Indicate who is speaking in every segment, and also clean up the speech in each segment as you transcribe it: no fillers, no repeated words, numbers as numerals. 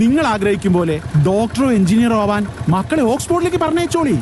Speaker 1: നിങ്ങൾ ആഗ്രഹിക്കും പോലെ ഡോക്ടറോ എഞ്ചിനീയറോ ആവാൻ മക്കളെ ഓക്സ്ഫോർഡിലേക്ക് പറഞ്ഞയച്ചോളി.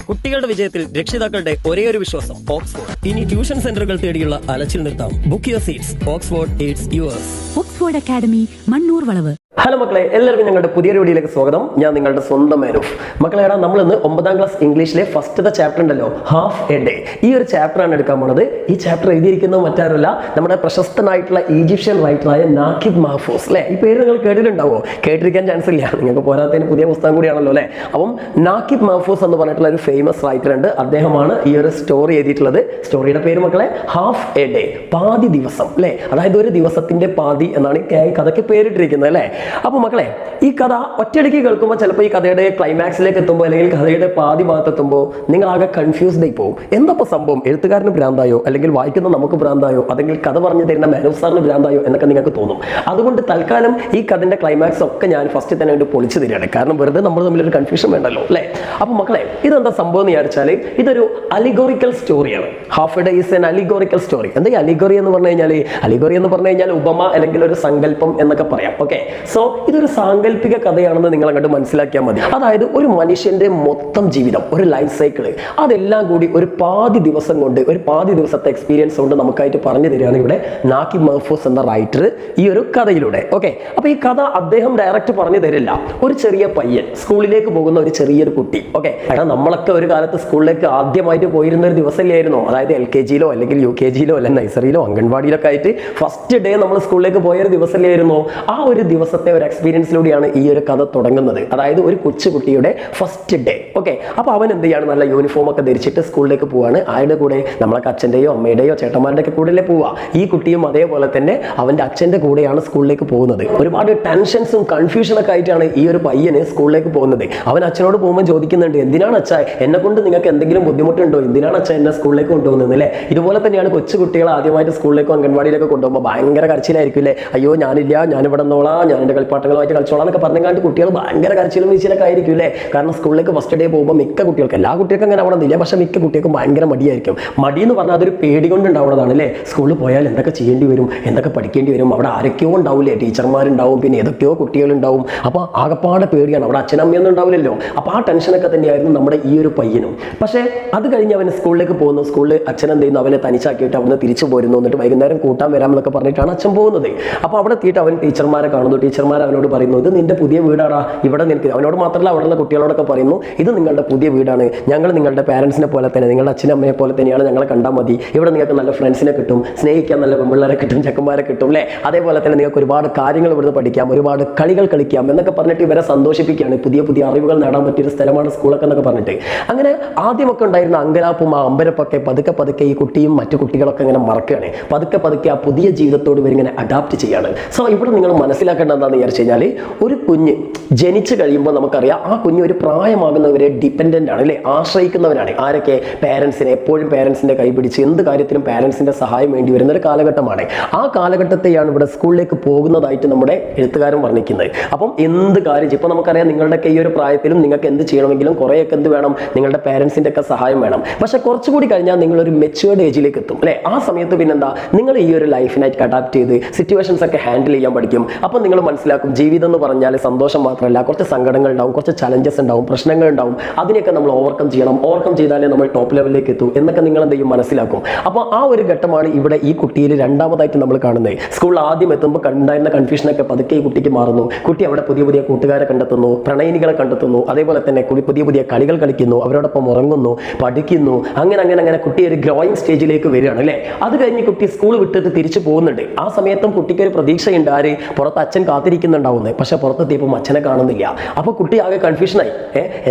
Speaker 2: കുട്ടികളുടെ വിജയത്തിൽ രക്ഷിതാക്കളുടെ ഒരേ ഒരു വിശ്വാസം ഓക്സ്ഫോർഡ്. ഇനി ട്യൂഷൻ സെന്ററുകൾ തേടിയുള്ള അലച്ചിൽ നിർത്താം. Book your seats. Oxford Eats yours.
Speaker 3: Oxford academy, Mannur വളവ്.
Speaker 2: ഹലോ മക്കളെ, എല്ലാവർക്കും ഞങ്ങളുടെ പുതിയൊരു വീഡിയോയിലേക്ക് സ്വാഗതം. ഞാൻ നിങ്ങളുടെ സ്വന്തം മേനൂഫ്. മക്കളെ, നമ്മൾ ഇന്ന് 9ാം ക്ലാസ് ഇംഗ്ലീഷിലെ ഫസ്റ്റത്തെ ചാപ്റ്റർ ഉണ്ടല്ലോ, ഹാഫ് എ ഡേ. ഈ ഒരു ചാപ്റ്ററാണ് എടുക്കാൻ പോണത്. ഈ ചാപ്റ്റർ എഴുതിയിരിക്കുന്നത് മറ്റാരുമല്ല, നമ്മുടെ പ്രശസ്തനായിട്ടുള്ള ഈജിപ്ഷ്യൻ റൈറ്ററായ നാക്കിബ് മഹ്ഫൂസ്. അല്ലെ, ഈ പേര് നിങ്ങൾ കേട്ടിട്ടുണ്ടാവോ? കേട്ടിരിക്കാൻ ചാൻസ് ഇല്ല, നിങ്ങൾക്ക് പോരാത്തതിന് പുതിയ പുസ്തകം കൂടിയാണല്ലോ അല്ലെ. അപ്പം നാക്കിബ് മഹ്ഫൂസ് എന്ന് പറഞ്ഞിട്ടുള്ള ഒരു ഫേമസ് റൈറ്റർ ഉണ്ട്. അദ്ദേഹമാണ് ഈ ഒരു സ്റ്റോറി എഴുതിയിട്ടുള്ളത്. സ്റ്റോറിയുടെ പേര് മക്കളെ ഹാഫ് എ ഡേ, പാതി ദിവസം. അല്ലെ, അതായത് ഒരു ദിവസത്തിന്റെ പാതി എന്നാണ് ഈ കഥയ്ക്ക് പേരിട്ടിരിക്കുന്നത് അല്ലെ. അപ്പൊ മക്കളെ, ഈ കഥ ഒറ്റയടിക്ക് കേൾക്കുമ്പോൾ ചിലപ്പോൾ ഈ കഥയുടെ ക്ലൈമാക്സിലേക്ക് എത്തുമ്പോൾ അല്ലെങ്കിൽ കഥയുടെ പാതി ഭാഗത്തെത്തുമ്പോൾ നിങ്ങൾ ആകെ കൺഫ്യൂസ്ഡ് ആയി പോകും. എന്തപ്പോൾ സംഭവം? എഴുത്തുകാരന് ഭ്രാന്തായോ, അല്ലെങ്കിൽ വായിക്കുന്ന നമുക്ക് ഭ്രാന്തായോ, അല്ലെങ്കിൽ കഥ പറഞ്ഞു തരുന്ന മേനൂഫ് സാറിന് ഭ്രാന്തായോ എന്നൊക്കെ നിങ്ങൾക്ക് തോന്നും. അതുകൊണ്ട് തൽക്കാലം ഈ കഥന്റെ ക്ലൈമാക്സ് ഒക്കെ ഞാൻ ഫസ്റ്റ് തന്നെ വേണ്ടി പൊളിച്ചു തരികയാണ്. കാരണം വെറുതെ നമ്മൾ തമ്മിലൊരു കൺഫ്യൂഷൻ വേണ്ടല്ലോ അല്ലേ. അപ്പൊ മക്കളെ, ഇതെന്താ സംഭവം എന്ന് വിചാരിച്ചാൽ ഇതൊരു അലിഗോറിക്കൽ സ്റ്റോറിയാണ്. Half a day is an allegorical story. എന്താ ഈ അലിഗോറി എന്ന് പറഞ്ഞു കഴിഞ്ഞാൽ? അലിഗോറി എന്ന് പറഞ്ഞു കഴിഞ്ഞാൽ ഉപമ അല്ലെങ്കിൽ ഒരു സങ്കല്പം എന്നൊക്കെ പറയാം. ഓക്കെ, സോ ഇതൊരു സാങ്കല്പിക കഥയാണെന്ന് നിങ്ങൾ അങ്ങോട്ട് മനസ്സിലാക്കിയാൽ മതി. അതായത് ഒരു മനുഷ്യന്റെ മൊത്തം ജീവിതം, ഒരു ലൈഫ് സൈക്കിള്, അതെല്ലാം കൂടി ഒരു പാതി ദിവസം കൊണ്ട്, ഒരു പാതി ദിവസത്തെ എക്സ്പീരിയൻസ് കൊണ്ട് നമുക്കായിട്ട് പറഞ്ഞു തരികയാണ് ഇവിടെ നാക്കിബ് മഹ്ഫൂസ് എന്ന റൈറ്റർ ഈ ഒരു കഥയിലൂടെ. ഓക്കെ, അപ്പൊ ഈ കഥ അദ്ദേഹം ഡയറക്റ്റ് പറഞ്ഞു തരില്ല. ഒരു ചെറിയ പയ്യൻ, സ്കൂളിലേക്ക് പോകുന്ന ഒരു ചെറിയൊരു കുട്ടി. ഓക്കെ, എടാ, നമ്മളൊക്കെ ഒരു കാലത്ത് സ്കൂളിലേക്ക് ആദ്യമായിട്ട് പോയിരുന്ന ഒരു ദിവസമല്ലായിരുന്നോ? അതായത് LKG-ലോ അല്ലെങ്കിൽ UKG-ലോ അല്ലെങ്കിൽ നഴ്സറിയിലോ അംഗൻവാടിയിലൊക്കെ ആയിട്ട് ഫസ്റ്റ് ഡേ നമ്മൾ സ്കൂളിലേക്ക് പോയൊരു ദിവസമല്ലായിരുന്നോ? ആ ഒരു ദിവസത്തെ ഒരു എക്സ്പീരിയൻസിലൂടെയാണ് ഈ ഒരു കഥ തുടങ്ങുന്നത്. അതായത് ഒരു കൊച്ചുകുട്ടിയുടെ ഫസ്റ്റ് ഡേ. ഓക്കെ, അപ്പൊ അവൻ എന്ത് ചെയ്യാണ്? നല്ല യൂണിഫോം ഒക്കെ ധരിച്ചിട്ട് സ്കൂളിലേക്ക് പോവാണ്. ആരുടെ കൂടെ? നമ്മളൊക്കെ അച്ഛൻ്റെയോ അമ്മയുടെയോ ചേട്ടന്മാരുടെ ഒക്കെ കൂടെ പോവാ. ഈ കുട്ടിയും അതേപോലെ തന്നെ അവന്റെ അച്ഛന്റെ കൂടെയാണ് സ്കൂളിലേക്ക് പോകുന്നത്. ഒരുപാട് ടെൻഷൻസും കൺഫ്യൂഷനൊക്കെ ആയിട്ടാണ് ഈ ഒരു പയ്യന് സ്കൂളിലേക്ക് പോകുന്നത്. അവൻ അച്ഛനോട് പോകുമ്പോൾ ചോദിക്കുന്നുണ്ട്, എന്തിനാണ് അച്ഛാ എന്നെ കൊണ്ട് നിങ്ങൾക്ക് എന്തെങ്കിലും ബുദ്ധിമുട്ടുണ്ടോ? എന്തിനാണ് അച്ഛൻ എന്നെ സ്കൂളിലേക്ക് കൊണ്ടുപോകുന്നത് അല്ലേ? ഇതുപോലെ തന്നെയാണ് കൊച്ചുകുട്ടികളെ ആദ്യമായിട്ട് സ്കൂളിലേക്കോ അംഗൻവാടിയിലേക്കോ കൊണ്ടുപോകുമ്പോൾ ഭയങ്കര കരച്ചിലായിരിക്കും അല്ലേ. അയ്യോ, ഞാനില്ല, ഞാനിവിടെ നിന്നോളാം, ഞാൻ എൻ്റെ കളിപ്പാട്ടങ്ങളുമായിട്ട് കളിച്ചോളാം എന്നൊക്കെ പറഞ്ഞാണ്ട് കുട്ടികൾ ഭയങ്കര കരച്ചിലും വീഴ്ചയിലൊക്കെ ആയിരിക്കും അല്ലേ. കാരണം സ്കൂളിലേക്ക് ഫസ്റ്റ് ഡേ പോകുമ്പോൾ മിക്ക കുട്ടികൾക്ക്, എല്ലാ കുട്ടികൾക്കും അങ്ങനെ ആവണമെന്നില്ല, പക്ഷെ മിക്ക കുട്ടികൾക്കും ഭയങ്കര മടിയായിരിക്കും. മടി എന്ന് പറഞ്ഞാൽ അതൊരു പേടി കൊണ്ട് ഉണ്ടാവുന്നതാണ് അല്ലേ. സ്കൂളിൽ പോയാൽ എന്തൊക്കെ ചെയ്യേണ്ടി വരും, എന്തൊക്കെ പഠിക്കേണ്ടി വരും, അവിടെ ആരൊക്കെയോ ഉണ്ടാവില്ലേ, ടീച്ചർമാരുണ്ടാവും, പിന്നെ ഏതൊക്കെയോ കുട്ടികളുണ്ടാവും. അപ്പോൾ ആകപ്പാടെ പേടിയാണ്, അവിടെ അച്ഛനമ്മയൊന്നും ഉണ്ടാവില്ലല്ലോ. അപ്പോൾ ആ ടെൻഷനൊക്കെ തന്നെയായിരുന്നു നമ്മുടെ ഈ ഒരു പയ്യനും. പക്ഷേ അത് കഴിഞ്ഞ് അവൻ സ്കൂളിലേക്ക് പോകുന്നു. സ്കൂളിൽ അച്ഛൻ എന്ത് ചെയ്യുന്നു? അവനെ തനിച്ചാക്കിയിട്ട് അവിടുന്ന് തിരിച്ചു പോരുന്നു. എന്നിട്ട് വൈകുന്നേരം കൂട്ടാൻ വരാമെന്നൊക്കെ പറഞ്ഞിട്ടാണ് അച്ഛൻ പോകുന്നത്. അപ്പോൾ അവിടെ എത്തിയിട്ട് അവൻ ടീച്ചർമാരെ കാണുന്നു. ടീച്ചർമാർ അവനോട് പറയുന്നു, ഇത് നിന്റെ പുതിയ വീടാടാ, ഇവിടെ നിനക്ക്. അവനോട് മാത്രമല്ല, അവിടെയുള്ള കുട്ടികളോടൊക്കെ പറയുന്നു, ഇത് നിങ്ങളുടെ പുതിയ വീടാണ്, ഞങ്ങൾ നിങ്ങളുടെ പാരൻസിനെ പോലെ തന്നെ, നിങ്ങളുടെ അച്ഛനും അമ്മയെ പോലെ തന്നെയാണ്, ഞങ്ങളെ കണ്ടാൽ മതി. ഇവിടെ നിങ്ങൾക്ക് നല്ല ഫ്രണ്ട്സിനെ കിട്ടും, സ്നേഹിക്കാൻ നല്ല പെൺപിള്ളേരെ കിട്ടും, ചെക്കന്മാരെ കിട്ടും അല്ലേ. അതേപോലെ തന്നെ നിങ്ങൾക്ക് ഒരുപാട് കാര്യങ്ങൾ ഇവിടുന്ന് പഠിക്കാം, ഒരുപാട് കളികൾ കളിക്കാം എന്നൊക്കെ പറഞ്ഞിട്ട് ഇവരെ സന്തോഷിപ്പിക്കുകയാണ്. പുതിയ പുതിയ അറിവുകൾ നേടാൻ പറ്റിയൊരു സ്ഥലമാണ് സ്കൂളൊക്കെ എന്നൊക്കെ പറഞ്ഞിട്ട്. അങ്ങനെ ആദ്യമൊക്കെ ഉണ്ടായിരുന്ന അങ്കലാപ്പും ആ അമ്പരപ്പൊക്കെ പതുക്കെ പതുക്കെ ഈ കുട്ടിയും മറ്റു കുട്ടികളൊക്കെ ഇങ്ങനെ മറക്കുകയാണ്. പതുക്കെ പതുക്കെ ആ പുതിയ ജീവിതത്തോട് ഇവരിങ്ങനെ അഡാപ്റ്റ് ചെയ്യാണ്. സോ ഇവിടെ നിങ്ങൾ മനസ്സിലാക്കേണ്ട എന്താണെന്ന് വിചാരിച്ചു കഴിഞ്ഞാൽ, ഒരു കുഞ്ഞ് ജനിച്ചു കഴിയുമ്പോൾ നമുക്കറിയാം ആ കുഞ്ഞ് ഒരു പ്രായമാകുന്നവരെ ഡിപ്പെൻഡൻ്റ് ആണ് അല്ലേ, ആശ്രയിക്കുന്നവരാണ്. ആരൊക്കെ? പേരൻസിനെ. എപ്പോഴും പേരൻസിൻ്റെ കൈ പിടിച്ച് എന്ത് കാര്യത്തിനും പേരൻസിൻ്റെ സഹായം വേണ്ടി വരുന്ന ഒരു കാലഘട്ടമാണ്. ആ കാലഘട്ടത്തെയാണ് ഇവിടെ സ്കൂളിലേക്ക് പോകുന്നതായിട്ട് നമ്മുടെ എഴുത്തുകാരൻ വർണ്ണിക്കുന്നത്. അപ്പം എന്ത് കാര്യം, ഇപ്പോൾ നമുക്കറിയാം നിങ്ങളുടെയൊക്കെ ഈ ഒരു പ്രായത്തിലും നിങ്ങൾക്ക് എന്ത് ചെയ്യണമെങ്കിലും കുറേയൊക്കെ എന്ത് വേണം? നിങ്ങളുടെ പേരൻസിൻ്റെ ഒക്കെ സഹായം വേണം. പക്ഷെ കുറച്ചുകൂടി കഴിഞ്ഞാൽ നിങ്ങളൊരു മെച്യൂർഡ് ഏജിലേക്ക് എത്തും അല്ലേ. ആ സമയത്ത് പിന്നെന്താ, നിങ്ങൾ ഈ ഒരു ലൈഫിനായിട്ട് അഡാപ്റ്റ് ചെയ്ത് സിറ്റുവേഷൻസ് ഒക്കെ ഹാൻഡിൽ ചെയ്യാൻ പഠിക്കും. അപ്പം നിങ്ങൾ മനസ്സിലാക്കും, ജീവിതം എന്ന് പറഞ്ഞാൽ സന്തോഷം മാത്രമല്ല, കുറച്ച് സങ്കടങ്ങൾ ഉണ്ടാവും, കുറച്ച് ചലഞ്ചസ് ഉണ്ടാവും, പ്രശ്നങ്ങൾ ഉണ്ടാവും. അതിനെയൊക്കെ നമ്മൾ ഓവർകം ചെയ്യണം. ഓവർകം ചെയ്താലേ നമ്മൾ ടോപ്പ് ലെവലിലേക്ക് എത്തും എന്നൊക്കെ നിങ്ങൾ എന്ത് ചെയ്യും? മനസ്സിലാക്കും. അപ്പോൾ ആ ഒരു ഘട്ടമാണ് ഇവിടെ ഈ കുട്ടിയിൽ രണ്ടാമതായിട്ട് നമ്മൾ കാണുന്നത്. സ്കൂളിൽ ആദ്യം എത്തുമ്പോൾ ഉണ്ടായിരുന്ന കൺഫ്യൂഷനൊക്കെ പതുക്കെ ഈ കുട്ടിക്ക് മാറുന്നു. കുട്ടി അവിടെ പുതിയ പുതിയ കൂട്ടുകാരെ കണ്ടെത്തുന്നു, പ്രണയിനികളെ കണ്ടെത്തുന്നു, അതേപോലെ തന്നെ പുതിയ പുതിയ കളികൾ കളിക്കുന്നു, അവരോടൊപ്പം ഉറങ്ങുന്നു, പഠിക്കുന്നു. അങ്ങനെ അങ്ങനെ അങ്ങനെ കുട്ടി ഒരു ഗ്രോയിങ് സ്റ്റേജിലേക്ക് വരികയാണ് അല്ലേ. അത് കഴിഞ്ഞ് കുട്ടി സ്കൂൾ വിട്ടിട്ട് തിരിച്ചു പോകുന്നുണ്ട്. ആ സമയത്തും കുട്ടിക്ക് ഒരു പ്രതീക്ഷയുണ്ട്, ആര്? പുറത്ത് അച്ഛൻ കാത്തിരിക്കുന്നുണ്ടാവുന്നത്. പക്ഷെ പുറത്തെത്തിയപ്പോൾ അച്ഛനെ കാണുന്നില്ല. അപ്പോൾ കുട്ടി ആകെ കൺഫ്യൂഷനായി.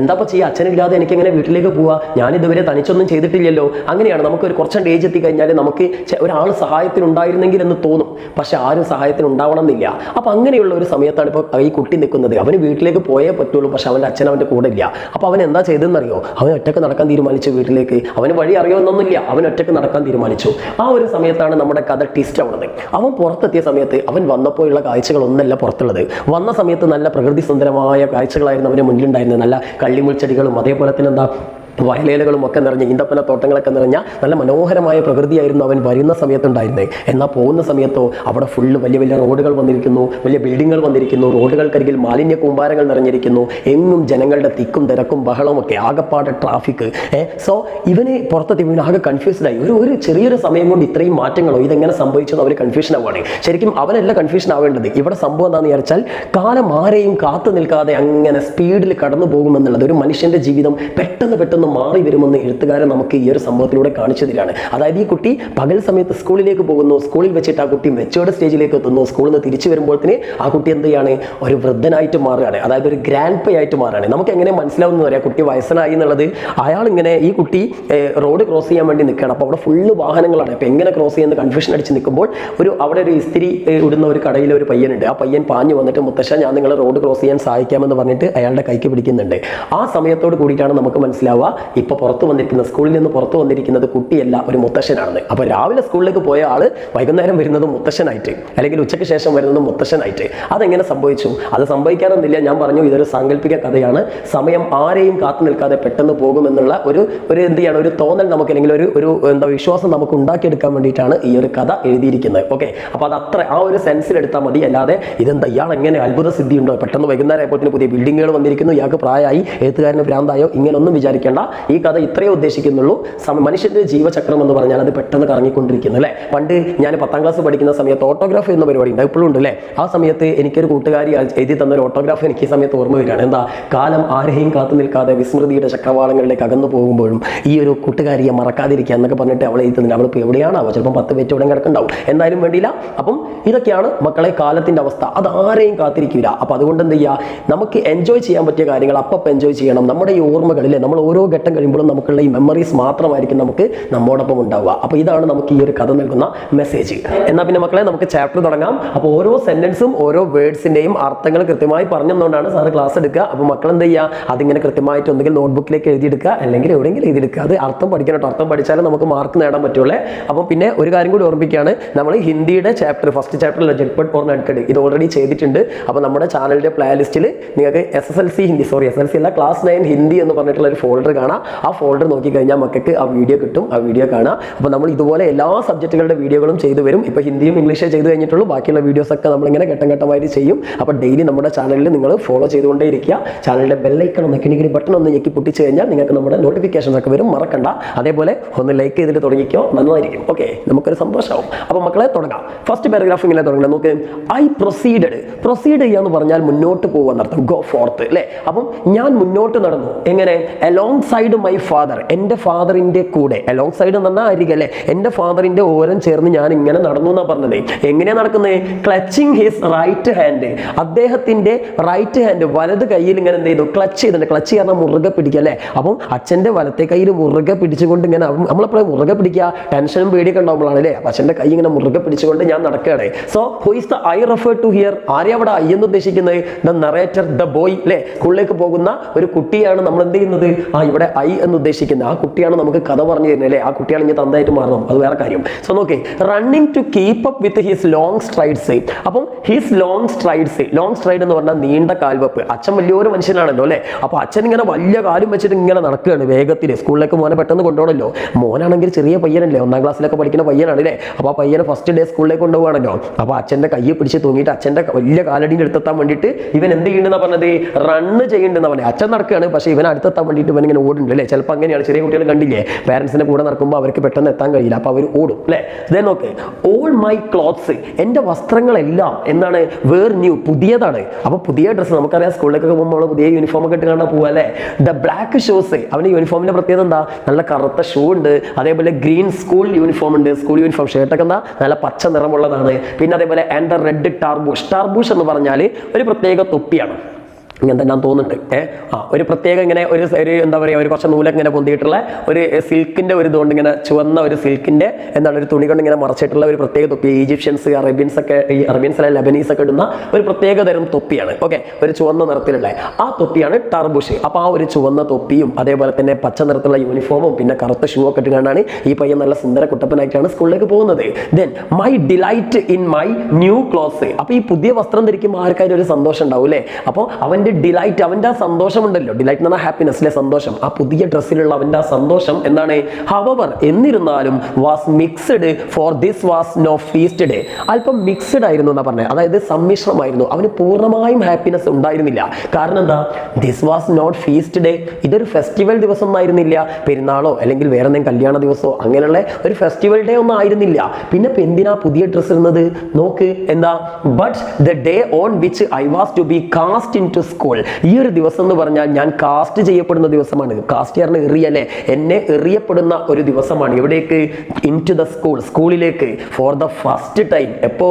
Speaker 2: എന്താ ചെയ്യുക? അച്ഛനില്ലാതെ എനിക്ക് എങ്ങനെ വീട്ടിലേക്ക് പോവാ? ഞാൻ ഇതുവരെ തനിച്ചൊന്നും ചെയ്തിട്ടില്ലല്ലോ. അങ്ങനെയാണ് നമുക്കൊരു കുറച്ച് ഏജ് എത്തി കഴിഞ്ഞാൽ നമുക്ക് ഒരാൾ സഹായത്തിനുണ്ടായിരുന്നെങ്കിൽ എന്ന് തോന്നും. പക്ഷെ ആരും സഹായത്തിന് ഉണ്ടാവണം എന്നില്ല. അപ്പോൾ അങ്ങനെയുള്ള ഒരു സമയത്താണ് ഇപ്പോൾ ഈ കുട്ടി നിൽക്കുന്നത്. അവന് വീട്ടിലേക്ക് പോയേ പറ്റുള്ളൂ, പക്ഷെ അവൻ്റെ അച്ഛൻ അവൻ്റെ കൂടെ ഇല്ല. അപ്പോൾ അവൻ എന്താ ചെയ്തെന്നറിയോ? അവൻ ഒറ്റയ്ക്ക് നടക്കാൻ തീരുമാനിച്ചു വീട്ടിലേക്ക്. അവന് വഴി അറിയുമെന്നൊന്നുമില്ല, അവൻ ഒറ്റയ്ക്ക് നടക്കാൻ തീരുമാനിച്ചു. ആ ഒരു സമയത്താണ് നമ്മുടെ കഥ ട്വിസ്റ്റ് ആവുന്നത്. അവൻ പുറത്തെത്തിയ സമയത്ത് അവൻ വന്നപ്പോഴുള്ള കാഴ്ചകളൊന്നല്ല പുറത്തുള്ളത്. വന്ന സമയത്ത് നല്ല പ്രകൃതി സുന്ദരമായ കാഴ്ചകളായിരുന്നു അവൻ്റെ മുന്നിലുണ്ടായിരുന്നത്. നല്ല കള്ളിമുൾച്ചെടികളും അതേപോലെ തന്നെ എന്താ വയലേലകളും ഒക്കെ നിറഞ്ഞ ഈന്തപ്പന തോട്ടങ്ങളൊക്കെ നിറഞ്ഞ നല്ല മനോഹരമായ പ്രകൃതിയായിരുന്നു അവൻ വരുന്ന സമയത്തുണ്ടായിരുന്നത്. എന്നാൽ പോകുന്ന സമയത്തോ അവിടെ ഫുള്ള് വലിയ വലിയ റോഡുകൾ വന്നിരിക്കുന്നു, വലിയ ബിൽഡിങ്ങുകൾ വന്നിരിക്കുന്നു, റോഡുകൾക്കരികിൽ മാലിന്യ കൂമ്പാരങ്ങൾ നിറഞ്ഞിരിക്കുന്നു, എങ്ങും ജനങ്ങളുടെ തിക്കും തിരക്കും ബഹളവും ഒക്കെ, ആകെപ്പാടെ ട്രാഫിക്. സോ ഇവന് പുറത്തെത്തി ഇവന് ആകെ കൺഫ്യൂസ്ഡായി. ഒരു ചെറിയൊരു സമയം കൊണ്ട് ഇത്രയും മാറ്റങ്ങളോ, ഇതെങ്ങനെ സംഭവിച്ചെന്ന് അവർ കൺഫ്യൂഷൻ ആവുകയാണ്. ശരിക്കും അവനല്ല കൺഫ്യൂഷൻ ആവേണ്ടത്. ഇവിടെ സംഭവം എന്താണെന്ന് വിചാരിച്ചാൽ കാലം ആരെയും കാത്തു നിൽക്കാതെ അങ്ങനെ സ്പീഡിൽ കടന്നു പോകുമെന്നുള്ളത്, ഒരു മനുഷ്യന്റെ ജീവിതം പെട്ടെന്ന് മാറി വരുമെന്ന് എഴുത്തുകാരൻ നമുക്ക് ഈ ഒരു സംഭവത്തിലൂടെ കാണിച്ചു തരികയാണ്. അതായത് ഈ കുട്ടി പകൽ സമയത്ത് സ്കൂളിലേക്ക് പോകുന്നു, സ്കൂളിൽ വെച്ചിട്ട് ആ കുട്ടി മെച്ചേർഡ് സ്റ്റേജിലേക്ക് എത്തുന്നു, സ്കൂളിൽ നിന്ന് തിരിച്ചു വരുമ്പോഴത്തേന് ആ കുട്ടി എന്ത് ചെയ്യാണ്, ഒരു വൃദ്ധനായിട്ട് മാറുകയാണ്, അതായത് ഒരു ഗ്രാൻഡ് പേ ആയിട്ട് മാറുകയാണ്. നമുക്ക് എങ്ങനെ മനസ്സിലാവുന്ന പറയാം കുട്ടി വയസ്സനായി എന്നുള്ളത്? അയാൾ ഇങ്ങനെ ഈ കുട്ടി റോഡ് ക്രോസ് ചെയ്യാൻ വേണ്ടി നിൽക്കുകയാണ്. അപ്പോൾ അവിടെ ഫുള്ള് വാഹനങ്ങളാണ്. അപ്പോൾ എങ്ങനെ ക്രോസ് ചെയ്യുന്ന കൺഫ്യൂഷൻ അടിച്ച് നിൽക്കുമ്പോൾ അവിടെ ഒരു ഇസ്തിരി ഇടുന്ന ഒരു കടയിലെ ഒരു പയ്യനുണ്ട്. ആ പയ്യൻ പാഞ്ഞു വന്നിട്ട് മുത്തശ്ശ ഞാൻ നിങ്ങളെ റോഡ് ക്രോസ് ചെയ്യാൻ സഹായിക്കാമെന്ന് പറഞ്ഞിട്ട് അയാളുടെ കൈക്ക് പിടിക്കുന്നുണ്ട്. ആ സമയത്തോട് കൂടിയിട്ടാണ് നമുക്ക് മനസ്സിലാവുക ഇപ്പൊ പുറത്തു വന്നിരിക്കുന്ന, സ്കൂളിൽ നിന്ന് പുറത്തു വന്നിരിക്കുന്നത് കുട്ടിയല്ല, ഒരു മുത്തശ്ശനാണെന്ന്. അപ്പോൾ രാവിലെ സ്കൂളിലേക്ക് പോയ ആള് വൈകുന്നേരം വരുന്നത് മുത്തശ്ശനായിട്ട്, അല്ലെങ്കിൽ ഉച്ചയ്ക്ക് ശേഷം വരുന്നത് മുത്തശ്ശനായിട്ട്. അതെങ്ങനെ സംഭവിച്ചു? അത് സംഭവിക്കാറൊന്നുമില്ല. ഞാൻ പറഞ്ഞു ഇതൊരു സാങ്കല്പിക കഥയാണ്. സമയം ആരെയും കാത്തു നിൽക്കാതെ പെട്ടെന്ന് പോകുമെന്നുള്ള ഒരു എന്ത് ചെയ്യണം, ഒരു തോന്നൽ നമുക്ക്, അല്ലെങ്കിൽ ഒരു എന്താ വിശ്വാസം നമുക്ക് ഉണ്ടാക്കിയെടുക്കാൻ വേണ്ടിയിട്ടാണ് ഈ ഒരു കഥ എഴുതിയിരിക്കുന്നത്. ഓക്കെ, അപ്പോൾ അത് അത്ര ആ ഒരു സെൻസിൽ എടുത്താൽ മതി. അല്ലാതെ ഇതെന്താ ഇയാൾ എങ്ങനെ അത്ഭുത സിദ്ധി ഉണ്ടോ, പെട്ടെന്ന് വൈകുന്നേരം ആയപ്പോഴത്തേന് പുതിയ ബിൽഡിങ്ങുകൾ വന്നിരിക്കുന്നു, ഇയാൾക്ക് പ്രായമായി, എഴുത്തുകാരന് ഭ്രാന്തായോ, ഇങ്ങനൊന്നും വിചാരിക്കേണ്ട. ഈ കഥ ഇത്രയേ ഉദ്ദേശിക്കുന്നുള്ളൂ. മനുഷ്യന്റെ ജീവചക്രം എന്ന് പറഞ്ഞാൽ അത് പെട്ടെന്ന് കറങ്ങിക്കൊണ്ടിരിക്കുന്നു അല്ലേ. പണ്ട് ഞാൻ 10ാം ക്ലാസ് പഠിക്കുന്ന സമയത്ത് ഓട്ടോഗ്രാഫ് എന്ന പരിപാടി ഉണ്ട്, ഇപ്പോഴും ഉണ്ട് അല്ലേ. ആ സമയത്ത് എനിക്കൊരു കൂട്ടുകാരി എഴുതി തന്നൊരു ഓട്ടോഗ്രാഫ് എനിക്ക് ഈ സമയത്ത് ഓർമ്മ വരികയാണ്. എന്താ, കാലം ആരെയും കാത്തു നിൽക്കാതെ വിസ്മൃതിയുടെ ചക്രവാളങ്ങളിലേക്ക് അകന്നു പോകുമ്പോഴും ഈ ഒരു കൂട്ടുകാരിയെ മറക്കാതിരിക്കുക എന്നൊക്കെ പറഞ്ഞിട്ട് അവൾ എഴുതുന്നുണ്ട്. അവളിപ്പോൾ എവിടെയാണോ, ചിലപ്പോൾ 10 പേറ്റ് ഇവിടെ കിടക്കുന്നുണ്ടാവും, എന്തായാലും വേണ്ടിയില്ല. അപ്പം ഇതൊക്കെയാണ് മക്കളെ കാലത്തിന്റെ അവസ്ഥ. അത് ആരെയും കാത്തിരിക്കില്ല. അപ്പൊ അതുകൊണ്ട് എന്ത് ചെയ്യുക, നമുക്ക് എൻജോയ് ചെയ്യാൻ പറ്റിയ കാര്യങ്ങൾ അപ്പം എൻജോയ് ചെയ്യണം. നമ്മുടെ ഈ ഓർമ്മകളിലെ നമ്മൾ ഓരോ ഘട്ടം കഴിയുമ്പോഴും നമുക്കുള്ള ഈ മെമ്മറീസ് മാത്രമായിരിക്കും നമുക്ക് നമ്മോടൊപ്പം ഉണ്ടാവുക. അപ്പൊ ഇതാണ് നമുക്ക് ഈ ഒരു കഥ നൽകുന്ന മെസ്സേജ്. എന്നാൽ പിന്നെ മക്കളെ നമുക്ക് ചാപ്റ്റർ തുടങ്ങാം. അപ്പോൾ ഓരോ സെന്റൻസും ഓരോ വേർഡ്സിന്റെയും അർത്ഥങ്ങൾ കൃത്യമായി പറഞ്ഞുകൊണ്ടാണ് സാറ് ക്ലാസ് എടുക്കുക. അപ്പോൾ മക്കൾ എന്ത് ചെയ്യുക, അതിങ്ങനെ കൃത്യമായിട്ട് ഒന്നുകിൽ നോട്ട്ബുക്കിലേക്ക് എഴുതിയെടുക്കുക, അല്ലെങ്കിൽ എവിടെയെങ്കിലും എഴുതിയെടുക്കുക. അത് അർത്ഥം പഠിക്കണം കേട്ടോ. അർത്ഥം പഠിച്ചാലും നമുക്ക് മാർക്ക് നേടാൻ പറ്റുള്ളൂ. അപ്പം പിന്നെ ഒരു കാര്യം കൂടി ഓർമ്മിക്കുകയാണ്, നമ്മൾ ഹിന്ദിയുടെ ചാപ്റ്റർ ഫസ്റ്റ് ചാപ്റ്ററിൽ ജഡ്പട്ട് ഓർ നഡ്കഡ് ഇത് ഓൾറെഡി ചെയ്തിട്ടുണ്ട്. അപ്പോൾ നമ്മുടെ ചാനലിന്റെ പ്ലേ ലിസ്റ്റിൽ നിങ്ങൾക്ക് SSLC ഹിന്ദി, SSLC അല്ല, ക്ലാസ് 9 ഹിന്ദി എന്ന് പറഞ്ഞിട്ടുള്ള ഒരു ഫോൾഡർ കാണാം. ആ ഫോൾഡർ നോക്കിക്കഴിഞ്ഞാൽ മക്കൾക്ക് ആ വീഡിയോ കിട്ടും. ആ വീഡിയോ കാണാം. അപ്പോൾ നമ്മൾ ഇതുപോലെ എല്ലാ സബ്ജക്റ്റുകളുടെ വീഡിയോകളും ചെയ്തു വരും. ഇപ്പോൾ ഹിന്ദിയും ഇംഗ്ലീഷേ ചെയ്ത് കഴിഞ്ഞിട്ടുള്ളൂ. ബാക്കിയുള്ള വീഡിയോസ് ഒക്കെ നമ്മളിങ്ങനെ ഘട്ടമായിട്ട് ചെയ്യും. അപ്പോൾ ഡെയിലി നമ്മുടെ ചാനലിൽ നിങ്ങൾ ഫോളോ ചെയ്തുകൊണ്ടേ ഇരിക്കുക. ചാനലിന്റെ ബെല്ലൈക്കൺ ഒന്ന് കിണിക്കിണി ബട്ടൺ ഒന്ന് ഞെക്കി പൊട്ടിച്ച് കഴിഞ്ഞാൽ നിങ്ങൾക്ക് നമ്മുടെ നോട്ടിഫിക്കേഷൻ ഒക്കെ വരും, മറക്കണ്ട. അതേപോലെ ഒന്ന് ലൈക്ക് ചെയ്തിട്ട് തുടങ്ങിക്കോ, നന്നായിരിക്കും. ഓക്കെ, നമുക്കൊരു സന്തോഷമാവും. അപ്പോൾ മക്കളെ തുടങ്ങാം. ഫസ്റ്റ് പാരഗ്രാഫ് ഇങ്ങനെ തുടങ്ങണം. നോക്ക്, ഐ പ്രൊസീഡ് ചെയ്യാന്ന് പറഞ്ഞാൽ മുന്നോട്ട് പോകുന്നർത്ഥം, ഗോ ഫോർത്ത് അല്ലേ. അപ്പം ഞാൻ മുന്നോട്ട് നടന്നു. എങ്ങനെ? അലോങ് സൈഡ് മൈ ഫാദർ, എൻ്റെ ഫാദറിന്റെ കൂടെ. അലോങ് സൈഡ് എന്ന് പറഞ്ഞാൽ അരികല്ലേ, എൻ്റെ ഫാദറിന്റെ ഓരം ചേർന്ന് ഞാൻ ഇങ്ങനെ നടന്നു എന്നാ പറഞ്ഞത്. എങ്ങനെയാ നടക്കുന്നത്? ക്ലച്ചിങ് ഹിസ് റൈറ്റ് ഹാൻഡ്, അദ്ദേഹത്തിന്റെ റൈറ്റ് ഹാൻഡ് വലത് കയ്യിൽ ഇങ്ങനെ എന്ത് ചെയ്തു, ക്ലച്ച് ചെയ്തിട്ടുണ്ട്. ക്ലച്ച് കാരണം മുറുകെ പിടിക്കുക അല്ലേ. അപ്പം അച്ഛന്റെ വലത്തെ കയ്യിൽ മുറുകെ പിടിച്ചുകൊണ്ട് ഇങ്ങനെ, നമ്മളെപ്പോഴും മുറുകെ പിടിക്കുക, ടെൻഷനും പേടിയൊക്കെ ഉണ്ടാവുമ്പോഴാണ് അല്ലേ. അച്ഛന്റെ കൈ ഇങ്ങനെ മുറുകെ പിടിച്ചുകൊണ്ട് ഞാൻ നടക്കുകയാണ്. So who is the I refer to here? ആരെയാ അവിടെ ഐ എന്ന് ഉദ്ദേശിക്കുന്നത്? ദ നറേറ്റർ, ദ ബോയ് അല്ലേ. സ്കൂളിലേക്ക് പോകുന്ന ഒരു കുട്ടിയാണ് നമ്മൾ എന്ത് ചെയ്യുന്നത്, ഇവിടെ ഐ എന്ന് ഉദ്ദേശിക്കുന്നത്. ആ കുട്ടിയാണ് നമുക്ക് കഥ പറഞ്ഞു തരുന്നത് അല്ലേ. ആ കുട്ടിയാണ് ഇനി തന്തായിട്ട് മാറണം, അത് വേറെ കാര്യം. സോ നോക്കേ, running to keep up with his long strides. അപ്പം his long strides, long stride എന്ന് പറഞ്ഞാൽ നീണ്ട കാൽവെപ്പ്. അച്ഛൻ വലിയൊരു മനുഷ്യനാണല്ലോ അല്ലേ. അപ്പൊ അച്ഛൻ ഇങ്ങനെ വലിയ കാലും വെച്ചിട്ട് ഇങ്ങനെ നടക്കുകയാണ് വേഗത്തിൽ. സ്കൂളിലേക്ക് മോനെ പെട്ടെന്ന് കൊണ്ടുപോകണല്ലോ. മോനാണെങ്കിൽ ചെറിയ പയ്യനല്ലേ, 1ാം ക്ലാസ്സിലൊക്കെ പഠിക്കുന്ന പയ്യനാണ് അല്ലേ. അപ്പോൾ ആ പയ്യനെ ഫസ്റ്റ് ഡേ സ്കൂളിലേക്ക് കൊണ്ടുപോകണല്ലോ. അപ്പോൾ അച്ഛൻ്റെ കയ്യെ പിടിച്ച് തൂങ്ങിയിട്ട് അച്ഛൻ്റെ വലിയ കാലടിയിൽ എടുത്തെത്താൻ വേണ്ടിയിട്ട് ഇവൻ എന്ത് ചെയ്യുന്നുണ്ടെന്നാ പറഞ്ഞത്, റണ്ണ് ചെയ്യുന്നുണ്ടെന്നാ പറഞ്ഞത്. അച്ഛൻ നടക്കുകയാണ്, പക്ഷേ ഇവൻ അടുത്തെത്താൻ വേണ്ടിയിട്ട് ഇവൻ ഇങ്ങനെ ഓടുന്നുണ്ട് അല്ലേ. ചിലപ്പോൾ അങ്ങനെയാണ്, ചെറിയ കുട്ടികൾ കണ്ടില്ലേ, പാരൻസിന്റെ കൂടെ നടക്കുമ്പോൾ അവർക്ക് പെട്ടെന്ന് എത്താൻ കഴിയില്ല, അപ്പോൾ അവർ ഓടും അല്ലേ. ഇതേ നോക്ക്, ഓൾ മൈ ക്ലോത്ത്സ്, എൻ്റെ വസ്ത്രങ്ങളെല്ലാം എന്താണ്, വേർ ന്യൂ, പുതിയതാണ്. അപ്പോൾ പുതിയ ഡ്രസ്സ്, നമുക്കറിയാം സ്കൂളിലേക്കൊക്കെ പോകുമ്പോൾ നമ്മൾ പുതിയ യൂണിഫോം ഒക്കെ ഇട്ട് കാണാൻ പോവുക അല്ലേ. ദ ബ്ലാക്ക് ഷൂസ്, അവൻ്റെ യൂണിഫോമിന്റെ പ്രത്യേകത എന്താ, നല്ല കറുത്ത ഷൂ ഉണ്ട്. അതേപോലെ ഗ്രീൻ സ്കൂൾ യൂണിഫോം ഉണ്ട്. സ്കൂൾ യൂണിഫോം ഷർട്ടൊക്കെ എന്താ നല്ല പച്ച നിറമുള്ളതാണ്. പിന്നെ അതേപോലെ ആൻഡ് ദ റെഡ് ടാർബൂഷ്. ടാർബൂഷ് എന്ന് പറഞ്ഞാൽ ഒരു പ്രത്യേക തൊപ്പിയാണ്. ഇങ്ങനത്തെ ഞാൻ തോന്നുന്നുണ്ട്. ഒരു പ്രത്യേക ഇങ്ങനെ ഒരു എന്താ പറയുക, ഒരു കുറച്ച് നൂലൊക്കെ ഇങ്ങനെ പൊന്തിയിട്ടുള്ള ഒരു സിൽക്കിന്റെ ഒരു ഇതുകൊണ്ട് ഇങ്ങനെ ചുവന്ന ഒരു സിൽക്കിന്റെ എന്താണ് ഒരു തുണി കൊണ്ട് ഇങ്ങനെ മറച്ചിട്ടുള്ള ഒരു പ്രത്യേക തൊപ്പി. ഈജിപ്ഷ്യൻസ്, അറേബ്യൻസ് ഒക്കെ, ഈ അറേബ്യൻസ് അല്ല ലബനീസ് ഒക്കെ ഇടുന്ന ഒരു പ്രത്യേക തരം തൊപ്പിയാണ്. ഓക്കെ, ഒരു ചുവന്ന നിറത്തിലുള്ള ആ തൊപ്പിയാണ് ടാർബുഷ്. അപ്പോൾ ആ ഒരു ചുവന്ന തൊപ്പിയും അതേപോലെ തന്നെ പച്ച നിറത്തിലുള്ള യൂണിഫോമും പിന്നെ കറുത്ത ഷൂ ഒക്കെ ഇട്ടുകൊണ്ടാണ് ഈ പയ്യൻ നല്ല സുന്ദര കുട്ടപ്പനായിട്ടാണ് സ്കൂളിലേക്ക് പോകുന്നത്. Then my delight in my new clothes. അപ്പോൾ ഈ പുതിയ വസ്ത്രം ധരിക്കുമ്പോൾ ആർക്കായാലും ഒരു സന്തോഷം ഉണ്ടാവും അല്ലേ. അപ്പോൾ അവൻ്റെ അവന്റെ ഡിലൈറ്റ്, അവന്റെ ആ സന്തോഷമുണ്ടല്ലോ, ഡിലൈറ്റ് എന്ന് പറഞ്ഞാൽ ഹാപ്പിനെസ്സിലെ സന്തോഷം, ആ പുതിയ ഡ്രസ്സിലുള്ള അവന്റെ ആ സന്തോഷം എന്താണ്, ഹവർ എന്നിരുന്നാലും was mixed, for this was no feast day. അല്പം മിക്സ്ഡ് ആയിരുന്നു എന്നാ പറഞ്ഞത്, അതായത് സമ്മിശ്രമായിരുന്നു, അവന് പൂർണ്ണമായും ഹാപ്പിനെസ് ഉണ്ടായിരുന്നില്ല. കാരണം എന്താ, this was not feast day, ഇതൊരു ഫെസ്റ്റിവൽ ദിവസം ഒന്നായിരുന്നില്ല, പെരുന്നാളോ അല്ലെങ്കിൽ വേറെ എന്തെങ്കിലും കല്യാണ ദിവസമോ അങ്ങനെയുള്ള ഒരു ഫെസ്റ്റിവൽ ഡേ ഒന്നും ആയിരുന്നില്ല. പിന്നെ ഇപ്പൊ എന്തിനാ പുതിയ ഡ്രസ്സ് ഇടുന്നത് നോക്ക്, എന്താ, but the day on which I was to be cast into school. ഈ ഒരു ദിവസം എന്ന് പറഞ്ഞാൽ ഞാൻ കാസ്റ്റ് ചെയ്യപ്പെടുന്ന ദിവസമാണ്. കാസ്റ്റ് പറഞ്ഞ എറിയല്ലേ, എന്നെ എറിയപ്പെടുന്ന ഒരു ദിവസമാണ്. എവിടേക്ക്, ഇൻ ടു ദ സ്കൂൾ, സ്കൂളിലേക്ക്, ഫോർ ദ ഫസ്റ്റ് ടൈം, എപ്പോ,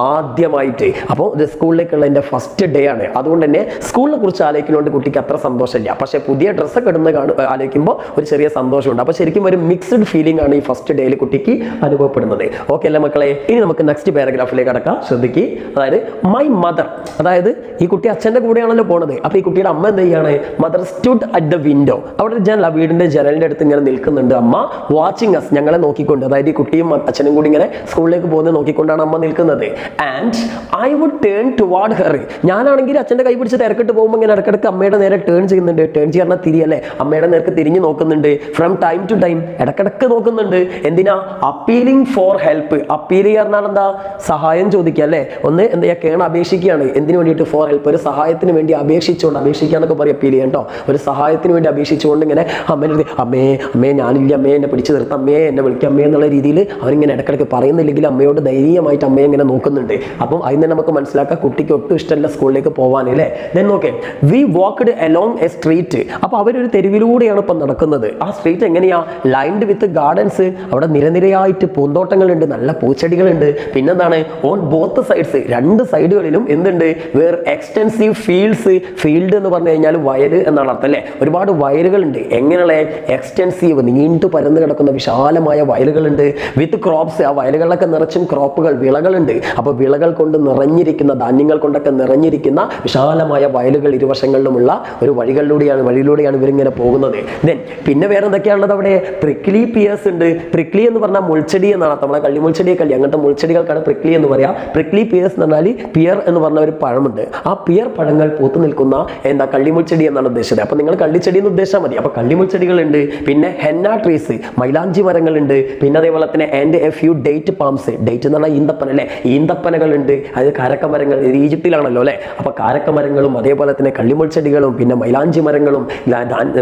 Speaker 2: ആദ്യമായിട്ട്. അപ്പോൾ ഇത് സ്കൂളിലേക്കുള്ള എൻ്റെ ഫസ്റ്റ് ഡേ ആണ്. അതുകൊണ്ട് തന്നെ സ്കൂളിനെ കുറിച്ച് ആലോചിക്കുന്നതുകൊണ്ട് കുട്ടിക്ക് അത്ര സന്തോഷമില്ല. പക്ഷേ പുതിയ ഡ്രസ്സൊക്കെ ഇടുന്ന ആലോചിക്കുമ്പോൾ ഒരു ചെറിയ സന്തോഷമുണ്ട്. അപ്പോൾ ശരിക്കും ഒരു മിക്സ്ഡ് ഫീലിംഗ് ആണ് ഈ ഫസ്റ്റ് ഡേയിൽ കുട്ടിക്ക് അനുഭവപ്പെടുന്നത്. ഓക്കെ അല്ലേ മക്കളെ? ഇനി നമുക്ക് നെക്സ്റ്റ് പാരഗ്രാഫിലേക്ക് കടക്കാം. ശ്രദ്ധിക്കുക. അതായത് മൈ മദർ, അതായത് ഈ കുട്ടി അച്ഛൻ്റെ കൂടെയാണല്ലോ പോണത്. അപ്പോൾ ഈ കുട്ടിയുടെ അമ്മ എന്ത് ചെയ്യാണ്, mother stood at the window, അവിടെ ജനൽ, വീടിന്റെ ജനലിന്റെ അടുത്ത് ഇങ്ങനെ നിൽക്കുന്നുണ്ട് അമ്മ, വാച്ചിങ് അസ്, ഞങ്ങളെ നോക്കിക്കൊണ്ട്. അതായത് ഈ കുട്ടിയും അച്ഛനും കൂടി ഇങ്ങനെ സ്കൂളിലേക്ക് പോകുന്നത് നോക്കിക്കൊണ്ടാണ് അമ്മ നിൽക്കുന്നത്. And I would turn toward her, ഞാനാണെങ്കിൽ അച്ഛൻ്റെ കൈ പിടിച്ച് തിരക്കിട്ട് പോകുമ്പോൾ ഇങ്ങനെ ഇടക്കിടക്ക് അമ്മയുടെ നേരെ ടേൺ ചെയ്യുന്നുണ്ട്. ടേൺ ചെയ്യാൻ തിരിയല്ലേ, അമ്മയുടെ നേർക്ക് തിരിഞ്ഞു നോക്കുന്നുണ്ട്. ഫ്രം ടൈം ടു ടൈം, ഇടക്കിടക്ക് നോക്കുന്നുണ്ട്. എന്തിനാ, അപ്പീലിംഗ് ഫോർ ഹെൽപ്പ്. അപ്പീൽ പറഞ്ഞാൽ എന്താ, സഹായം ചോദിക്കുക അല്ലേ, ഒന്ന് എന്താ കേണ അപേക്ഷിക്കുകയാണ്. എന്തിനു വേണ്ടിയിട്ട്, ഫോർ ഹെൽപ്പ്, ഒരു സഹായത്തിന് വേണ്ടി അപേക്ഷിച്ചുകൊണ്ട്, അപേക്ഷിക്കുക എന്നൊക്കെ പറയും അപ്പീൽ ചെയ്യാൻ കേട്ടോ, ഒരു സഹായത്തിന് വേണ്ടി അപേക്ഷിച്ചുകൊണ്ട് ഇങ്ങനെ അമ്മേൻ്റെ അമ്മേ അമ്മേ ഞാനില്ല അമ്മേ എന്നെ പിടിച്ച് നിർത്താം, അമ്മേ എന്നെ വിളിക്കാം അമ്മേ എന്നുള്ള രീതിയിൽ അവരിങ്ങനെ ഇടക്കിടക്ക് പറയുന്നില്ലെങ്കിൽ അമ്മയോട് ധൈര്യമായിട്ട് അമ്മയെ ഇങ്ങനെ നോക്കുന്നുണ്ട്. അപ്പം അതിന് നമുക്ക് മനസ്സിലാക്കാം കുട്ടിക്ക് ഒട്ടും ഇഷ്ടമല്ല സ്കൂളിലേക്ക് പോകാൻ അല്ലേ. Then okay, we walked along a street, അപ്പോൾ അവരൊരു തെരുവിലൂടെയാണ് ഇപ്പം നടക്കുന്നത്. ആ സ്ട്രീറ്റ് എങ്ങനെയാ, ലൈൻഡ് വിത്ത് ഗാർഡൻസ്, അവിടെ നിരനിരയായിട്ട് പൂന്തോട്ടങ്ങളുണ്ട്, നല്ല പൂച്ചെടികളുണ്ട്. പിന്നെന്താണ്, ഓൺ ബോത്ത് സൈഡ്സ്, രണ്ട് സൈഡുകളിലും എന്തുണ്ട്, വേർ എക്സ്റ്റെൻസീവ് ഫീൽഡ്സ്. ഫീൽഡ് എന്ന് പറഞ്ഞു കഴിഞ്ഞാൽ വയൽ എന്നാണ് അർത്ഥം അല്ലേ. ഒരുപാട് വയലുകളുണ്ട്. എങ്ങനെയുള്ള എക്സ്റ്റെൻസീവ്, നീണ്ടു പരന്നു കിടക്കുന്ന വിശാലമായ വയലുകളുണ്ട്. വിത്ത് ക്രോപ്സ്, ആ വയലുകളിലൊക്കെ നിറച്ചും ക്രോപ്പുകൾ, വിളകളുണ്ട്. അപ്പോൾ വിളകൾ കൊണ്ട് നിറഞ്ഞിരിക്കുന്ന, ധാന്യങ്ങൾ കൊണ്ടൊക്കെ നിറഞ്ഞിരിക്കുന്ന വിശാലമായ വയലുകൾ ഇരുവശങ്ങളിലുമുള്ള ഒരു വഴിയിലൂടെയാണ് ഇവരിങ്ങനെ പോകുന്നത്. ദെൻ പിന്നെ വേറെ എന്തൊക്കെയാണുള്ളത് അവിടെ, പ്രിക്ലി പിയേഴ്സ് ഉണ്ട്. പ്രിക്ലി എന്ന് പറഞ്ഞാൽ മുൾച്ചെടി എന്നാണ് അർത്ഥം. നമ്മളെ കള്ളിമുൾച്ചെടിയൊക്കെ അല്ലേ, അങ്ങനത്തെ മുൾച്ചെടികൾക്കാണ് പ്രിക്ലി എന്ന് പറയാം. പ്രിക്ലി പിയേഴ്സ് എന്ന് പറഞ്ഞാൽ, പിയർ എന്ന് പറഞ്ഞ ഒരു പഴമുണ്ട്, ആ പിയർ പഴങ്ങൾ പൂത്തു നിൽക്കുന്ന എന്താ കള്ളിമുൾച്ചെടി എന്നാണ് ഉദ്ദേശിച്ചത്. അപ്പോൾ നിങ്ങൾ കള്ളിച്ചെടി എന്ന് ഉദ്ദേശിച്ചാൽ മതി. അപ്പോൾ കള്ളിമുൾച്ചെടികളുണ്ട്. പിന്നെ ഹെന്ന ട്രീസ്, മൈലാഞ്ചി മരങ്ങളുണ്ട്. പിന്നെ അതേപോലെ തന്നെ and A few date palms, date എന്ന് പറഞ്ഞാൽ ഈന്തപ്പന അല്ലേ, ഈന്തപ്പനകളുണ്ട്. അത് കാരക്ക മരങ്ങൾ, ഈജിപ്തിലാണല്ലോ അല്ലേ. അപ്പോൾ കാരക്ക മരങ്ങളും അതേപോലെ തന്നെ കള്ളിമുൾച്ചെടികളും പിന്നെ മൈലാഞ്ചി മരങ്ങളും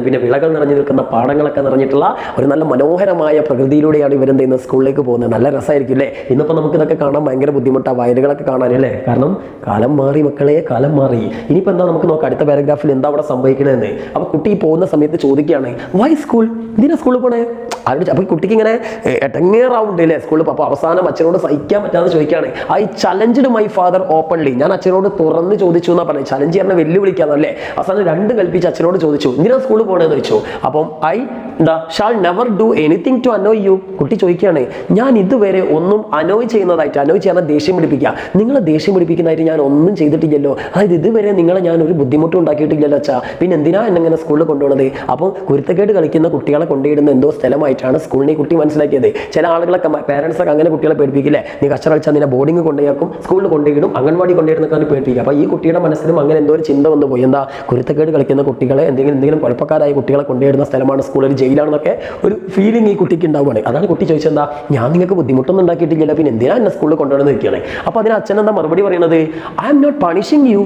Speaker 2: പിന്നെ വിളകൾ നിറഞ്ഞു നിൽക്കുന്ന പാടങ്ങളൊക്കെ നിറഞ്ഞിട്ടുള്ള ഒരു നല്ല മനോഹരമായ പ്രകൃതിയിലൂടെയാണ് ഇവരെന്ത് ചെയ്യുന്നത്, സ്കൂളിലേക്ക് പോകുന്നത്. നല്ല രസമായിരിക്കും അല്ലേ. ഇന്നിപ്പോൾ നമുക്ക് ഇതൊക്കെ കാണാൻ ഭയങ്കര ബുദ്ധിമുട്ടാണ്, വയലുകളൊക്കെ കാണാനല്ലേ. കാരണം കാലം മാറി മക്കളെ, കാലം മാറി. ഇനിയിപ്പോൾ എന്താ നമുക്ക് നോക്കാം അടുത്ത പാരഗ്രാഫിൽ എന്താ അവിടെ സംഭവിക്കണമെന്ന്. അപ്പോൾ കുട്ടി പോകുന്ന സമയത്ത് ചോദിക്കുകയാണ്, വൈ സ്കൂൾ, എന്തിനാ സ്കൂളിൽ പോണേ. അപ്പോൾ കുട്ടിക്ക് ഇങ്ങനെ എടങ്ങേറാവുണ്ട് അല്ലേ സ്കൂളിൽ. അപ്പോൾ അവസാനം അച്ഛനോട് സഹിക്കാൻ പറ്റാതെ ചോദിക്കുകയാണ്, I challenged my father openly, ഞാൻ അച്ഛനോട് തുറന്ന് ചോദിച്ചു എന്നാ പറഞ്ഞത്. ചലഞ്ച് പറഞ്ഞാൽ വെല്ലുവിളിക്കാന്നല്ലേ. അവസാനം രണ്ടും കൽപ്പിച്ച് അച്ഛനോട് ചോദിച്ചു, എന്തിനാ സ്കൂളിൽ പോകണമെന്ന് ചോദിച്ചു. അപ്പം I shall never do anything to annoy you. കുട്ടി ചോദിക്കുകയാണ്, ഞാൻ ഇതുവരെ ഒന്നും അനോയ് ചെയ്യുന്നതായിട്ട്, അനോയ് ചെയ്യാൻ ദേഷ്യം പിടിപ്പിക്കുക, നിങ്ങളെ ദേഷ്യം പിടിപ്പിക്കുന്നതായിട്ട് ഞാൻ ഒന്നും ചെയ്തിട്ടില്ലല്ലോ. അതായത് ഇതുവരെ നിങ്ങളെ ഞാൻ ഒരു ബുദ്ധിമുട്ടും ഉണ്ടാക്കിയിട്ടില്ലല്ലോ അച്ഛാ, പിന്നെ എന്തിനാ എന്നെങ്ങനെ സ്കൂളിൽ കൊണ്ടുപോകുന്നത്. അപ്പോൾ കുരുത്തക്കേട് കളിക്കുന്ന കുട്ടികളെ കൊണ്ടുപോയിടുന്ന എന്തോ സ്ഥലമായിട്ടാണ് സ്കൂളിനെ കുട്ടി മനസ്സിലാക്കിയത്. ചില ആളുകളൊക്കെ പാരൻസ് ഒക്കെ അങ്ങനെ കുട്ടികളെ പേടിപ്പിക്കില്ലേ, നീ കച്ചറ കളിച്ചാൽ നിന്നെ ബോർഡിംഗ് കൊണ്ടുപോയാക്കും, സ്കൂളിൽ കൊണ്ടുപോയിടും, അംഗൻവാടി കൊണ്ടുപോയിരുന്നൊക്കെ പേടിപ്പിക്കുക. അപ്പോൾ ഈ കുട്ടിയുടെ മനസ്സിലും അങ്ങനെ എന്തോ ഒരു ചിന്ത വന്നു പോയി, എന്താ കുരുത്തക്കേട് കളിക്കുന്ന കുട്ടികളെ, എന്തെങ്കിലും കുഴപ്പക്കാരായ കുട്ടികളെ കൊണ്ടുപോയിടുന്ന സ്ഥലമാണ് സ്കൂൾ, ഒരു ജയിലാണെന്നൊക്കെ ഒരു ഫീലിംഗ് ഈ കുട്ടിക്ക് ഉണ്ടാവുകയാണ്. അതാണ് കുട്ടി ചോദിച്ചെന്താ, ഞാൻ നിങ്ങൾക്ക് ബുദ്ധിമുട്ടൊന്നും ഉണ്ടാക്കിയിട്ടില്ല, പിന്നെ എന്തിനാ എന്നെ സ്കൂളിൽ കൊണ്ടുപോകണമെന്ന് നിൽക്കുകയാണ്. അപ്പോൾ അതിന് അച്ഛൻ എന്താ മറുപടി പറയുന്നത്, I am not punishing you,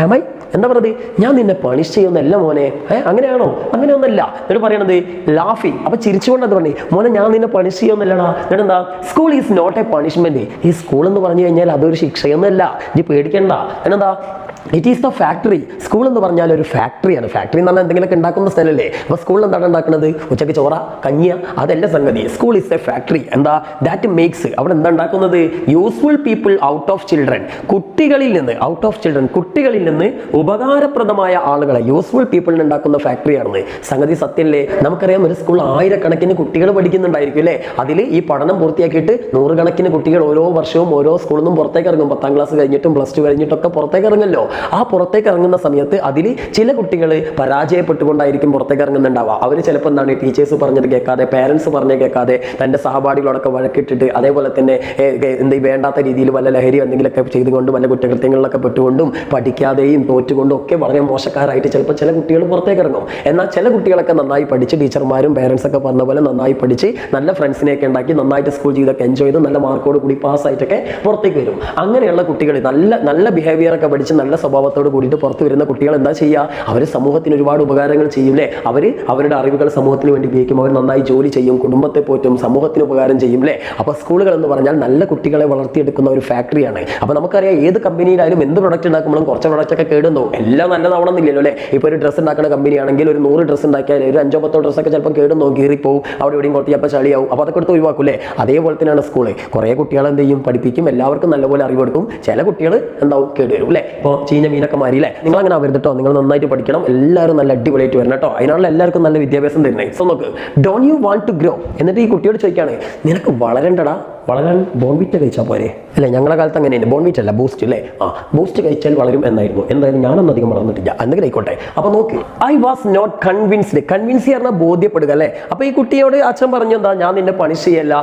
Speaker 2: am I, എന്താ പറയുന്നത്, ഞാൻ നിന്നെ പണിഷ് ചെയ്യുന്നല്ല മോനെ, അങ്ങനെയാണോ, അങ്ങനെയൊന്നല്ല. എന്നിട്ട് പറയണത് ലാഫിങ്, അപ്പൊ ചിരിച്ചുകൊണ്ട് അത് പറഞ്ഞു, മോനെ ഞാൻ നിന്നെ പണിഷ് ചെയ്യുന്നല്ലടാ. എന്നിട്ട് എന്താ, school is not a punishment. ഈ സ്കൂൾ എന്ന് പറഞ്ഞു കഴിഞ്ഞാൽ അതൊരു ശിക്ഷയൊന്നുമല്ല, നീ പേടിക്കണ്ട. എന്താ, it is the factory. School എന്ന് പറഞ്ഞാൽ ഒരു ഫാക്ടറിയാണ്. ഫാക്ടറി എന്ന് പറഞ്ഞാൽ എന്തെങ്കിലുമൊക്കെ ഉണ്ടാക്കുന്ന സ്ഥലമല്ലേ. അപ്പോൾ സ്കൂളിൽ എന്താണ് ഉണ്ടാക്കുന്നത്, ഉച്ചയ്ക്ക് ചോറ കഞ്ഞിയ അതല്ല സംഗതി. School is A factory. എന്താ, ദാറ്റ് മേക്സ്, അവിടെ എന്താ ഉണ്ടാക്കുന്നത്, useful people out of children, കുട്ടികളിൽ നിന്ന്, ഔട്ട് ഓഫ് ചിൽഡ്രൻ കുട്ടികളിൽ നിന്ന് ഉപകാരപ്രദമായ ആളുകളെ യൂസ്ഫുൾ പീപ്പിളിന് ഉണ്ടാക്കുന്ന ഫാക്ടറിയാണെന്ന്. സംഗതി സത്യല്ലേ. നമുക്കറിയാം ഒരു സ്കൂൾ ആയിരക്കണക്കിന് കുട്ടികൾ പഠിക്കുന്നുണ്ടായിരിക്കും അല്ലേ. അതിൽ ഈ പഠനം പൂർത്തിയാക്കിയിട്ട് നൂറുകണക്കിന് കുട്ടികൾ ഓരോ വർഷവും ഓരോ സ്കൂളിൽ നിന്നും പുറത്തേക്ക് ഇറങ്ങും. 10ാം ക്ലാസ് കഴിഞ്ഞിട്ടും പ്ലസ് 2 കഴിഞ്ഞിട്ടൊക്കെ പുറത്തേക്ക് ഇറങ്ങല്ലോ. ആ പുറത്തേക്ക് ഇറങ്ങുന്ന സമയത്ത് അതിൽ ചില കുട്ടികൾ പരാജയപ്പെട്ടുകൊണ്ടായിരിക്കും പുറത്തേക്ക് ഇറങ്ങുന്നുണ്ടാവുക. അവർ ചിലപ്പോൾ എന്താണ് ടീച്ചേഴ്സ് പറഞ്ഞത് കേൾക്കാതെ, പേരൻസ് പറഞ്ഞ് കേൾക്കാതെ, തൻ്റെ സഹപാഠികളോടൊക്കെ വഴക്കിട്ടിട്ട്, അതേപോലെ തന്നെ വേണ്ടാത്ത രീതിയിൽ വല്ല ലഹരി എന്തെങ്കിലുമൊക്കെ ചെയ്തുകൊണ്ടും വല്ല കുറ്റകൃത്യങ്ങളിലൊക്കെ പെട്ടുകൊണ്ടും പഠിക്കാതെയും തോറ്റുകൊണ്ടും ഒക്കെ വളരെ മോശക്കാരായിട്ട് ചിലപ്പോൾ ചില കുട്ടികൾ പുറത്തേക്ക് ഇറങ്ങും. എന്നാൽ ചില കുട്ടികളൊക്കെ നന്നായി പഠിച്ച്, ടീച്ചർമാരും പേരൻസ് ഒക്കെ പറഞ്ഞ പോലെ നന്നായി പഠിച്ച് നല്ല ഫ്രണ്ട്സിനെയൊക്കെ ഉണ്ടാക്കി നന്നായിട്ട് സ്കൂൾ ജീവിതമൊക്കെ എൻജോയ് ചെയ്ത് നല്ല മാർക്കോട് കൂടി പാസ്സായിട്ടൊക്കെ പുറത്തേക്ക് വരും. അങ്ങനെയുള്ള കുട്ടികൾ നല്ല ബിഹേവിയർ ഒക്കെ പഠിച്ച് നല്ല സ്വഭാവത്തോട് കൂടിയിട്ട് പുറത്ത് വരുന്ന കുട്ടികൾ എന്താ ചെയ്യുക? അവർ സമൂഹത്തിന് ഒരുപാട് ഉപകാരങ്ങൾ ചെയ്യൂലേ. അവരുടെ അറിവുകൾ സമൂഹത്തിന് വേണ്ടി ഉപയോഗിക്കും. അവർ നന്നായി ജോലി ചെയ്യും, കുടുംബത്തെ പോറ്റും, സമൂഹത്തിന് ഉപകാരം ചെയ്യും അല്ലേ. അപ്പോൾ സ്കൂളുകൾ എന്ന് പറഞ്ഞാൽ നല്ല കുട്ടികളെ വളർത്തിയെടുക്കുന്ന ഒരു ഫാക്ടറിയാണ്. അപ്പോൾ നമുക്കറിയാം ഏത് കമ്പനിയിലായാലും എന്ത് പ്രൊഡക്റ്റ് ഉണ്ടാക്കുമ്പോഴും കുറച്ച് പ്രൊഡക്റ്റ് ഒക്കെ കേടുന്നു. എല്ലാം നല്ലതാവണമെന്നില്ലല്ലോ അല്ലേ. ഇപ്പോൾ ഒരു ഡ്രസ്സ് ഉണ്ടാക്കുന്ന കമ്പനിയാണെങ്കിൽ ഒരു 100 ഡ്രസ്സ് ഉണ്ടാക്കിയാൽ ഒരു 5-10 ഡ്രസ്സൊക്കെ ചിലപ്പോൾ കേടുന്നു, കീറിപ്പോവും, അവിടെ എവിടെയും കുറച്ച് ചിലപ്പോൾ ചളിയാവും. അപ്പോൾ അതൊക്കെ എടുത്ത് ഒഴിവാക്കൂലേ. അതേപോലെ തന്നെയാണ് സ്കൂള്. കുറേ കുട്ടികൾ എന്ത് ചെയ്യും? പഠിപ്പിക്കും, എല്ലാവർക്കും നല്ലപോലെ അറിവ് കൊടുക്കും. ചില കുട്ടികൾ എന്താവും? കേട് വരും അല്ലേ. ഇപ്പോൾ ചീഞ്ഞ മീനൊക്കെ മാറിയില്ലേ. നിങ്ങൾ അങ്ങനെ ആവരുത് കേട്ടോ. നിങ്ങൾ നന്നായിട്ട് പഠിക്കണം, എല്ലാവരും നല്ല അടിപൊളിയായിട്ട് വരണം കേട്ടോ. അതിനാണല്ലോ എല്ലാവർക്കും നല്ല വിദ്യാഭ്യാസം തരുന്നത്. സോ നോക്ക്, don't you want to grow എന്നിട്ട് ഈ കുട്ടിയോട് ചോദിക്കുകയാണ്, നിനക്ക് വളരണ്ടടാ, വളരാൻ ബോൺവിറ്റ കഴിച്ചാൽ പോരെ അല്ലേ. ഞങ്ങളുടെ കാലത്ത് അങ്ങനെയാണ്. ബോൺവിറ്റ അല്ല, ബൂസ്റ്റ് അല്ലേ. ബൂസ്റ്റ് കഴിച്ചാൽ വളരും എന്നായിരുന്നു. എന്തായാലും ഞാനൊന്നും അധികം വളർന്നിട്ടില്ല. എന്തെങ്കിലും ആയിക്കോട്ടെ. അപ്പോൾ നോക്ക്, I was not convinced. Convince പറഞ്ഞാൽ ബോധ്യപ്പെടുക അല്ലേ. അപ്പോൾ ഈ കുട്ടിയോട് അച്ഛൻ പറഞ്ഞു, എന്താ, ഞാൻ നിന്നെ പണിഷ് ചെയ്യല്ല,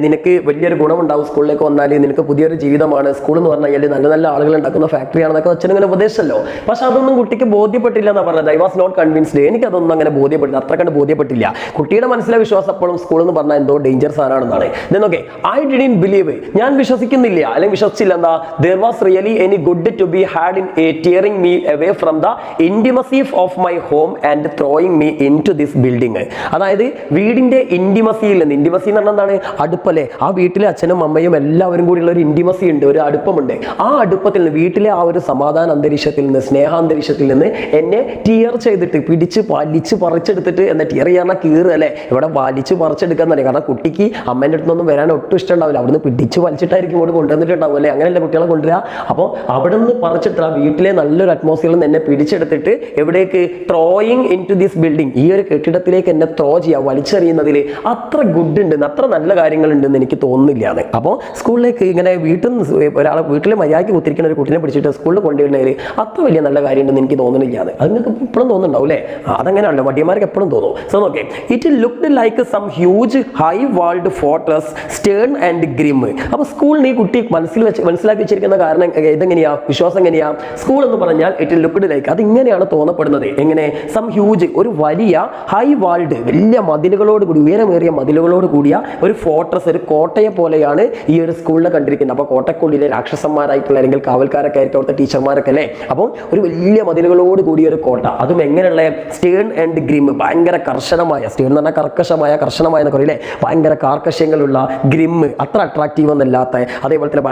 Speaker 2: നിനക്ക് വലിയൊരു ഗുണമുണ്ടാവും സ്കൂളിലേക്ക് വന്നാൽ, നിനക്ക് പുതിയൊരു ജീവിതമാണ് സ്കൂൾ എന്ന് പറഞ്ഞാൽ, നല്ല നല്ല ആളുകൾ ഉണ്ടാക്കുന്ന ഫാക്ടറിയാണെന്നൊക്കെ അച്ഛൻ ഇങ്ങനെ ഉപദേശമല്ലോ. പക്ഷെ അതൊന്നും കുട്ടിക്ക് ബോധ്യപ്പെട്ടില്ല എന്നാണ് പറഞ്ഞത്. I was not convinced. എനിക്കതൊന്നും അങ്ങനെ ബോധ്യപ്പെട്ടില്ല, അത്ര കണ്ട് ബോധ്യപ്പെട്ടില്ല. കുട്ടിയുടെ മനസ്സിലെ വിശ്വാസം അപ്പോഴും സ്കൂൾ എന്ന് പറഞ്ഞാൽ എന്തോ ഡേഞ്ചർ സാധനമാണെന്നാണ്. നോക്കെ, ഐ ഡിഡ്ന്റ് ബിലീവ്, ഞാൻ വിശ്വസിക്കുന്നില്ല, അല്ലെങ്കിൽ വിശ്വസിച്ചില്ല. എന്താ, there was really any good to be had in tearing me away from the intimacy of my home and throwing me into this building. അതായത് വീടിന്റെ ഇന്റിമസിയിൽ നിന്ന്, ഇന്റിമസി എന്ന് പറഞ്ഞാൽ എന്താണ്? അടുപ്പല്ലേ. ആ വീട്ടിലെ അച്ഛനും അമ്മയും എല്ലാവരും കൂടിയുള്ള ഒരു ഇന്റിമസി ഉണ്ട്, ഒരു അടുപ്പമുണ്ട്. ആ അടുപ്പത്തിൽ നിന്ന്, വീട്ടിലെ ആ ഒരു സമാധാന അന്തരീക്ഷത്തിൽ നിന്ന്, സ്നേഹാന്തരീക്ഷത്തിൽ നിന്ന് എന്നെ ടിയർ ചെയ്തിട്ട്, പിടിച്ച് വലിച്ച് പറിച്ചെടുത്തിട്ട്, എന്താ ടിയർ ചെയ്യാൻ കീറ് അല്ലേ, ഇവിടെ വലിച്ച് പറിച്ചെടുക്കാൻ തന്നെ. കാരണം കുട്ടിക്ക് അമ്മേൻ്റെ അടുത്തൊന്നും വരാൻ ഒട്ടും ഇഷ്ടമുണ്ടാവില്ല. അവിടുന്ന് പിടിച്ച് വലിച്ചിട്ടായിരിക്കും ഇങ്ങോട്ട് കൊണ്ടുവന്നിട്ടുണ്ടാവും അല്ലേ. അങ്ങനെയല്ല കുട്ടികളെ കൊണ്ടുവരിക. അപ്പോൾ അവിടെ നിന്ന് പറിച്ചിട്ട് വീട്ടിലെ നല്ലൊരു അറ്റ്മോസ്ഫിയറിൽ നിന്ന് എന്നെ പിടിച്ചെടുത്തിട്ട് എവിടേക്ക്? Throwing into this building, ഈ ഒരു കെട്ടിടത്തിലേക്ക് എന്നെ ത്രോ ചെയ്യുക, വലിച്ചെറിയുന്നതിൽ അത്ര ഗുഡ് ഉണ്ടെന്ന്, അത്ര നല്ല കാര്യങ്ങളുണ്ടെന്ന് എനിക്ക് തോന്നുന്നില്ല എന്ന്. അപ്പോൾ സ്കൂളിലേക്ക് ഇങ്ങനെ വീട്ടിൽ നിന്ന് ഒരാളെ വീട്ടിൽ മര്യാദയ്ക്ക് കുത്തിരിക്കുന്ന ഒരു കുട്ടിനെ പിടിച്ചിട്ട് സ്കൂളിൽ കൊണ്ടുവരുന്നതിൽ അത്ര വലിയ നല്ല കാര്യം ഉണ്ടെന്ന് എനിക്ക് തോന്നുന്നില്ല എന്ന്. അത് നിങ്ങൾക്ക് ഇപ്പോഴും തോന്നുന്നുണ്ടാവും അല്ലേ. അതങ്ങനെയാണല്ലോ, മടിയന്മാർക്ക് എപ്പോഴും തോന്നും. സോ നോക്കെ, it looked like some huge high walled fortress stern and grim. അപ്പോൾ സ്കൂളിന് ഈ കുട്ടി മനസ്സിലാക്കി വെച്ചിരിക്കുന്ന കാരണം ഇതെങ്ങനെയാ, വിശ്വാസം എങ്ങനെയാ? സ്കൂൾ എന്ന് പറഞ്ഞാൽ ഇറ്റ് ലുക്ക്ഡ് ലൈക്ക്, അത് ഇങ്ങനെയാണ് തോന്നപ്പെടുന്നത്. എങ്ങനെ? സം ഹ്യൂജ്, ഒരു വലിയ ഹൈ വാൾഡ്, വലിയ മതിലുകളോട് കൂടി, ഉയരമേറിയ മതിലുകളോട് കൂടിയ ഒരു ഫോർട്രസ്, ഒരു കോട്ടയെ പോലെയാണ് ഈ ഒരു സ്കൂളിനെ കണ്ടിരിക്കുന്നത്. അപ്പോൾ കോട്ടക്കുള്ളിലെ രാക്ഷസന്മാരായിട്ടുള്ള അല്ലെങ്കിൽ കാവൽക്കാരൊക്കെ ആയിരിക്കും അവിടുത്തെ ടീച്ചർമാരൊക്കെ അല്ലേ. അപ്പോൾ ഒരു വലിയ മതിലുകളോട് കൂടിയ ഒരു കോട്ട, അതും എങ്ങനെയുള്ള സ്റ്റേൺ ആൻഡ് ഗ്രിം, ഭയങ്കര കർശനമായ, സ്റ്റേൺ എന്ന് പറഞ്ഞാൽ കർക്കശമായ, കർശനമായ എന്നൊക്കെ പറയില്ലേ, ഭയങ്കര കാർക്കശ്യങ്ങളുള്ള, ഗ്രിം അത്ര അട്രാക്റ്റീവ് എന്നല്ലാത്ത, അതേപോലെ തന്നെ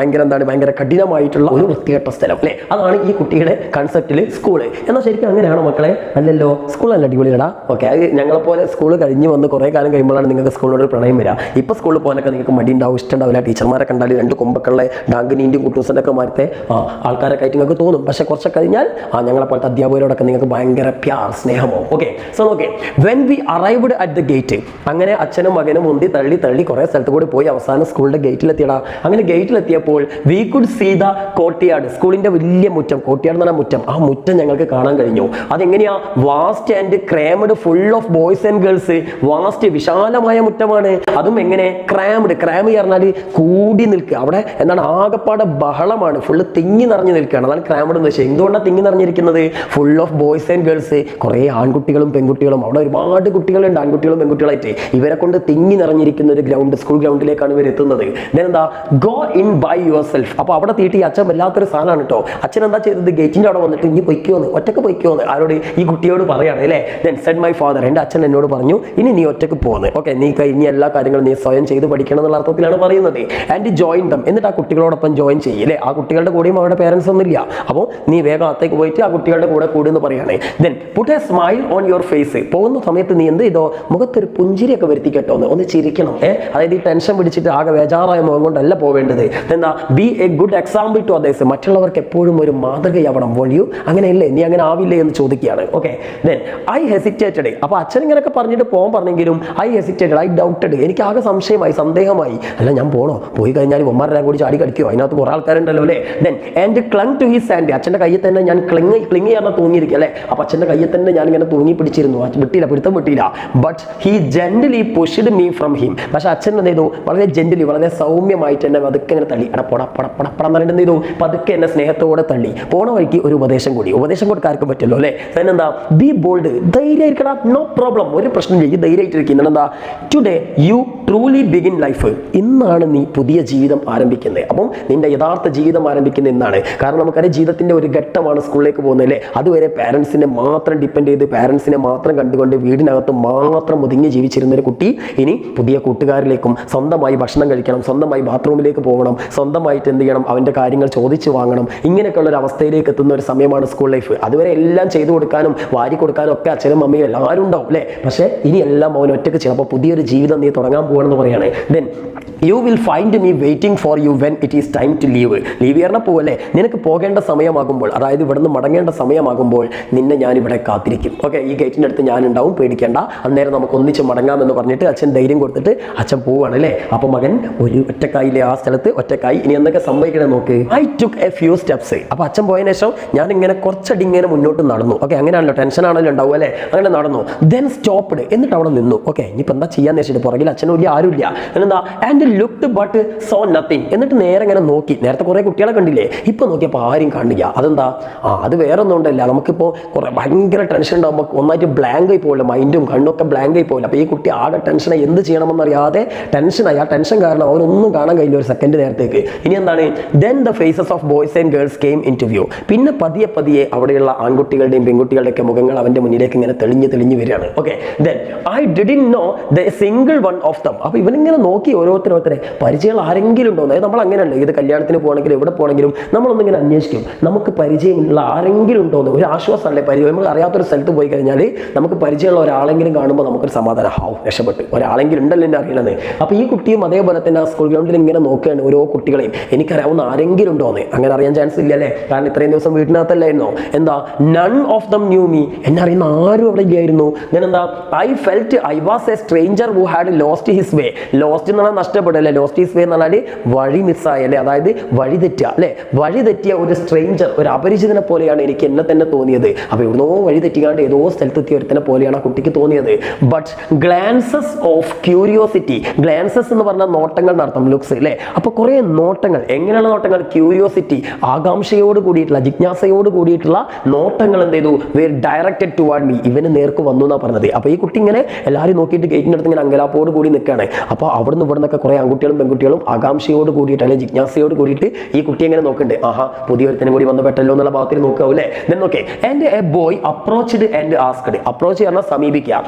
Speaker 2: ഭയങ്കര കഠിനമായിട്ടുള്ള ഒരു വൃത്തികെട്ട സ്ഥലം അല്ലേ. അതാണ് ഈ കുട്ടിയുടെ കൺസെപ്റ്റിൽ സ്കൂള്. എന്നാൽ ശരിക്കും അങ്ങനെയാണോ മക്കളെ? അല്ലല്ലോ. സ്കൂൾ നല്ല അടിപൊളിയടാ. ഓക്കെ, അത് ഞങ്ങളെപ്പോലെ സ്കൂൾ കഴിഞ്ഞ് വന്ന് കുറേ കാലം കഴിയുമ്പോഴാണ് നിങ്ങൾക്ക് സ്കൂളിനോട് പ്രണയം വരിക. ഇപ്പോൾ സ്കൂളിൽ പോകാനൊക്കെ നിങ്ങൾക്ക് മടി ഉണ്ടാവും, ഇഷ്ടമുണ്ടാവില്ല. ടീച്ചർമാരെ കണ്ടാൽ 2 കൊമ്പൊക്കെയുള്ള ഡാങ്കിനീൻ്റെയും കുട്ടൂസിൻ്റെ ഒക്കെ മാറ്റത്തെ ആൾക്കാരൊക്കെ ആയിട്ട് നിങ്ങൾക്ക് തോന്നും. പക്ഷേ കുറച്ചൊക്കെ കഴിഞ്ഞാൽ ഞങ്ങളെപ്പോലത്തെ അധ്യാപകരോടൊക്കെ നിങ്ങൾക്ക് ഭയങ്കര സ്നേഹമോ. Okay, so okay, when we arrived at the gate, അങ്ങനെ അച്ഛനും മകനും മുന്തി തള്ളി കുറേ സ്ഥലത്ത് കൂടി പോയി അവസാനം സ്കൂളിൻ്റെ ഗേറ്റിലെത്തിയടാ. അങ്ങനെ ഗേറ്റിലെത്തിയപ്പോൾ we could see the courtyard, സ്കൂളിന്റെ വലിയ മുറ്റം, കോർട്ട്യാർഡ് എന്ന് പറഞ്ഞ മുറ്റം, ആ മുറ്റം ഞങ്ങൾക്ക് കാണാൻ കഴിഞ്ഞു. അതെങ്ങനെയാ? Vast and crammed, full of boys and girls. Vast, വിശാലമായ മുറ്റമാണ്. അതും എങ്ങനെ? ക്രാംഡ്, ക്രാം പറഞ്ഞാൽ കൂടി നിൽക്കുക. അവിടെ എന്താണ്? ആകപ്പാടെ ബഹളമാണ്, ഫുള്ള് തിങ്ങി നിറഞ്ഞു നിൽക്കുകയാണ്. അതാണ് ക്രാംഡ് എന്ന് വെച്ചാൽ. എന്തുകൊണ്ടാണ് തിങ്ങി നിറഞ്ഞിരിക്കുന്നത്? Full of boys and girls, കുറേ ആൺകുട്ടികളും പെൺകുട്ടികളും, അവിടെ ഒരുപാട് കുട്ടികളുണ്ട്, ആൺകുട്ടികളും പെൺകുട്ടികളായിട്ട്. ഇവരെ കൊണ്ട് തിങ്ങി നിറഞ്ഞിരിക്കുന്ന ഒരു ഗ്രൗണ്ട്, സ്കൂൾ ഗ്രൗണ്ടിലേക്കാണ് ഇവർ എത്തുന്നത്. എന്താ? Go in by yourself. അപ്പോൾ അവിടെ തീട്ടി അച്ഛൻ വല്ലാത്തൊരു സാധനമാണ് കേട്ടോ. അച്ഛൻ എന്താ ചെയ്തത്? ഗേറ്റിൻ്റെ അവിടെ വന്നിട്ട് ഇനി പൊയ്ക്കോന്ന്, ഒറ്റക്ക് പൊയ്ക്കോന്ന് ആരോട്? ഈ കുട്ടിയോട് പറയാണ് അല്ലേ. ദെൻ സെഡ് മൈ ഫാദർ, എൻ്റെ അച്ഛൻ എന്നോട് പറഞ്ഞു, ഇനി നീ ഒറ്റക്ക് പോകുന്നു. ഓക്കെ, നീ ഇനി എല്ലാ കാര്യങ്ങളും നീ സ്വയം ചെയ്ത് പഠിക്കണം എന്നുള്ള അർത്ഥത്തിലാണ് പറയുന്നത്. ആൻഡ് ജോയിൻ ദം, എന്നിട്ട് ആ കുട്ടികളോടൊപ്പം ജോയിൻ ചെയ്യില്ലേ. ആ കുട്ടികളുടെ കൂടെയും അവരുടെ പേരൻസ് ഒന്നും ഇല്ല. അപ്പോൾ നീ വേഗം അകത്തേക്ക് പോയിട്ട് ആ കുട്ടികളുടെ കൂടെ കൂടുന്ന് പറയുകയാണ്. Then put a smile on your face. പോകുന്ന സമയത്ത് നീ എന്ത് ചെയ്തോ? മുഖത്തൊരു പുഞ്ചിരിയൊക്കെ വരുത്തിക്കട്ടോ, ഒന്ന് ചിരിക്കണം. അതായത് ഈ ടെൻഷൻ പിടിച്ചിട്ട് ആകെ ആകെ ബേജാറായ മുഖം കൊണ്ടല്ല പോവേണ്ടത്. എന്താ be a good example to others, മറ്റുള്ളവർക്ക് എപ്പോഴും ഒരു മാതൃകയാവണം. വോളിയു അങ്ങനെയല്ലേ, നീ അങ്ങനെ ആവില്ലേ എന്ന് ചോദിക്കുകയാണ്. Okay, then I hesitated. അപ്പൊ അച്ഛൻ ഇങ്ങനെയൊക്കെ പറഞ്ഞിട്ട് പോകാൻ പറഞ്ഞെങ്കിലും ഐ ഹെസിറ്റേറ്റഡ്, ഐ ഡൗട്ടഡ്, എനിക്ക് ആകെ സംശയമായി, സന്ദേഹമായി. അല്ല ഞാൻ പോണോ, പോയി കഴിഞ്ഞാൽ ഒമ്മാരെല്ലാം കൂടി ചാടി കളിക്കുമോ, അതിനകത്ത് കുറെ ആൾക്കാരുണ്ടല്ലോ അല്ലേ. Then and clung to his hand, അച്ഛൻ്റെ കയ്യിൽ തന്നെ ഞാൻ ക്ലിങ് ചെയ്യാൻ തൂങ്ങിയിരിക്കും അല്ലേ. അപ്പൊ അച്ഛൻ്റെ കയ്യിൽ തന്നെ ഞാൻ ഇങ്ങനെ തൂങ്ങി പിടിച്ചിരുന്നു, വിട്ടില്ല, പിടുത്തം വിട്ടില്ല. But he gently pushed me from him. പക്ഷെ അച്ഛൻ എന്ത് ചെയ്തു, വളരെ ജെന്റലി, വളരെ സൗമ്യമായിട്ട് എന്നെ പതുക്കെ ഇങ്ങനെ തള്ളി. പടപ്പടപ്പടപ്പടം പറഞ്ഞിട്ട് എന്ത് ചെയ്തു, പതുക്കെ എന്നെ സ്നേഹത്തോടെ തള്ളി. പോണ വഴിക്ക് ഒരു ഉപദേശം കൊടുക്കാൻ ആർക്കും പറ്റുമല്ലോ അല്ലേ. എന്താ ബി ബോൾഡ്, ധൈര്യമായിരിക്കണം, നോ പ്രോബ്ലം, ഒരു പ്രശ്നമില്ല, ഈ ധൈര്യമായിട്ടിരിക്കുന്നത്. എന്താ today you truly begin life, ഇന്നാണ് നീ പുതിയ ജീവിതം ആരംഭിക്കുന്നത്. അപ്പം നിന്റെ യഥാർത്ഥ ജീവിതം ആരംഭിക്കുന്നത് എന്നാണ്. കാരണം നമുക്കറിയാം ജീവിതത്തിന്റെ ഒരു ഘട്ടമാണ് സ്കൂളിലേക്ക് പോകുന്നത് അല്ലേ. അതുവരെ പാരൻസിനെ മാത്രം ഡിപ്പെൻഡ് ചെയ്ത്, പാരൻസിനെ മാത്രം കണ്ടുകൊണ്ട് വീടിനകത്ത് മാത്രം ഒതുങ്ങി ജീവിച്ചിരുന്ന ഒരു കുട്ടി ഇനി പുതിയ കൂട്ടുകാരിലേക്കും, സ്വന്തമായി ഭക്ഷണം കഴിക്കണം, സ്വന്തമായി ബാത്റൂമിലേക്ക് പോകണം, സ്വന്തമായിട്ട് എന്ത് ചെയ്യണം, അവൻ്റെ കാര്യങ്ങൾ ചോദിച്ചു വാങ്ങണം, ഇങ്ങനെയൊക്കെയുള്ള ഒരു അവസ്ഥയിലേക്ക് എത്തുന്ന ഒരു സമയമാണ് സ്കൂൾ ലൈഫ്. അതുവരെ എല്ലാം ചെയ്തു കൊടുക്കാനും വാരി കൊടുക്കാനും ഒക്കെ അച്ഛനും അമ്മയും എല്ലാവരും ഉണ്ടാവും അല്ലേ. പക്ഷേ ഇനി എല്ലാം അവൻ ഒറ്റയ്ക്ക് ചെയ്യണം. അപ്പോൾ പുതിയൊരു ജീവിതം നീ തുടങ്ങാൻ പോകണമെന്ന് പറയാണ്. Then you will find me waiting for you when it is time to leave. Leave ചെയ്യണം പോവല്ലേ, നിനക്ക് പോകേണ്ട സമയമാകുമ്പോൾ, അതായത് ഇവിടുന്ന് മടങ്ങേണ്ട സമയമാകുമ്പോൾ നിന്നെ ഞാൻ ഇവിടെ കാത്തിരിക്കും. ഓക്കെ, ഈ ഗേറ്റിൻ്റെ അടുത്ത് ഞാൻ ഉണ്ടാവും, പേടിക്കേണ്ട, അന്നേരം നമുക്ക് ഒന്നിച്ച് മടങ്ങാമെന്ന് പറഞ്ഞിട്ട് അച്ഛൻ ധൈര്യം കൊടുത്തിട്ട് അച്ഛൻ പോവാണ് അല്ലേ. അപ്പോൾ മകൻ ഒരു ഒറ്റക്കായില്ലേ, ആ സ്ഥലത്ത് ഒറ്റക്കായി. ഇനി എന്തൊക്കെ സംഭവിക്കണേ നോക്ക്. I took A few steps. അപ്പോൾ അച്ഛൻ പോയതിനു ശേഷം ഞാൻ ഇങ്ങനെ കുറച്ചടി ഇങ്ങനെ മുന്നോട്ട് നടന്നു. ഓക്കെ, അങ്ങനെയാണല്ലോ, ടെൻഷനാണല്ലോ ഉണ്ടാവും അല്ലേ. അങ്ങനെ നടന്നു. ദെൻ സ്റ്റോപ്പ്ഡ്, എന്നിട്ട് അവിടെ നിന്നു. ഓക്കെ, ഇനിയിപ്പോൾ എന്താ ചെയ്യാന്ന് വെച്ചിട്ട് പുറകിൽ അച്ഛനും ഇല്ല, ആരുമില്ല. എന്താ and looked but so nothing. എന്നിട്ട് നേരെ ഇങ്ങനെ നോക്കി. നേരത്തെ കുറേ കുട്ടികളെ കണ്ടില്ലേ, ഇപ്പൊ നോക്കിയപ്പോൾ ആരും കാണില്ല. അതെന്താ, അത് വേറെ ഒന്നും ഉണ്ടല്ല, നമുക്കിപ്പോൾ കുറെ ഭയങ്കര ടെൻഷൻ ഉണ്ടാകുമ്പോൾ ഒന്നായിട്ട് ബ്ലാങ്ക് ആയി പോകില്ല, മൈൻഡും കണ്ണൊക്കെ ബ്ലാങ്ക് ആയി പോകില്ല. അപ്പോൾ ഈ കുട്ടി ആകെ ടെൻഷനായി, എന്ത് ചെയ്യണമെന്നറിയാതെ ടെൻഷനായി. ആ ടെൻഷൻ കാരണം അവനൊന്നും കാണാൻ കഴിയില്ല ഒരു സെക്കൻഡ് നേരത്തേക്ക്. ഇനി എന്താണ്, then the faces of boys and girls came into view. പിന്നെ പതിയെ പതിയെ അവിടെയുള്ള ആൺകുട്ടികളുടെയും പെൺകുട്ടികളുടെയൊക്കെ മുഖങ്ങൾ അവൻ്റെ മുന്നിലേക്ക് ഇങ്ങനെ തെളിഞ്ഞ് വരികയാണ്. Okay, then I didn't know the single one of them. അപ്പോൾ ഇവനിങ്ങനെ നോക്കി ഓരോരുത്തരെ പരിചയമുള്ള ആരെങ്കിലും ഉണ്ടോ. അതായത് നമ്മൾ അങ്ങനെയല്ല, ഇത് കല്യാണത്തിന് പോകണമെങ്കിലും എവിടെ പോകണമെങ്കിലും നമ്മളൊന്നിങ്ങനെ അന്വേഷിക്കും, നമുക്ക് പരിചയമുള്ള ആരെങ്കിലും ഉണ്ടോ എന്ന്. ഒരു ആശ്വാസമല്ലേ പരിചയം. നമ്മൾ അറിയാത്തൊരു സ്ഥലത്ത് പോയി കഴിഞ്ഞാൽ നമുക്ക് പരിചയമുള്ള ഒരാളെങ്കിലും കാണുമ്പോൾ നമുക്കൊരു സമാധാനം, ഹാവ് രക്ഷപ്പെട്ട്, ഒരാളെങ്കിലും ഉണ്ടല്ലോ എന്നെ അറിയണത്. അപ്പോൾ ഈ കുട്ടിയും അതേപോലെ തന്നെ ആ സ്കൂൾ ഗ്രൗണ്ടിൽ ഇങ്ങനെ നോക്കുകയാണ് ഓരോ കുട്ടികളെയും, എനിക്കറിയാവുന്ന ആരെങ്കിലും ഉണ്ടോ എന്ന്. അങ്ങനെ അറിയാൻ ചാൻസ് ഇല്ല അല്ലേ, കാരണം ഇത്രയും ദിവസം വീട്ടിനകത്തല്ലായിരുന്നോ. എന്താ none of them new me, എന്നെ അറിയുന്ന ആരും അവിടെ ഇല്ലായിരുന്നു. ഞാൻ എന്താ I felt I was A stranger who had lost his way. Lost എന്ന് പറഞ്ഞാൽ നഷ്ടപ്പെടല്ലേ, ലോസ്റ്റ് ഹിസ് വേ എന്ന് പറഞ്ഞാൽ വഴി മിസ്സായല്ലേ, അതായത് വഴി തെറ്റുക അല്ലേ. വഴി തെറ്റിയ ഒരു സ്ട്രേഞ്ചർ, ഒരു അപരിചിതനെ പോലെയാണ് എനിക്ക് എന്നെ തന്നെ തോന്നിയത്. അപ്പോൾ എവിടുന്നോ വഴി തെറ്റിക്കാണ്ട് ഏതോ സ്ഥലത്തെത്തിയ ഒരുത്തനെ പോലെയാണ് ആ കുട്ടിക്ക് തോന്നിയത്. But glances of curiosity, glances എന്ന് പറഞ്ഞാൽ നോട്ടങ്ങൾ നടത്തും, ലുക്സ് അല്ലേ. അപ്പോൾ കുറേ നോട്ടങ്ങൾ, എങ്ങനെയുള്ള നോട്ടങ്ങൾ, ക്യൂരിയോസിറ്റി, ആകാംക്ഷയോട് കൂടിയിട്ടുള്ള, ജിജ്ഞാസയോട് കൂടിയിട്ടുള്ള നോട്ടങ്ങൾ എന്ത് ചെയ്തു, വേർ ഡയറക്റ്റഡ് ടുവാർഡ് മീ, ഇവന് നേർക്ക് വന്നു എന്നാണ് പറഞ്ഞത്. അപ്പോൾ ഈ കുട്ടി ഇങ്ങനെ എല്ലാവരും നോക്കിയിട്ട് ഗേറ്റിൻ്റെ അടുത്ത് ഇങ്ങനെ അങ്കലാപ്പോട് കൂടി നിൽക്കുകയാണ്. അപ്പോൾ അവിടുന്ന് ഇവിടുന്നൊക്കെ കുറേ ആൺകുട്ടികളും പെൺകുട്ടികളും ആകാംക്ഷയോട് കൂടിയിട്ട് അല്ലെങ്കിൽ ജിജ്ഞാസയോട് കൂടിയിട്ട് ഈ കുട്ടി എങ്ങനെ നോക്കുന്നുണ്ട്, ആഹാ പുതിയൊരുത്തനും കൂടി വന്ന് പെട്ടല്ലോ എന്നുള്ള ഭാഗത്തിൽ നോക്കാവും അല്ലേ. Then okay, and A boy approached and asked. Approach പറഞ്ഞാൽ സമീപിക്കുക.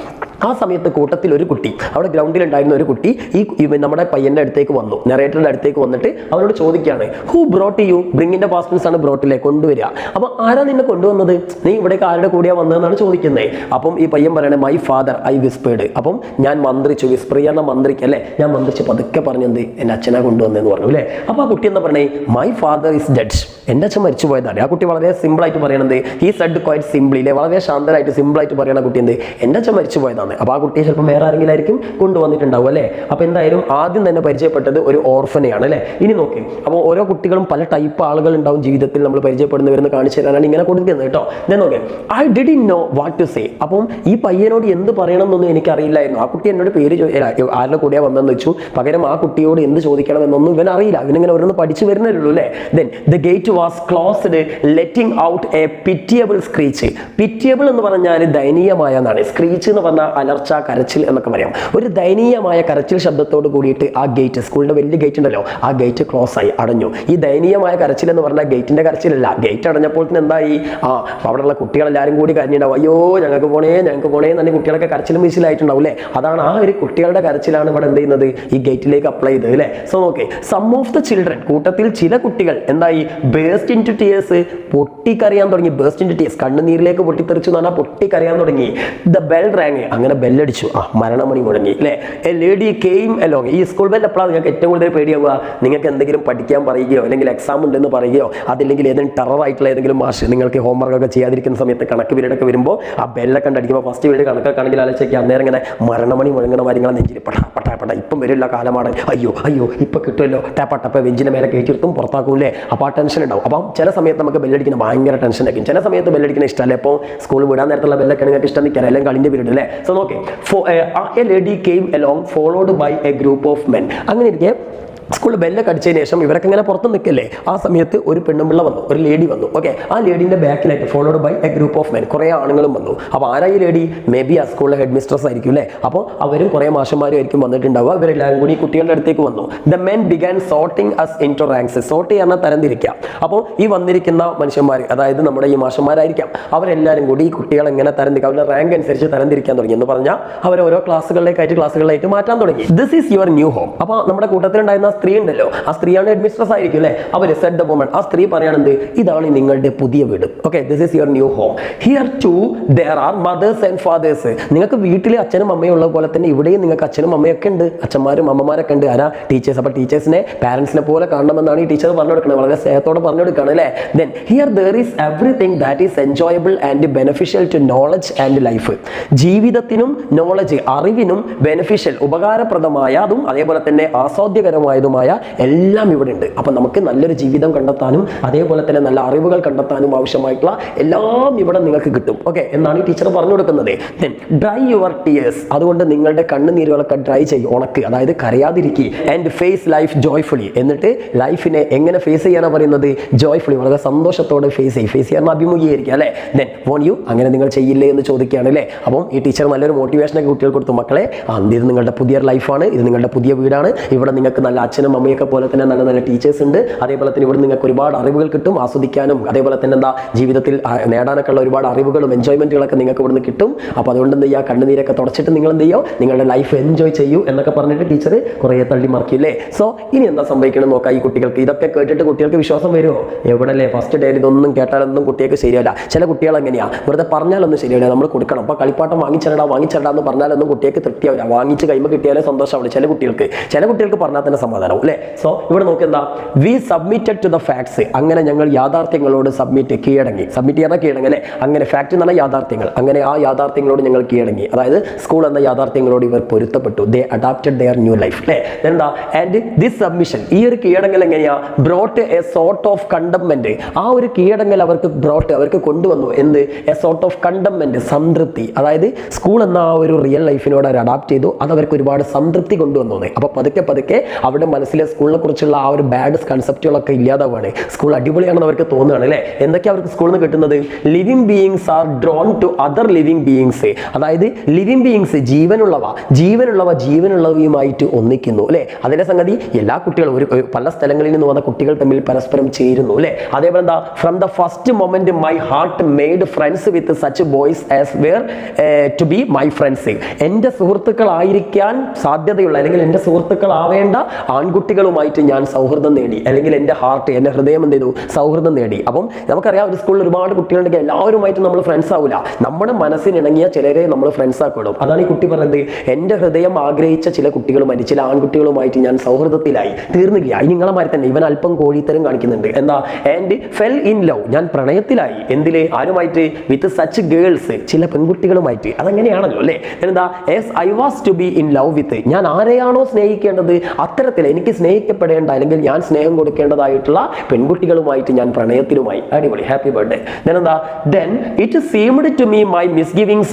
Speaker 2: ആ സമയത്ത് കൂട്ടത്തിൽ ഒരു കുട്ടി, അവിടെ ഗ്രൗണ്ടിൽ ഉണ്ടായിരുന്ന ഒരു കുട്ടി ഈ നമ്മുടെ പയ്യന്റെ അടുത്തേക്ക് വന്നു, നെറേറ്ററിന്റെ അടുത്തേക്ക് വന്നിട്ട് അവനോട് ചോദിക്കുകയാണ്, ഹു ബ്രോട്ട് യു, ബ്രിങ്ങിന്റെ പാസ്റ്റ് ടെൻസ് ആണ് ബ്രോട്ടിലെ, കൊണ്ടുവരിക. അപ്പോൾ ആരാ നിന്നെ കൊണ്ടുവന്നത്, നീ ഇവിടേക്ക് ആരുടെ കൂടെയാണ് വന്നതെന്നാണ് ചോദിക്കുന്നത്. അപ്പം ഈ പയ്യൻ പറയണേ മൈ ഫാദർ ഐ വിസ്പേർഡ്. അപ്പം ഞാൻ മന്ത്രിച്ചു, വിസ്പർ ചെയ്യാൻ മന്ത്രിക്കല്ലേ, ഞാൻ മന്ത്രിച്ച് പതുക്കെ പറഞ്ഞത് എൻ്റെ അച്ഛനെ കൊണ്ടുവന്നെന്ന് പറഞ്ഞു അല്ലേ. അപ്പോൾ ആ കുട്ടി എന്താ പറയണേ, മൈ ഫാദർ ഇസ് ഡെഡ്, എൻ്റെ അച്ഛൻ മരിച്ചു പോയതാണ്. ആ കുട്ടി വളരെ സിമ്പിളായിട്ട് പറയണത്, ഹി സെഡ് ക്വൈറ്റ് സിംപ്ലി അല്ലേ, വളരെ ശാന്തരായിട്ട് സിമ്പിളായിട്ട് പറയണ കുട്ടി എന്ത്, എൻ്റെ അച്ഛൻ മരിച്ചു പോയതാണ്. അപ്പോൾ ആ കുട്ടിയെ ചിലപ്പോൾ വേറെ ആരെങ്കിലും ആയിരിക്കും കൊണ്ടുവന്നിട്ടുണ്ടാവും അല്ലേ. അപ്പോൾ എന്തായാലും ആദ്യം തന്നെ പരിചയപ്പെട്ടത് ഒരു ഓർഫനെയാണ് അല്ലേ. ഇനി നോക്കി, അപ്പോൾ ഓരോ കുട്ടികളും പല ടൈപ്പ് ആളുകൾ ഉണ്ടാവും ജീവിതത്തിൽ, നമ്മൾ പരിചയപ്പെടുന്നവരെന്ന് കാണിച്ചു തരാനാണ് ഇങ്ങനെ കൊടുക്കുന്നത് കേട്ടോ. ഞാൻ നോക്കേ, I didn't know what to say. അപ്പം ഈ പയ്യനോട് എന്ത് പറയണം എന്നൊന്നും എനിക്കറിയില്ലായിരുന്നു. ആ കുട്ടി എന്നോട് പേര് ആരുടെ കൂടെയാണ് വന്നതെന്ന് വെച്ചു, പകരം ആ കുട്ടിയോട് എന്ത് ചോദിക്കണം എന്നൊന്നും ഇവൻ അറിയില്ല, ഇവനിങ്ങനെ ഓരോന്ന് പഠിച്ചു വരുന്നല്ലോ അല്ലേ. Then the gate was closed letting out A pitiable screech. Pitiable എന്ന് പറഞ്ഞാൽ ദയനീയമായ എന്നാണ്, സ്ക്രീച്ച് എന്ന് പറഞ്ഞാൽ അലർച്ച, കരച്ചിൽ എന്നൊക്കെ പറയാം. ഒരു ദയനീയമായ കരച്ചിൽ ശബ്ദത്തോട് കൂടിയിട്ട് ആ ഗേറ്റ്, സ്കൂളിന്റെ വലിയ ഗേറ്റ് ഉണ്ടല്ലോ, ആ ഗേറ്റ് ക്ലോസ് ആയി, അടഞ്ഞു. ഈ ദയനീയമായ കരച്ചിൽ എന്ന് പറഞ്ഞാൽ ഗേറ്റിന്റെ കരച്ചിലല്ല, ഗേറ്റ് അടഞ്ഞപ്പോൾ തന്നെ എന്തായി, അവിടെയുള്ള കുട്ടികളെല്ലാവരും കൂടി കരഞ്ഞിട്ടുണ്ടാവും, അയ്യോ ഞങ്ങൾക്ക് പോണേ തന്നെ കുട്ടികളൊക്കെ കരച്ചിലും വീശിലായിട്ടുണ്ടാവും അല്ലേ. അതാണ് ആ ഒരു കുട്ടികളുടെ കരച്ചിലാണ് ഇവിടെ എന്ത് ചെയ്യുന്നത്, ഈ ഗേറ്റിലേക്ക് അപ്ലൈ ചെയ്തത് അല്ലേ. So okay, some of the children, കൂട്ടത്തിൽ ചില കുട്ടികൾ എന്തായി, ബേസ്റ്റ് ഇൻ ടു ടിയേഴ്സ്, പൊട്ടിക്കരയാൻ തുടങ്ങി. ബേസ്റ്റ് ഇൻ ടു ടിയേഴ്സ്, കണ്ണുനീരിലേക്ക് പൊട്ടിത്തെറിച്ചു എന്ന് പറഞ്ഞാൽ പൊട്ടിക്കരയാൻ തുടങ്ങി. ദ ബെൽ റാങ്, അങ്ങനെ അങ്ങനെ ബെല്ലടിച്ചു, മരണമണി മുഴങ്ങി അല്ലേ. A lady came along. ഈ സ്കൂൾ ബെൽ എപ്പോഴാണ് നിങ്ങൾക്ക് ഏറ്റവും കൂടുതൽ പേടിയാവുക? നിങ്ങൾക്ക് എന്തെങ്കിലും പഠിക്കാൻ പറയുകയോ അല്ലെങ്കിൽ എക്സാം ഉണ്ടെന്ന് പറയുകയോ അതില്ലെങ്കിൽ ഏതെങ്കിലും ടെററായിട്ടുള്ള ഏതെങ്കിലും മാഷ് നിങ്ങൾക്ക് ഹോംവർക്കൊക്കെ ചെയ്യാതിരിക്കുന്ന സമയത്ത് കണക്ക് പീരീഡൊക്കെ വരുമ്പോൾ ആ ബെല്ലൊക്കെ അടിക്കുമ്പോൾ ഫസ്റ്റ് പീരീഡ് കണക്കൊക്കെ ആണെങ്കിൽ ആലോചിക്കുക, അന്നേരം ഇങ്ങനെ മരണമണി മുഴങ്ങണ കാര്യങ്ങളെ നെഞ്ചിൽ പട്ട ഇപ്പം വരില്ല കാലമാണ്, അയ്യോ ഇപ്പം കിട്ടുമല്ലോ, ടപ്പ വെഞ്ചിൻ്റെ മേലെ കയറ്റിർത്തും പുറത്താക്കൂല്ലേ. അപ്പോൾ ആ ടെൻഷൻ ഉണ്ടാവും. അപ്പം ചില സമയത്ത് നമുക്ക് ബെല്ലടിക്കുന്ന ഭയങ്കര ടെൻഷൻ ആയിരിക്കും, ചില സമയത്ത് ബെല്ലടിക്കുന്ന ഇഷ്ടമല്ല. ഇപ്പോൾ സ്കൂളിൽ വിടാൻ നേരത്തുള്ള ബെല്ലൊക്കെ നിങ്ങൾക്ക് ഇഷ്ടം നിൽക്കാൻ അല്ലെങ്കിൽ കളിൻ്റെ പീരീഡ് അല്ലേ. സോ നോക്കേ, a lady came along followed by a group of men. അങ്ങനെ ഇരിക്കെ സ്കൂളിൽ ബെല്ലൊക്കെ അടിച്ചതിന് ശേഷം ഇവരൊക്കെ ഇങ്ങനെ പുറത്ത് നിൽക്കല്ലേ, ആ സമയത്ത് ഒരു പെണ്ണുമ്പിള്ള വന്നു, ഒരു ലേഡി വന്നു. ഓക്കെ, ആ ലേഡീൻ്റെ ബാക്കിലായിട്ട് followed by a group of men, കുറേ ആണുങ്ങളും വന്നു. അപ്പോൾ ആരായി ലേഡി? മേ ബി ആ സ്കൂളിലെ ഹെഡ് മിസ്ട്രസ് ആയിരിക്കും അല്ലേ. അപ്പോൾ അവരും കുറേ മാഷന്മാരും ആയിരിക്കും വന്നിട്ടുണ്ടാവുക. ഇവരെല്ലാവരും കൂടി കുട്ടികളുടെ അടുത്തേക്ക് വന്നു. The men began sorting us into ranks. Sort ചെയ്യാൻ തരംതിരിക്കാം. അപ്പോൾ ഈ വന്നിരിക്കുന്ന മനുഷ്യന്മാർ, അതായത് നമ്മുടെ ഈ മാഷന്മാരായിരിക്കാം, അവരെല്ലാവരും കൂടി ഈ കുട്ടികളെ എങ്ങനെ തരംതിരിക്കാം, അവരുടെ റാങ്ക് അനുസരിച്ച് തരംതിരിക്കാൻ തുടങ്ങി. എന്ന് പറഞ്ഞാൽ അവർ ഓരോ ക്ലാസ്സുകളിലായിട്ട് മാറ്റാൻ തുടങ്ങി. This is your new home. അപ്പോൾ നമ്മുടെ കൂട്ടത്തിലുണ്ടായിരുന്ന സ്ത്രീ ഉണ്ടല്ലോ, ആ സ്ത്രീയാണ് ഹെഡ് മിസ്ട്രസ് ആയിരിക്കും അല്ലേ. അവർ സെഡ് ദ വുമൺ, ആ സ്ത്രീ പറയാണെന്ത്, ഇതാണ് നിങ്ങളുടെ പുതിയ വീട്. Okay, this is your new home. Here too there are mothers and fathers. നിങ്ങൾക്ക് വീട്ടിൽ അച്ഛനും അമ്മയും ഉള്ള പോലെ തന്നെ ഇവിടെയും നിങ്ങൾക്ക് അച്ഛനും അമ്മയൊക്കെ ഉണ്ട്, അച്ഛന്മാരും അമ്മമാരൊക്കെ ഉണ്ട്. ആരാ? ടീച്ചേഴ്സ്. അപ്പോൾ ടീച്ചേഴ്സിനെ പാരൻസിനെ പോലെ കാണണമെന്നാണ് ഈ ടീച്ചർ പറഞ്ഞു കൊടുക്കുന്നത്. വളരെ സ്നേഹത്തോടെ പറഞ്ഞു കൊടുക്കുകയാണ് അല്ലേ. Then here there is everything that is enjoyable and beneficial to knowledge and life. ജീവിതത്തിനും നോളജ്, അറിവിനും ബെനിഫിഷ്യൽ, ഉപകാരപ്രദമായ അതും അതേപോലെ തന്നെ ആസ്വാദ്യകരമായതുമായ എല്ലാം ഇവിടെ ഉണ്ട്. അപ്പം നമുക്ക് നല്ലൊരു ജീവിതം കണ്ടെത്താനും അതേപോലെ തന്നെ നല്ല അറിവുകൾ കണ്ടെത്താനും ആവശ്യമായിട്ടുള്ള എല്ലാം ഇവിടെ നിങ്ങൾക്ക് കിട്ടും. ഓക്കെ എന്നാണ് ഈ ടീച്ചർ പറഞ്ഞു കൊടുക്കുന്നത്. Then dry your tears. അതുകൊണ്ട് നിങ്ങളുടെ കണ്ണുനീരുകളൊക്കെ ഡ്രൈ ചെയ്യും, ഉണക്ക്, അതായത് കരയാതിരിക്കുക. And face life joyfully. എന്നിട്ട് ലൈഫിനെ എങ്ങനെ ഫേസ് ചെയ്യാനാണ് പറയുന്നത്? ജോയ്ഫുള്ളി, വളരെ സന്തോഷത്തോടെ ഫേസ് ചെയ്യാൻ അഭിമുഖീകരിക്കുക അല്ലേ. ദെൻ വോൺ യു, അങ്ങനെ നിങ്ങൾ ചെയ്യില്ലേ എന്ന് ചോദിക്കുകയാണ് അല്ലേ. അപ്പം ഈ ടീച്ചർ നല്ലൊരു മോട്ടിവേഷനൊക്കെ കുട്ടികൾക്ക് കൊടുത്തു. മക്കളെ, ഇത് നിങ്ങളുടെ പുതിയ ലൈഫാണ്, ഇത് നിങ്ങളുടെ പുതിയ വീടാണ്, ഇവിടെ നിങ്ങൾക്ക് നല്ല അച്ഛനും അമ്മയൊക്കെ പോലെ തന്നെ നല്ല നല്ല ടീച്ചേഴ്സ് ഉണ്ട്. അതേപോലെ തന്നെ ഇവിടെ നിങ്ങൾക്ക് ഒരുപാട് അറിവുകൾ കിട്ടും, ആസ്വദിക്കാനും അതേപോലെ തന്നെ ജീവിതത്തിൽ നേടാനൊക്കെ ഉള്ള ഒരുപാട് അറിവുകളും എൻജോയ്മെന്റുകളൊക്കെ നിങ്ങൾക്ക് ഇവിടുന്ന് കിട്ടും. അപ്പോൾ അതുകൊണ്ട് എന്ത് ചെയ്യുക, കണ്ണുനീരൊക്കെ തുടച്ചിട്ട് നിങ്ങൾ എന്ത് ചെയ്യോ, നിങ്ങളുടെ ലൈഫ് എൻജോയ് ചെയ്യൂ എന്നൊക്കെ പറഞ്ഞിട്ട് ടീച്ചർ കുറേ തള്ളി മറിക്കില്ലേ. സോ ഇനി എന്താ സംഭവിക്കണം നോക്കാം. ഈ കുട്ടികൾക്ക് ഇതൊക്കെ കേട്ടിട്ട് കുട്ടികൾക്ക് വിശ്വാസം വരുമോ? എവിടെയല്ലേ, ഫസ്റ്റ് ഡേയിൽ ഇതൊന്നും കേട്ടാലൊന്നും കുട്ടികൾക്ക് ശരിയല്ല. ചില കുട്ടികൾ എങ്ങനെയാ, വെറുതെ പറഞ്ഞാലൊന്നും ശരിയല്ല, നമ്മൾ കൊടുക്കണം. അപ്പോൾ കളിപ്പാട്ടം വാങ്ങിച്ചിടാ എന്ന് പറഞ്ഞാലൊന്നും കുട്ടികൾക്ക് തൃപ്തിയാവില്ല, വാങ്ങിച്ച് കൈമ കിട്ടിയാലേ സന്തോഷമാവുള്ളൂ. ചില കുട്ടികൾക്ക് പറഞ്ഞാൽ തന്നെ സമാധാനം അല്ലേ. സോ ഇവിടെ നോക്കെന്താ, we submitted to the facts. അങ്ങനെ ഞങ്ങൾ യാഥാർത്ഥ്യങ്ങളോട് കീഴടങ്ങി. സബ്മിറ്റ് ചെയ്യാൻ കീഴടങ്ങി അല്ലേ. അങ്ങനെ ഫാക്ട് എന്ന് പറഞ്ഞാൽ യാഥാർത്ഥ്യങ്ങൾ. അങ്ങനെ ആ യാഥാർത്ഥ്യങ്ങളോട് ഞങ്ങൾ കീഴടങ്ങി. അതായത് സ്കൂൾ എന്ന യാഥാർത്ഥ്യങ്ങളോട് ഇവർ പൊരുത്തപ്പെട്ടു. ദേ അഡാപ്റ്റഡ് ദെയർ ന്യൂ ലൈഫ് അല്ലേ. എന്താ, ആൻഡ് ദിസ് സബ്മിഷൻ, ഈ ഒരു കീഴടങ്ങൽ എങ്ങനെയാ, ബ്രോട്ട് എ സോർട്ട് ഓഫ് കണ്ടംമെന്റ്. ആ ഒരു കീഴടങ്ങൽ അവർക്ക് കൊണ്ടുവന്നു എന്ത്, എ സോർട്ട് ഓഫ് കണ്ടംമെന്റ്, സംതൃപ്തി. അതായത് സ്കൂൾ എന്ന ആ ഒരു റിയൽ ലൈഫിനോട് അവർ അഡാപ്റ്റ് ചെയ്തു. അത് അവർക്ക് ഒരുപാട് സംതൃപ്തി കൊണ്ടുവന്നു. അപ്പോൾ പതുക്കെ അവരുടെ മനസ്സിലെ സ്കൂളിനെ കുറിച്ചുള്ള ആ ഒരു ബാഡ് കൺസെപ്റ്റുകളൊക്കെ ഇല്ലാതാവുകയാണ്. സ്കൂൾ അടിപൊളിയാണെന്ന് അവർക്ക് തോന്നുകയാണ് അല്ലേ. എന്തൊക്കെ അവർക്ക് സ്കൂളിൽ നിന്ന് കിട്ടുന്നത്? Living beings are drawn to other living beings. അതായത് ലിവിംഗ് ബീയിങ്സ്, ജീവനുള്ളവയുമായിട്ട് ഒന്നിക്കുന്നു അല്ലേ. അതിന്റെ സംഗതി എല്ലാ കുട്ടികളും പല സ്ഥലങ്ങളിൽ നിന്ന് വന്ന കുട്ടികൾ തമ്മിൽ പരസ്പരം ചേരുന്നു അല്ലേ. അതേപോലെ എന്താ, from the first moment my heart made friends with such boys as were to be my friends. എൻ്റെ സുഹൃത്തുക്കളായിരിക്കാൻ സാധ്യതയുള്ള അല്ലെങ്കിൽ എൻ്റെ സുഹൃത്തുക്കളാവേണ്ട ആൺകുട്ടികളുമായിട്ട് ഞാൻ സൗഹൃദം നേടി, അല്ലെങ്കിൽ എൻ്റെ ഹൃദയം എന്ത് ചെയ്തു, സൗഹൃദം നേടി. അപ്പം നമുക്കറിയാം ഒരു സ്കൂളിൽ ഒരുപാട് കുട്ടികളുണ്ടെങ്കിൽ എല്ലാവരുമായിട്ട് നമ്മൾ ഫ്രണ്ട്സ് ആവില്ല. നമ്മുടെ മനസ്സിനിണങ്ങിയ ചിലരെ നമ്മൾ ഫ്രണ്ട്സ് ആക്കിടും. അതാണ് ഈ കുട്ടി പറയുന്നത്, എൻ്റെ ഹൃദയം ആഗ്രഹിച്ച ചില കുട്ടികളുമായിട്ട്, ചില ആൺകുട്ടികളുമായിട്ട് ഞാൻ സൗഹൃദത്തിലായി തീർന്നില്ല. ഇനി നിങ്ങളെ മാതിരി തന്നെ ഇവൻ അല്പം കോഴിത്തരം കാണിക്കുന്നുണ്ട്. എന്താ, ആൻഡ് ഫെൽ ഇൻ ലവ്, ഞാൻ പ്രണയത്തിലായി. എന്തില്, ആരുമായിട്ട്? വിത്ത് സച്ച് ഗേൾസ്, ചില പെൺകുട്ടികളുമായിട്ട്. അതെങ്ങനെയാണല്ലോ അല്ലേ. എന്താ, as I was to be in love with, ഞാൻ ആരെയാണോ സ്നേഹിക്കേണ്ടത് അത്തരത്തിൽ എനിക്ക് സ്നേഹിക്കപ്പെടേണ്ട അല്ലെങ്കിൽ ഞാൻ സ്നേഹം കൊടുക്കേണ്ടതായിട്ടുള്ള പെൺകുട്ടികളുമായിട്ട് ഞാൻ പ്രണയത്തിലുമായി. അടിപൊളി, happy birthday. then it seemed to me my misgivings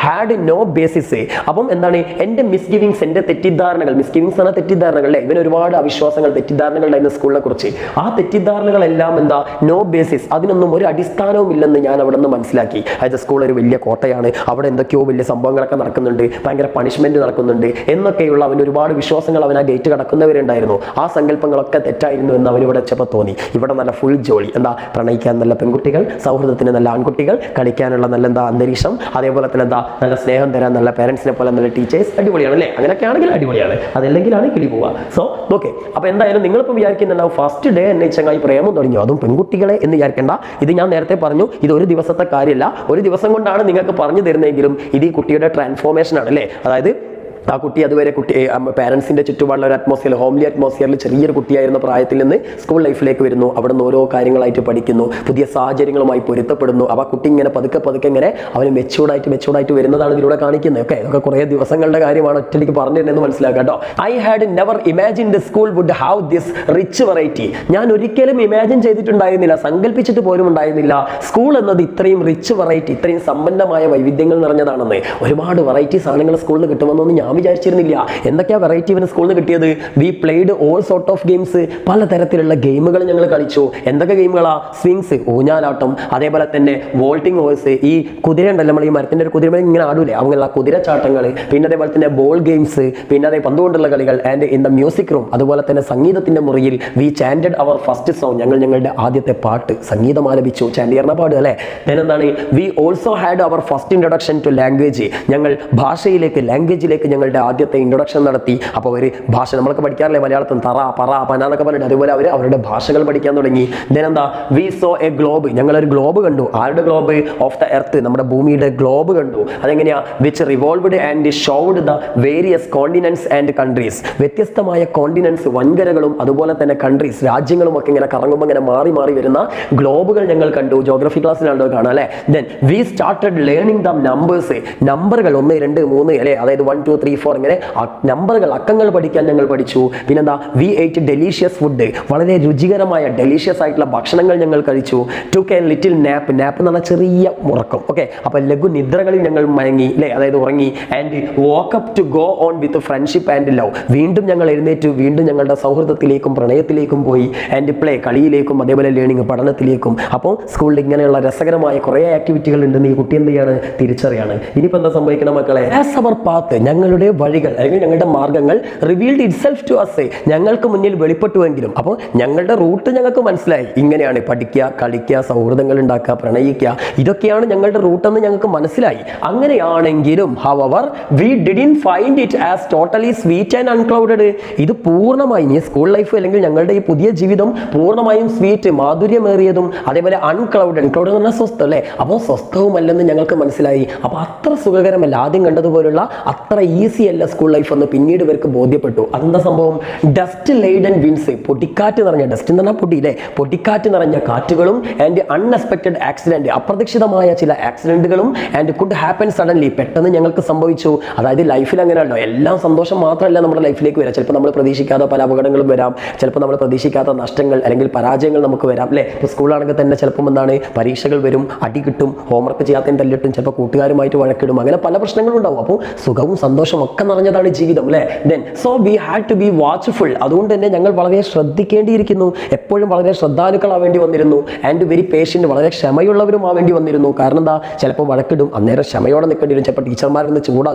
Speaker 2: had no basis. അപ്പം എന്താണ്, എൻ്റെ മിസ്ഗിവിങ്സ്, എൻ്റെ തെറ്റിദ്ധാരണകൾ, മിസ്ഗിവിങ്സ് എന്ന തെറ്റിദ്ധാരണകൾ അല്ലേ. ഇവന് ഒരുപാട് അവിശ്വാസങ്ങൾ, തെറ്റിദ്ധാരണകൾ ഉണ്ടായിരുന്ന സ്കൂളിനെ കുറിച്ച്. ആ തെറ്റിദ്ധാരണകളെല്ലാം എന്താ, നോ ബേസിസ്, അതിനൊന്നും ഒരു അടിസ്ഥാനവും ഇല്ലെന്ന് ഞാൻ അവിടെ നിന്ന് മനസ്സിലാക്കി. അതായത് സ്കൂൾ ഒരു വലിയ കോട്ടയാണ്, അവിടെ എന്തൊക്കെയോ വലിയ സംഭവങ്ങളൊക്കെ നടക്കുന്നുണ്ട്, ഭയങ്കര പണിഷ്മെന്റ് നടക്കുന്നുണ്ട് എന്നൊക്കെയുള്ള അവൻ്റെ ഒരുപാട് വിശ്വാസങ്ങൾ അവൻ ആ ഗേറ്റ് കടക്കുന്നവരെ വരെ ഉണ്ടായിരുന്നു. ആ സങ്കല്പങ്ങളൊക്കെ തെറ്റായിരുന്നു എന്ന് അവനിവിടെ വെച്ചപ്പോൾ തോന്നി. ഇവിടെ നല്ല ഫുൾ ജോളി, എന്താ പ്രണയിക്കാൻ നല്ല പെൺകുട്ടികൾ, സൗഹൃദത്തിന് നല്ല ആൺകുട്ടികൾ, കളിക്കാനുള്ള നല്ല എന്താ അന്തരീക്ഷം, അതേപോലെ തന്നെ എന്താ നല്ല സ്നേഹം തരാൻ നല്ല പേരൻസിനെ പോലെ നല്ല ടീച്ചേഴ്സ്. അടിപൊളിയാണ് അല്ലേ? അങ്ങനെയൊക്കെ ആണെങ്കിൽ അടിപൊളിയാണ്. അതല്ലെങ്കിലാണ് കിളി പോവുക. So okay. അപ്പോൾ എന്തായാലും നിങ്ങളിപ്പോൾ വിചാരിക്കുന്നുണ്ടാവും ഫസ്റ്റ് ഡേ എന്നെ ചങ്ങായി പ്രേമം തുടങ്ങി, അതും പെൺകുട്ടികളെ എന്ന് വിചാരിക്കേണ്ട. ഇത് ഞാൻ നേരത്തെ പറഞ്ഞു, ഇത് ഒരു ദിവസത്തെ കാര്യമല്ല. ഒരു ദിവസം കൊണ്ടാണ് നിങ്ങൾക്ക് പറഞ്ഞു തരുന്നതെങ്കിലും ഇത് ഈ കുട്ടിയുടെ ട്രാൻസ്ഫോർമേഷൻ ആണ് അല്ലേ? അതായത് ആ കുട്ടി അതുവരെ പാരൻസിന്റെ ചുറ്റുപാടുള്ള ഒരു അറ്റ്മോസ്ഫിയർ, ഹോംലി അറ്റ്മോസ്ഫിയറിൽ ചെറിയൊരു കുട്ടിയായിരുന്ന പ്രായത്തിൽ നിന്ന് സ്കൂൾ ലൈഫിലേക്ക് വരുന്നു. അവിടെ നിന്ന് ഓരോ കാര്യങ്ങളായിട്ട് പഠിക്കുന്നു, പുതിയ സാഹചര്യങ്ങളുമായി പൊരുത്തപ്പെടുന്നു. അപ്പോൾ ആ കുട്ടി ഇങ്ങനെ പതുക്കെ ഇങ്ങനെ അവന് മെച്ചൂർഡായിട്ട് വരുന്നതാണ് ഇതിലൂടെ കാണിക്കുന്നത്. ഓക്കെ, ഇതൊക്കെ കുറേ ദിവസങ്ങളുടെ കാര്യമാണ്, ഒറ്റയ്ക്ക് പറഞ്ഞിരുന്നെന്ന് മനസ്സിലാക്കാം കേട്ടോ. I had never imagined school would have this rich variety. ഞാൻ ഒരിക്കലും ഇമാജിൻ ചെയ്തിട്ടുണ്ടായിരുന്നില്ല, സങ്കല്പിച്ചിട്ട് പോലും ഉണ്ടായിരുന്നില്ല സ്കൂൾ എന്നത് ഇത്രയും റിച്ച് വെറൈറ്റി, ഇത്രയും സമ്പന്നമായ വൈവിധ്യങ്ങൾ നിറഞ്ഞതാണെന്ന്. ഒരുപാട് വെറൈറ്റി സാധനങ്ങൾ സ്കൂളിൽ നിന്ന് കിട്ടുമെന്നൊന്നും ഞാൻ വിചാരിച്ചിരുന്നില്ല. എന്തൊക്കെയാ വെറൈറ്റി ഇവന് സ്കൂളിൽ നിന്ന് കിട്ടിയത്? We played all sort of games. പലതരത്തിലുള്ള ഗെയിമുകൾ ഞങ്ങൾ കളിച്ചു. എന്തൊക്കെ ഗെയിമുകളാ? സ്വിങ്സ്, ഊഞ്ഞാലാട്ടം, അതേപോലെ തന്നെ വോൾട്ടിംഗ് ഹോഴ്സ്, ഈ കുതിര ഉണ്ടല്ലോ, നമ്മൾ ഈ മരത്തിന്റെ ഒരു കുതിരമേൽ ഇങ്ങനെ ആടൂലേ, അങ്ങനെയുള്ള കുതിരച്ചാട്ടങ്ങൾ, പിന്നെ അതേപോലെ തന്നെ ബോൾ ഗെയിംസ്, പിന്നെ അതേ പന്തുകൊണ്ടുള്ള കളികൾ. And in the music room, അതുപോലെ തന്നെ സംഗീതത്തിന്റെ മുറിയിൽ വി ചാൻഡഡ് അവർ ഫസ്റ്റ് സോങ്. ഞങ്ങളുടെ ആദ്യത്തെ പാട്ട് സംഗീതം ആലപിച്ചു. ചാൻഡ് ചെയ്യുന്ന പാട് അല്ലേ? എന്താണ്? We also had our first introduction to language. ഞങ്ങൾ ലാംഗ്വേജിലേക്ക് ഞങ്ങളുടെ ആദ്യത്തെ ഇൻട്രൊഡക്ഷൻ നടത്തി. അപ്പോൾ ഒരു ഭാഷ നമ്മളൊക്കെ പഠിക്കാറില്ലേ മലയാളത്തിൽ, തറ, പറ, പന എന്നൊക്കെ പറഞ്ഞിട്ട്, അതുപോലെ അവരുടെ ഭാഷകൾ പഠിക്കാൻ തുടങ്ങി. എന്താ? We saw a globe. ഞങ്ങളൊരു ഗ്ലോബ് കണ്ടു. ആരുടെ ഗ്ലോബ്? ഓഫ് ദ എർത്ത്, നമ്മുടെ ഭൂമിയുടെ ഗ്ലോബ് കണ്ടു. അതെങ്ങനെയാ? Which revolved and showed the various continents and countries. വ്യത്യസ്തമായ കോണ്ടിനെന്റ്സ്, വൻകരകളും അതുപോലെ തന്നെ കൺട്രീസ്, രാജ്യങ്ങളും ഒക്കെ ഇങ്ങനെ കറങ്ങുമ്പോൾ ഇങ്ങനെ മാറി വരുന്ന ഗ്ലോബുകൾ ഞങ്ങൾ കണ്ടു. ജോഗ്രഫി ക്ലാസ്സിലാണോ കാണാം അല്ലേ? Then we started learning the numbers. നമ്പറുകൾ 1, 2, 3 അല്ലേ? അതായത് 1, 2, 3, 4 ഇങ്ങനെ നമ്പറുകൾ, അക്കങ്ങൾ പഠിക്കാൻ ഞങ്ങൾ പഠിച്ചു. പിന്നെന്താ? വി ഏറ്റ് ഡെലീഷ്യസ് ഫുഡ്. വളരെ രുചികരമായ ഡെലീഷ്യസ് ആയിട്ടുള്ള ഭക്ഷണങ്ങൾ ഞങ്ങൾ കഴിച്ചു. ടുക്ക് എ ലിറ്റിൽ നാപ്പ് എന്ന് പറഞ്ഞാൽ ചെറിയ ഉറക്കം. ഓക്കെ, അപ്പോൾ ലഘു നിദ്രകളിൽ ഞങ്ങൾ മയങ്ങി അല്ലേ? അതായത് ഉറങ്ങി. And woke up to go on with friendship and love. വീണ്ടും ഞങ്ങൾ എഴുന്നേറ്റു, വീണ്ടും ഞങ്ങളുടെ സൗഹൃദത്തിലേക്കും പ്രണയത്തിലേക്കും പോയി. ആൻഡ് പ്ലേ, കളിയിലേക്കും അതേപോലെ ലേണിംഗ്, പഠനത്തിലേക്കും. അപ്പോൾ സ്കൂളിൽ ഇങ്ങനെയുള്ള രസകരമായ കുറേ ആക്ടിവിറ്റികൾ ഉണ്ടെന്ന് ഈ കുട്ടി എന്ത് ചെയ്യാണ്? തിരിച്ചറിയാണ്. ഇനിയിപ്പോൾ എന്താ സംഭവിക്കണം മക്കളെ? ആസ് അവർ പാത്ത്, ഞങ്ങളുടെ വഴികൾ അല്ലെങ്കിൽ ഞങ്ങളുടെ മാർഗ്ഗങ്ങൾ റിവീൽഡ് ഇറ്റ്സെൽഫ് ടു അസ്, ഞങ്ങൾക്ക് മുന്നിൽ വെളിപ്പെട്ടുവെങ്കിലും. അപ്പോൾ ഞങ്ങളുടെ റൂട്ട് ഞങ്ങൾക്ക് മനസ്സിലായി. ഇങ്ങനെയാണ് പഠിക്കുക, കളിക്കുക, സൗഹൃദങ്ങൾ ഉണ്ടാക്കുക, പ്രണയിക്കുക, ഇതൊക്കെയാണ് ഞങ്ങളുടെ റൂട്ടെന്ന് ഞങ്ങൾക്ക് മനസ്സിലായി. അങ്ങനെയാണെങ്കിലും however we didn't find it as totally sweet and unclouded. ഇത് പൂർണ്ണമായി ഈ സ്കൂൾ ലൈഫ് അല്ലെങ്കിൽ ഞങ്ങളുടെ ഈ പുതിയ ജീവിതം പൂർണ്ണമായും സ്വീറ്റ്, മാധുര്യമേറിയതും അതേപോലെ അൺക്ലൗഡഡ് എന്ന് പറഞ്ഞാൽ സ്വസ്ഥം അല്ലേ? അപ്പോൾ സ്വസ്ഥവുമല്ലെന്ന് ഞങ്ങൾക്ക് മനസ്സിലായി. അപ്പോൾ അത്ര സുഖകരമല്ല, ആദ്യം കണ്ടതുപോലുള്ള അത്ര ഈസി അല്ല സ്കൂൾ ലൈഫ് എന്ന് പിന്നീട് ഇവർക്ക് ബോധ്യപ്പെട്ടു. അതെന്താ സംഭവം? ഡസ്റ്റ് ലെയ്ഡൻ വിൻസ്, പൊടിക്കാറ്റ് നിറഞ്ഞ, ഡസ്റ്റ് എന്ന് പറഞ്ഞാൽ പൊടി അല്ലേ? പൊടിക്കാറ്റ് നിറഞ്ഞ കാറ്റുകളും ആൻഡ് അൺഎക്സ്പെക്റ്റഡ് ആക്സിഡന്റ്, അപ്രതീക്ഷിതമായ ചില ആക്സിഡന്റുകളും ആൻഡ് കുഡ് ഹാപ്പൻ സഡൻലി, പെട്ടെന്ന് ഞങ്ങൾക്ക് സംഭവിച്ചു. അതായത് ലൈഫിൽ അങ്ങനെയല്ലോ, എല്ലാം സന്തോഷം മാത്രമല്ല നമ്മുടെ ലൈഫിലേക്ക് വരാം. ചിലപ്പോൾ നമ്മൾ പ്രതീക്ഷിക്കാത്ത പല അപകടങ്ങളും വരാം, ചിലപ്പോൾ നമ്മൾ പ്രതീക്ഷിക്കാത്ത നഷ്ടങ്ങൾ അല്ലെങ്കിൽ പരാജയങ്ങൾ നമുക്ക് വരാം അല്ലേ? ഇപ്പോൾ സ്കൂളാണെങ്കിൽ തന്നെ ചിലപ്പം എന്താണ്, പരീക്ഷകൾ വരും, അടി കിട്ടും, ഹോംവർക്ക് ചെയ്യാത്തതിന് തല്ലിട്ടും, ചിലപ്പോൾ കൂട്ടുകാരുമായിട്ട് വഴക്കിടും, അങ്ങനെ പല പ്രശ്നങ്ങളും ഉണ്ടാവും. അപ്പോൾ സുഖവും സന്തോഷവും ഒക്കെ നിറഞ്ഞതാണ് ജീവിതം അല്ലേ? Then so we had to be watchful. അതുകൊണ്ട് തന്നെ ഞങ്ങൾ വളരെ ശ്രദ്ധിക്കേണ്ടിയിരിക്കുന്നു, എപ്പോഴും വളരെ ശ്രദ്ധാലുക്കളാവേണ്ടി വന്നിരുന്നു. ആൻഡ് വെരി പേഷ്യൻ്റ്, വളരെ ക്ഷമയുള്ളവരും ആവേണ്ടി വന്നിരുന്നു. കാരണം എന്താ? ചിലപ്പോൾ വഴക്കിടും, അന്നേരം ക്ഷമയോടെ നിൽക്കേണ്ടി വരും. ചിലപ്പോൾ ടീച്ചർമാരിൽ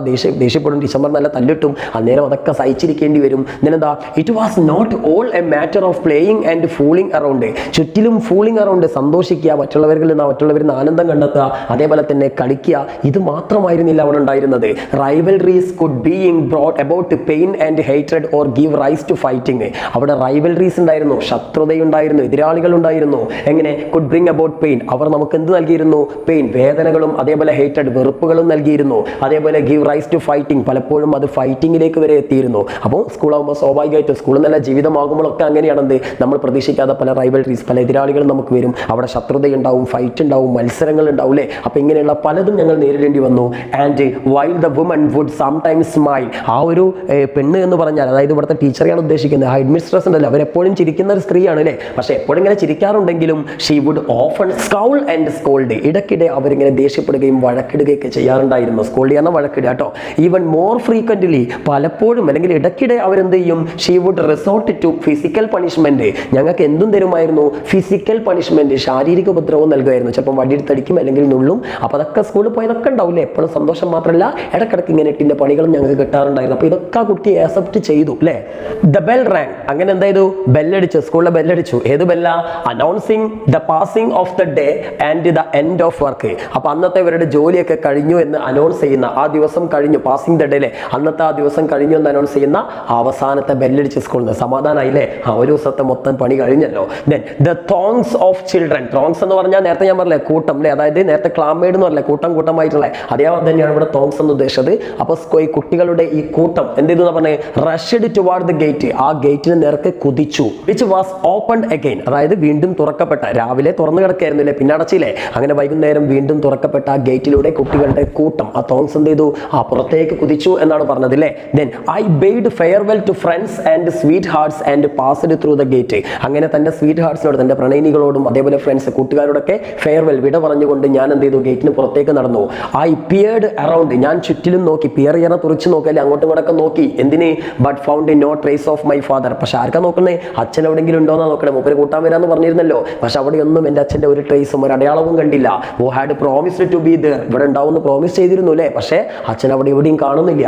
Speaker 2: ദേഷ്യപ്പെടും, ടീച്ചർമാർ നല്ല തല്ലിട്ടും, അന്നേരം അതൊക്കെ സഹിച്ചിരിക്കേണ്ടി വരും. എന്താ? It was not all a matter of playing and fooling around. ചുറ്റിലും ഫൂളിംഗ് അറൗണ്ട്, സന്തോഷിക്കുക, മറ്റുള്ളവരിൽ നിന്ന് ആനന്ദം കണ്ടെത്തുക, അതേപോലെ തന്നെ കളിക്കുക, ഇത് മാത്രമായിരുന്നില്ല അവിടെ ഉണ്ടായിരുന്നത്. Rivalries could being brought about pain and hatred or give rise to fighting. അവിടെ റൈവൽറീസ് ഉണ്ടായിരുന്നു, ശത്രുതയുണ്ടായിരുന്നു, എതിരാളികൾ ഉണ്ടായിരുന്നു. എങ്ങനെ? കുഡ് ബ്രിങ് അബൌട്ട് പെയിൻ, അവർ നമുക്ക് എന്ത് നൽകിയിരുന്നു? പെയിൻ, വേദനകളും അതേപോലെ ഹേറ്റഡ്, വെറുപ്പുകളും നൽകിയിരുന്നു. അതേപോലെ ഗീവ് റൈസ് ടു ഫൈറ്റിംഗ്, പലപ്പോഴും അത് ഫൈറ്റിങ്ങിലേക്ക് വരെ എത്തിയിരുന്നു. അപ്പോൾ സ്കൂളാകുമ്പോൾ സ്വാഭാവികമായിട്ടും സ്കൂളിൽ നല്ല ജീവിതമാകുമ്പോഴൊക്കെ അങ്ങനെയാണെന്ത്, നമ്മൾ പ്രതീക്ഷിക്കാത്ത പല റൈവൽറീസ്, പല എതിരാളികളും നമുക്ക് വരും. അവിടെ ശത്രുതയുണ്ടാവും, ഫൈറ്റ് ഉണ്ടാവും, മത്സരങ്ങൾ ഉണ്ടാവും അല്ലേ? അപ്പോൾ ഇങ്ങനെയുള്ള പലതും ഞങ്ങൾ നേരിടേണ്ടി വന്നു. And while the woman would sometimes smile, ആ ഒരു പെണ്ണ് എന്ന് പറഞ്ഞാൽ അതായത് ഇവിടുത്തെ ടീച്ചറെയാണ് ഉദ്ദേശിക്കുന്നത്, ഹെഡ് മിസ്ട്രസ് ഉണ്ടല്ലോ, അവരെപ്പോഴും ചിരിക്കുന്ന ഒരു സ്ത്രീയാണ് അല്ലേ? പക്ഷേ എപ്പോഴും ഇങ്ങനെ ചിരിക്കാറുണ്ടെങ്കിലും she would often scowl and scold, ഇടയ്ക്കിടെ അവരിങ്ങനെ ദേഷ്യപ്പെടുകയും വഴക്കിടുകയൊക്കെ ചെയ്യാറുണ്ടായിരുന്നു. സ്കോൾഡ് ചെയ്യാൻ വഴക്കിടുക കേട്ടോ. ഈവൻ മോർ ഫ്രീക്വൻ്റ്ലി, പലപ്പോഴും അല്ലെങ്കിൽ ഇടയ്ക്കിടെ അവരെന്ത് ചെയ്യും? She would resort to physical punishment, ഞങ്ങൾക്ക് എന്തും തരുമായിരുന്നു? ഫിസിക്കൽ പണിഷ്മെന്റ്, ശാരീരിക ഉപദ്രവം നൽകുമായിരുന്നു. ചിലപ്പോൾ വടിയെടുത്തടിക്കും അല്ലെങ്കിൽ നുള്ളും. അപ്പോൾ അതൊക്കെ സ്കൂളിൽ പോയതൊക്കെ ഉണ്ടാവില്ലേ? എപ്പോഴും സന്തോഷം മാത്രമല്ല, ഇടയ്ക്കിടയ്ക്ക് ഇങ്ങനെ ഇട്ടിൻ്റെ പണികൾ ഗിഫ്റ്റുകളും ഞങ്ങൾക്ക് കിട്ടാറുണ്ടായിരുന്നു. അപ്പോൾ ഇതൊക്കെ ആ കുട്ടി ആക്സെപ്റ്റ് ചെയ്തു അല്ലേ. ദ ബെൽ റാങ്, അങ്ങനെ എന്താ ചെയ്തു, ബെല്ലടിച്ചു, സ്കൂളിലെ ബെല്ലടിച്ചു. ഏത് Bella? Announcing the passing of the day and the end of work. അപ്പോൾ അന്നത്തെ ഇവരുടെ ജോലിയൊക്കെ കഴിഞ്ഞു എന്ന് അനൗൺസ് ചെയ്യുന്ന, ആ ദിവസം കഴിഞ്ഞു, പാസിംഗ് ദ ഡേ അല്ലേ, അന്നത്തെ ആ ദിവസം കഴിഞ്ഞു എന്ന് അനൗൺസ് ചെയ്യുന്ന അവസാനത്തെ ബെല്ലടിച്ച് സ്കൂളിൽ നിന്ന് സമാധാനമായില്ലേ, ഒരു ദിവസത്തെ മൊത്തം പണി കഴിഞ്ഞല്ലോ. Then the throngs of children. Throngs എന്ന് പറഞ്ഞാൽ നേരത്തെ ഞാൻ പറഞ്ഞില്ലേ കൂട്ടം അല്ലേ, അതായത് നേരത്തെ ക്ലാമേഡ് എന്ന് പറഞ്ഞില്ലേ കൂട്ടം കൂട്ടമായിട്ടുള്ള, അതേ തന്നെയാണ് ഇവിടെ തോങ്സ് എന്ന് ഉദ്ദേശിച്ചത്. അപ്പോൾ ഈ കുട്ടികളുടെ ഈ കൂട്ടം എന്ത് ചെയ്തു എന്ന് പറഞ്ഞാൽ റഷ്ഡ് ടുവാർഡ് ദ ഗേറ്റ്, ആ ഗേറ്റിന് നേർക്ക് കുതിച്ചു. വിച്ച് വാസ് ഓപ്പൺഡ് അഗൈൻ, അതായത് വീണ്ടും തുറക്കപ്പെട്ട, രാവിലെ തുറന്നു കിടക്കായിരുന്നില്ലേ പിന്നെ അടച്ചില്ലേ, അങ്ങനെ വൈകുന്നേരം വീണ്ടും തുറക്കപ്പെട്ട ആ ഗേറ്റിലൂടെ കുട്ടികളുടെ കൂട്ടം, ആ തോങ്സ് എന്ത് ചെയ്തു, ആ പുറത്തേക്ക് കുതിച്ചു എന്നാണ് പറഞ്ഞത് അല്ലേ. Then I bade farewell to friends and sweethearts and passed through the gate. അങ്ങനെ തന്റെ സ്വീറ്റ് ഹാർട്സിനോട്, തന്റെ പ്രണയിനികളോടും അതേപോലെ ഫ്രണ്ട്സ് കൂട്ടുകാരോടൊക്കെ ഫെയർവെൽ വിട പറഞ്ഞുകൊണ്ട് ഞാൻ എന്ത് ചെയ്തു, ഗേറ്റിന് പുറത്തേക്ക് നടന്നു. ഐ പിയർഡ് അറൗണ്ട്, ഞാൻ ചുറ്റിലും നോക്കി, പിയർ ചെയ്യാൻ തുറച്ചു നോക്കല്ലേ, അങ്ങോട്ടും ഇങ്ങോട്ടൊക്കെ നോക്കി. എന്തിന്? But found no trace of my father. പക്ഷെ ആർക്കാ നോക്കണേ? അച്ഛൻ എവിടെയെങ്കിലും ഉണ്ടോന്നാ നോക്കണേ. മൂപ്പര് കൂട്ടാൻ വരാന്ന് പറഞ്ഞിരുന്നല്ലോ, പക്ഷെ അവിടെയൊന്നും എൻ്റെ അച്ഛൻ്റെ ഒരു ട്രേസും ഒരു അടയാളവും കണ്ടില്ല. Oh had promised to be there, ഇവിടെ ഉണ്ടാവുമെന്ന് പ്രോമിസ് ചെയ്തിരുന്നു അല്ലേ, പക്ഷേ അച്ഛൻ അവിടെ എവിടെയും കാണുന്നില്ല.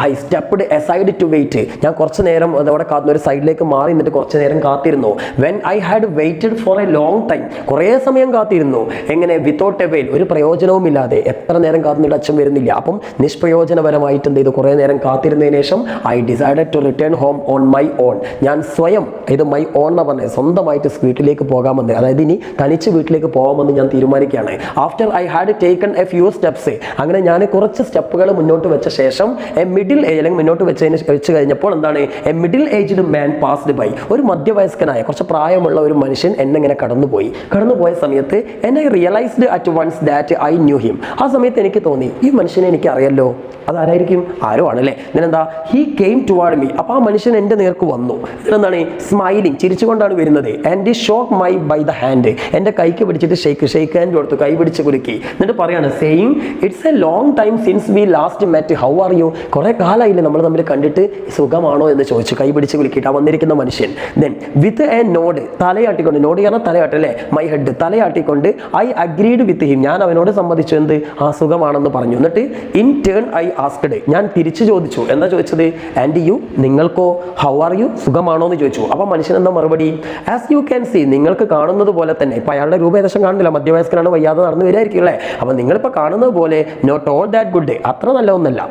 Speaker 2: I stepped aside to wait, ഞാൻ കുറച്ച് നേരം അതവിടെ കാത്തുന്ന ഒരു സൈഡിലേക്ക് മാറി നിന്നിട്ട് കുറച്ച് നേരം കാത്തിരുന്നു. When I had waited for A long time, കുറേ സമയം കാത്തിരുന്നു. എങ്ങനെ? വിത്തൗട്ട് എ വെയിൽ, ഒരു പ്രയോജനവും ഇല്ലാതെ. എത്ര നേരം കാത്തുന്നിട്ട് അച്ഛൻ വരുന്നില്ല. അപ്പം നിഷ്പ്രയോജനപരമായിട്ട് എന്ത് ചെയ്തു, കുറേ നേരം കാത്തിരുന്നതിന് ശേഷം I decided to return home on my own, ഞാൻ സ്വയം, ഇത് മൈ ഓൺ എന്ന് പറഞ്ഞത് സ്വന്തമായിട്ട് വീട്ടിലേക്ക് പോകാമെന്ന്, അതായത് ഇനി തനിച്ച് വീട്ടിലേക്ക് പോകാമെന്ന് ഞാൻ തീരുമാനിക്കുകയാണ്. After I had taken a few steps, അങ്ങനെ ഞാൻ കുറച്ച് സ്റ്റെപ്പുകൾ മുന്നോട്ട് വെച്ച ശേഷം എ മിഡിൽ ഏജ്, അല്ലെങ്കിൽ മുന്നോട്ട് വെച്ച് കഴിഞ്ഞപ്പോൾ എന്താണ്, a middle aged man passed by, ഒരു മധ്യവയസ്കനായ കുറച്ച് പ്രായമുള്ള ഒരു മനുഷ്യൻ എന്നെ ഇങ്ങനെ കടന്നുപോയ സമയത്ത് എന്നെ realised at once that I knew him, ആ സമയത്ത് എനിക്ക് തോന്നി ഈ മനുഷ്യനെ എനിക്ക് അറിയല്ലോ. അതാരായിരിക്കും? ആരോ ആണല്ലേ. ഇതിനെന്താ, ഹി കെയിം ടുവാർഡ് മീ, അപ്പോൾ ആ മനുഷ്യൻ എൻ്റെ നേർക്ക് വന്നു. ഇതിനെന്താണ്, സ്മൈലിംഗ്, ചിരിച്ചുകൊണ്ടാണ് വരുന്നത്. And shook my by the hand, എൻ്റെ കൈക്ക് പിടിച്ചിട്ട് ഷെയ്ക്ക് ഹാൻഡ് കൊടുത്തു, കൈ പിടിച്ച് കുലുക്കി. എന്നിട്ട് പറയാണ്, saying it's A long time since we last met, how are you, കുറേ കാലമായില്ലേ നമ്മൾ തമ്മിൽ കണ്ടിട്ട്, സുഖമാണോ എന്ന് ചോദിച്ചു, കൈ പിടിച്ച് കുലുക്കിയിട്ട് ആ വന്നിരിക്കുന്ന മനുഷ്യൻ. ദെൻ വിത്ത് എ നോഡ്, തലയാട്ടിക്കൊണ്ട്, നോഡ് കാരണം തലയാട്ടല്ലേ, മൈ ഹെഡ്, തലയാട്ടിക്കൊണ്ട് ഐ അഗ്രീഡ് വിത്ത് ഹിം, ഞാൻ അവനോട് സമ്മതിച്ചു, എന്ത്, ആ സുഖമാണെന്ന് പറഞ്ഞു. എന്നിട്ട് ഇൻ ടേൺ ഐ ആസ്ക്ഡ്, ഞാൻ തിരിച്ചു ചോദിച്ചു, എന്താ ചോദിച്ചത്, ആൻഡ് യു, നിങ്ങൾക്കോ, ഹൗ ആർ യു, സുഖമാണോ എന്ന് ചോദിച്ചു. അപ്പൊ മനുഷ്യൻ എന്താ മറുപടി, ആസ് യു ക്യാൻ സീ, നിങ്ങൾക്ക് കാണുന്നത് പോലെ തന്നെ. ഇപ്പൊ അയാളുടെ രൂപ ഏകദേശം കാണുന്നില്ല, മധ്യവയസ്കനാണ്, വയ്യാതെ നടന്നു വരായിരിക്കും അല്ലേ. അപ്പൊ നിങ്ങളിപ്പോൾ കാണുന്നത് പോലെ നോട്ട് ഓൾ ദാറ്റ് ഗുഡ്, അത്ര നല്ലതൊന്നല്ല.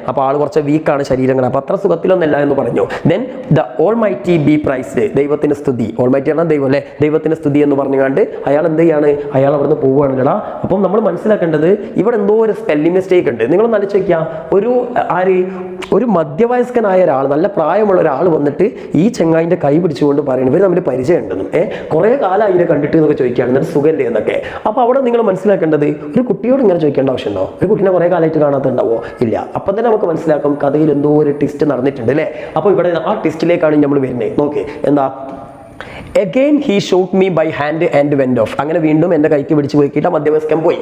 Speaker 2: അപ്പോൾ ആൾ കുറച്ച് വീക്കാണ് ശരീരങ്ങൾ, അപ്പോൾ അത്ര സുഖത്തിലൊന്നല്ല എന്ന് പറഞ്ഞു. Then the all mighty B priced, ദൈവത്തിന് സ്തുതി, ഓൾ മൈറ്റി ആണ് ദൈവം അല്ലേ, ദൈവത്തിന് സ്തുതി എന്ന് പറഞ്ഞുകൊണ്ട് അയാൾ എന്ത് ചെയ്യാണ്, അയാൾ അവിടുന്ന് പോവുകയാണെടാ. അപ്പം നമ്മൾ മനസ്സിലാക്കേണ്ടത് ഇവിടെ എന്തോ ഒരു സ്പെല്ലിംഗ് മിസ്റ്റേക്ക് ഉണ്ട്. നിങ്ങളൊന്ന് ആലോചിക്കുക, ഒരു മധ്യവയസ്കനായ ഒരാൾ, നല്ല പ്രായമുള്ള ഒരാൾ വന്നിട്ട് ഈ ചെങ്ങായിൻ്റെ കൈ പിടിച്ചുകൊണ്ട് പറയുന്നത് ഇവർ തമ്മിൽ പരിചയം ഉണ്ടെന്നും കുറേ കാലം അതിനെ കണ്ടിട്ട് എന്നൊക്കെ ചോദിക്കുകയാണ്, എന്നിട്ട് സുഖമല്ലേ എന്നൊക്കെ. അപ്പോൾ അവിടെ നിങ്ങൾ മനസ്സിലാക്കേണ്ടത്, ഒരു കുട്ടിയോട് ഇങ്ങനെ ചോദിക്കേണ്ട ആവശ്യമുണ്ടോ? ഒരു കുട്ടീനെ കുറേ കാലമായിട്ട് കാണാത്തുണ്ടാവോ? ഇല്ല. അപ്പം തന്നെ നമുക്ക് മനസ്സിലാക്കും കഥയിൽ എന്തോ ഒരു ട്വിസ്റ്റ് നടന്നിട്ടുണ്ട് അല്ലേ. അപ്പോൾ ഇവിടെ ആ ട്വിസ്റ്റിലേക്കാണ് നമ്മൾ വരുന്നത്. നോക്ക്, എന്താ, again he shook me by hand and went off, അങ്ങനെ വീണ്ടും എൻ്റെ കൈക്ക് പിടിച്ച് പോയിക്കിട്ട് മധ്യവയസ്കൻ പോയി.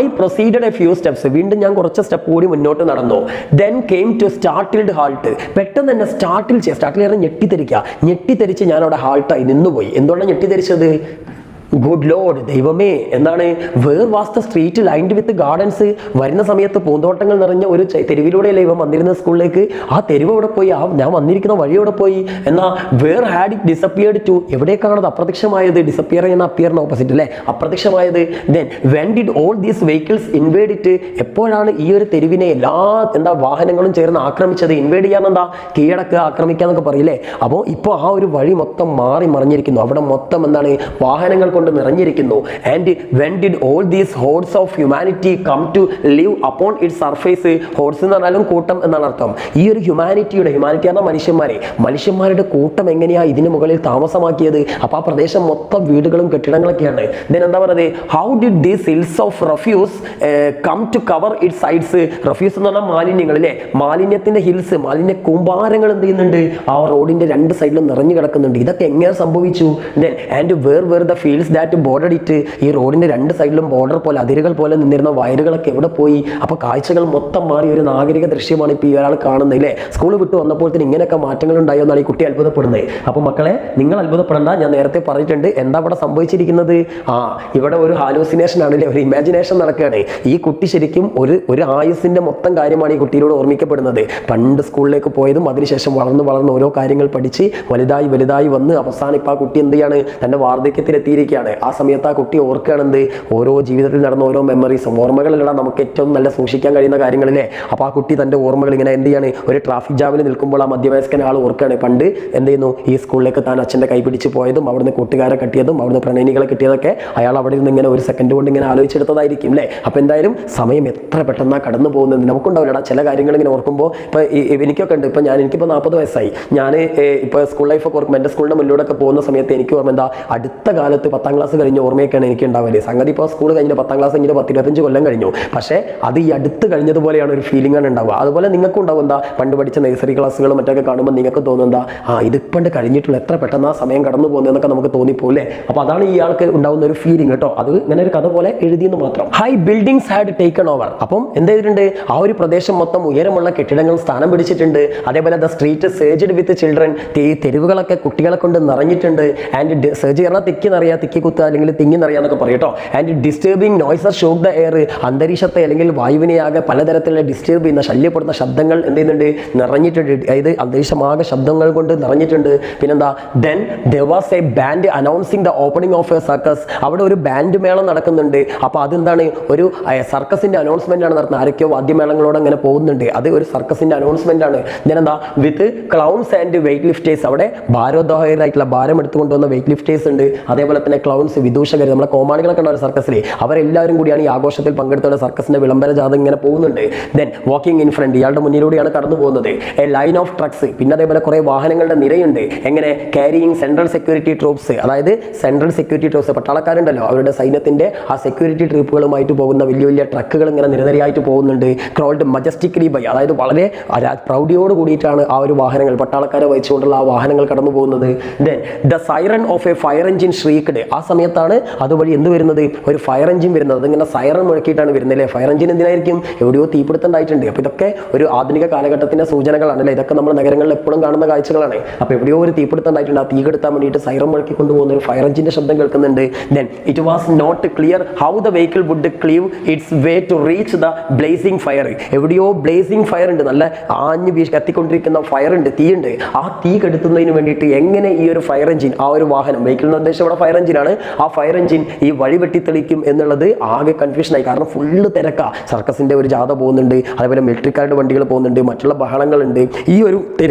Speaker 2: I proceeded a few steps, വീണ്ടും ഞാൻ കുറച്ച് സ്റ്റെപ്പ് കൂടി മുന്നോട്ട് നടന്നു. Then came to startled halt, പെട്ടെന്ന് തന്നെ സ്റ്റാർട്ടിൽ ഞെട്ടിത്തെരിച്ച് ഞാൻ അവിടെ ഹാൾട്ടായി നിന്നുപോയി. എന്തുകൊണ്ടാണ് ഞെട്ടിത്തെരിച്ചത്? ഗുഡ് ലോഡ്, ദൈവമേ, എന്താണ്, where was the street lined with gardens, വരുന്ന സമയത്ത് പൂന്തോട്ടങ്ങൾ നിറഞ്ഞ ഒരു തെരുവിലൂടെയല്ലേ ഇവൻ വന്നിരുന്ന സ്കൂളിലേക്ക്. ആ തെരുവ് എവിടെ പോയി? ഞാൻ വന്നിരിക്കുന്ന വഴി എവിടെ പോയി? എന്നാൽ where had it disappeared to, എവിടേക്കാണത് അപ്രത്യക്ഷമായത്? ഡിസപ്പിയർ ചെയ്യുന്ന അപ്പിയറിന് ഓപ്പോസിറ്റ് അല്ലേ, അപ്രത്യക്ഷമായത്. Then when did all these vehicles invade it, എപ്പോഴാണ് ഈ ഒരു തെരുവിനെ എല്ലാ വാഹനങ്ങളും ചേർന്ന് ആക്രമിച്ചത്? ഇൻവേഡ് ചെയ്യാൻ എന്താ, കീഴടക്കുക, ആക്രമിക്കുക എന്നൊക്കെ പറയില്ലേ. അപ്പോൾ ഇപ്പോൾ ആ ഒരു വഴി മൊത്തം മാറി മറിഞ്ഞിരിക്കുന്നു, അവിടെ മൊത്തം എന്താണ്, വാഹനങ്ങൾ കൊണ്ട് നിറഞ്ഞിരിക്കുന്നു. And when did all these hordes of humanity come to live upon it surface, hordes എന്ന് പറഞ്ഞാലും കൂട്ടം എന്നാണ് അർത്ഥം. ഈ ഒരു ഹ്യൂമാനിറ്റി പറഞ്ഞാൽ മനുഷ്യന്മാരുടെ കൂട്ടം എങ്ങനെയാ ഇതിന് മുകളിൽ താമസമാക്കിയത്? അപ്പൊ ആ പ്രദേശം മൊത്തം വീടുകളും കെട്ടിടങ്ങളൊക്കെയാണ്. ദെൻ എന്താ പറയുന്നത്, how did these hills of refuse come to cover it sides, refuse എന്ന് പറഞ്ഞാൽ മാലിന്യങ്ങൾ അല്ലേ, മാലിന്യത്തിന്റെ ഹിൽസ്, മാലിന്യ കൂമ്പാരങ്ങൾ എന്ത് ചെയ്യുന്നുണ്ട്, ആ റോഡിന്റെ രണ്ട് സൈഡിലും നിറഞ്ഞു കിടക്കുന്നുണ്ട്. ഇതൊക്കെ എങ്ങനെ സംഭവിച്ചു? Then and where the fields trees that border it, ഈ റോഡിന്റെ രണ്ട് സൈഡിലും ബോർഡർ പോലെ അതിരുകൾ പോലെ നിന്നിരുന്ന വയറുകളൊക്കെ എവിടെ പോയി? അപ്പൊ കാഴ്ചകൾ മൊത്തം മാറി ഒരു നാഗരിക ദൃശ്യമാണ് ഇപ്പോൾ ഈ ഒരാൾ കാണുന്നത് അല്ലേ? സ്കൂൾ വിട്ട് വന്നപ്പോഴത്തേന് ഇങ്ങനെയൊക്കെ മാറ്റങ്ങൾ ഉണ്ടായോ എന്നാണ് ഈ കുട്ടി അത്ഭുതപ്പെടുന്നത്. അപ്പൊ മക്കളെ, നിങ്ങൾ അത്ഭുതപ്പെടേണ്ട, ഞാൻ നേരത്തെ പറഞ്ഞിട്ടുണ്ട് എന്താ ഇവിടെ സംഭവിച്ചിരിക്കുന്നത്. ഇവിടെ ഒരു ഹാലൂസിനേഷൻ ആണല്ലേ, ഒരു ഇമാജിനേഷൻ നടക്കുകയാണ്. ഈ കുട്ടി ശരിക്കും ഒരു ആയുസിന്റെ മൊത്തം കാര്യമാണ് ഈ കുട്ടിയോട് ഓർമ്മിക്കപ്പെടുന്നത്. പണ്ട് സ്കൂളിലേക്ക് പോയതും അതിനുശേഷം വളർന്ന് ഓരോ കാര്യങ്ങൾ പഠിച്ച് വലുതായി വന്ന് അവസാനം ഇപ്പൊ ആ കുട്ടി എന്ത് ചെയ്യാണ്, തന്റെ വാർദ്ധക്യത്തിൽ എത്തിയിരിക്കുകയാണ്. ആ സമയത്ത് ആ കുട്ടി ഓർക്കുകയാണെന്ത്, ഓരോ ജീവിതത്തിൽ നടന്ന ഓരോ മെമ്മറീസും. ഓർമ്മകളെല്ലാം നമുക്ക് ഏറ്റവും നല്ല സൂക്ഷിക്കാൻ കഴിയുന്ന കാര്യങ്ങളില്ലേ. അപ്പൊ ആ കുട്ടി തന്റെ ഓർമ്മകൾ ഇങ്ങനെ എന്ത് ചെയ്യാണ്, ഒരു ട്രാഫിക് ജാമിൽ നിൽക്കുമ്പോൾ ആ മധ്യവയസ്കൻ ആൾ ഓർക്കുകയാണ് പണ്ട് എന്ത് ചെയ്യുന്നു, ഈ സ്കൂളിലേക്ക് താൻ അച്ഛന്റെ കൈ പിടിച്ച് പോയതും അവിടുന്ന് കൂട്ടുകാരെ കെട്ടിയതും അവിടുന്ന് പ്രണയിനികളെ കിട്ടിയതൊക്കെ അയാൾ അവിടെ നിന്ന് ഇങ്ങനെ ഒരു സെക്കൻഡ് കൊണ്ട് ഇങ്ങനെ ആലോചിച്ചെടുത്തതായിരിക്കും അല്ലേ. അപ്പൊ എന്തായാലും സമയം എത്ര പെട്ടെന്നാണ് കടന്നു പോകുന്നത് നമുക്കുണ്ടാവില്ലടാ. ചില കാര്യങ്ങൾ ഇങ്ങനെ ഓർക്കുമ്പോൾ ഇപ്പൊ എനിക്കൊക്കെ ഉണ്ട്. ഇപ്പൊ എനിക്കിപ്പോൾ 40 വയസ്സായി. ഞാൻ ഇപ്പൊ സ്കൂൾ ലൈഫൊക്കെ ഓർക്കുമ്പോൾ എൻ്റെ സ്കൂളിന്റെ മുന്നിലൂടെ പോകുന്ന സമയത്ത് എനിക്ക് ഓർമ്മ എന്താ, അടുത്ത കാലത്ത് 10ാം ക്ലാസ് കഴിഞ്ഞ ഓർമ്മയൊക്കെയാണ് എനിക്ക് ഉണ്ടാവില്ലേ. സംഗതി ഇപ്പോൾ സ്കൂൾ കഴിഞ്ഞ 10ാം ക്ലാസ് കഴിഞ്ഞിട്ട് 10-25 കൊല്ലം കഴിഞ്ഞു. പക്ഷേ അത് ഈ അടുത്ത് കഴിഞ്ഞതുപോലെയാണ് ഒരു ഫീലിംഗ് ആണ് ഉണ്ടാവുക. അതുപോലെ നിങ്ങൾക്കും ഉണ്ടാവും എന്താ, പണ്ട് പഠിച്ച നഴ്സറി ക്ലാസ്സുകളും മറ്റൊക്കെ കാണുമ്പോൾ നിങ്ങൾക്ക് തോന്നുന്നത് ഇതിപ്പണ്ട് കഴിഞ്ഞിട്ടുള്ള എത്ര പെട്ടെന്ന് ആ സമയം കടന്നു പോകുന്നതെന്നൊക്കെ നമുക്ക് തോന്നിപ്പോലെ. അപ്പൊ അതാണ് ഇയാൾക്ക് ഉണ്ടാവുന്ന ഒരു ഫീലിംഗ് കേട്ടോ. അത് ഇങ്ങനെ ഒരു കഥ പോലെ എഴുതിയെന്ന് മാത്രം. High buildings had taken over. അപ്പം എന്ത് ചെയ്തിട്ടുണ്ട്, ആ ഒരു പ്രദേശം മൊത്തം ഉയരമുള്ള കെട്ടിടങ്ങൾ സ്ഥാനം പിടിച്ചിട്ടുണ്ട്. അതേപോലെ ദ സ്ട്രീറ്റ് സർജ്ഡ് വിത്ത് ചിൽഡ്രൻ, തെരുവുകളൊക്കെ കുട്ടികളെ കൊണ്ട് നിറഞ്ഞിട്ടുണ്ട്. ആൻഡ് സർജ് പറഞ്ഞാൽ തിക്കി നിറയാ, തിക്കി കുത്തുക അല്ലെങ്കിൽ തിങ്ങി നിറയാന്നൊക്കെ പറയും കേട്ടോ. And disturbing noises shock the air, അന്തരീക്ഷത്തെ അല്ലെങ്കിൽ വായുവിനെയാകെ പലതരത്തിലുള്ള ഡിസ്റ്റർബ് ചെയ്യുന്ന ശല്യപ്പെടുന്ന ശബ്ദങ്ങൾ എന്ത് ചെയ്യുന്നുണ്ട്, നിറഞ്ഞിട്ടുണ്ട്. അതായത് അന്തരീക്ഷമാകെ ശബ്ദങ്ങൾ കൊണ്ട് നിറഞ്ഞിട്ടുണ്ട്. പിന്നെന്താ, then there was a band announcing the opening of a circus. അവിടെ ഒരു ബാൻഡ് മേളം നടക്കുന്നുണ്ട്. അപ്പൊ അതെന്താണ്, ഒരു സർക്കസിന്റെ അനൗൺസ്മെന്റ് ആണ് നടത്തുന്നത്. ആരൊക്കെയോ വാദ്യമേളങ്ങളോട് അങ്ങനെ പോകുന്നുണ്ട്. അത് ഒരു സർക്കസിന്റെ അനൗൺസ്മെന്റ് ആണ്. എന്താ, വിത്ത് ക്ലൗൺസ് ആൻഡ് വെയിറ്റ് ലിഫ്റ്റേഴ്സ്. അവിടെ ഭാരോദ്വഹകരായിട്ടുള്ള ഭാരം എടുത്തുകൊണ്ടുവന്ന വെയിറ്റ് ലിഫ്റ്റേഴ്സ് ഉണ്ട്. അതേപോലെ തന്നെ ക്ലൗൺസ്, വിദൂഷകർ, നമ്മളെ കോമാളികളൊക്കെ ഉണ്ടാവും സർക്കസിൽ. അവരെല്ലാവരും കൂടിയാണ് ഈ ആഘോഷത്തിൽ പങ്കെടുത്തുള്ള സർക്കസിന്റെ വിളംബര ജാഥ ഇങ്ങനെ പോകുന്നുണ്ട്. ദെൻ വാക്കിംഗ് ഇൻ ഫ്രണ്ട്, ഇയാളുടെ മുന്നിലൂടെയാണ് കടന്നു പോകുന്നത്. എ ലൈൻ ഓഫ് ട്രക്സ്, പിന്നെ അതേപോലെ കുറെ വാഹനങ്ങളുടെ നിരയുണ്ട്. എങ്ങനെ, ക്യാരിയിങ് സെൻട്രൽ സെക്യൂരിറ്റി ട്രൂപ്സ്, അതായത് സെൻട്രൽ സെക്യൂരിറ്റി ട്രൂപ്സ്, പട്ടാളക്കാരുണ്ടല്ലോ, അവരുടെ സൈന്യത്തിന്റെ ആ സെക്യൂരിറ്റി ട്രൂപ്പുകളുമായിട്ട് പോകുന്ന വലിയ വലിയ ട്രക്കുകൾ ഇങ്ങനെ നിരനിരയായിട്ട് പോകുന്നുണ്ട്. ക്രോൾഡ് മജസ്റ്റിക്കലി ബൈ, അതായത് വളരെ പ്രൗഢിയോട് കൂടിയിട്ടാണ് ആ ഒരു വാഹനങ്ങൾ, പട്ടാളക്കാരെ വഹിച്ചുകൊണ്ടുള്ള ആ വാഹനങ്ങൾ കടന്നു പോകുന്നത്. Then the siren of a fire engine shrieked, ആ സമയത്താണ് അതുവഴി എന്ത് വരുന്നത്, ഒരു ഫയർ എഞ്ചിൻ വരുന്നത്. അതിങ്ങനെ സൈറൺ മുഴക്കിയിട്ടാണ് വരുന്നത് അല്ലേ. ഫയർ എഞ്ചിൻ എന്തിനായിരിക്കും, എവിടെയോ തീപിടുത്തണ്ടായിട്ടുണ്ട്. അപ്പൊ ഇതൊക്കെ ഒരു ആധുനിക കാലഘട്ടത്തിന്റെ സൂചനകളാണ് അല്ലേ. ഇതൊക്കെ നമ്മൾ നഗരങ്ങളിൽ എപ്പോഴും കാണുന്ന കാഴ്ചകളാണ്. അപ്പൊ എവിടെയോ ഒരു തീപിടുത്തണ്ടായിട്ടുണ്ട്. ആ തീ കെടുത്താൻ വേണ്ടിയിട്ട് സൈറൺ മുഴക്കി കൊണ്ടുപോകുന്ന ഒരു ഫയർ എഞ്ചിന്റെ ശബ്ദം കേൾക്കുന്നുണ്ട്. Then it was not clear how the vehicle would cleave its way to reach the blazing fire. എവിടെയോ ബ്ലേസിംഗ് ഫയർ ഉണ്ട്, നല്ല ആഞ്ഞു കത്തിക്കൊണ്ടിരിക്കുന്ന ഫയർ ഉണ്ട്, തീയുണ്ട്. ആ തീ കെടുത്തുന്നതിന് വേണ്ടിയിട്ട് എങ്ങനെ ഈ ഒരു ഫയർ എഞ്ചിൻ, ആ ഒരു വാഹനം, വെഹിക്കിളിന് ഉദ്ദേശം ഇവിടെ ഫയർ എഞ്ചിനാണ്, ആ ഫയർ എഞ്ചിൻ ഈ വഴി വെട്ടിത്തെളിക്കും എന്നുള്ളത് ആകെ കൺഫ്യൂഷനായി. കാരണം ഫുള്ള് തിരക്കാ, സർക്കസിന്റെ ഒരു ജാഥ പോകുന്നുണ്ട്, അതേപോലെ മിലിറ്ററിക്കാരുടെ വണ്ടികൾ പോകുന്നുണ്ട്, മറ്റുള്ള ബഹളങ്ങളുണ്ട്. ഈ ഒരു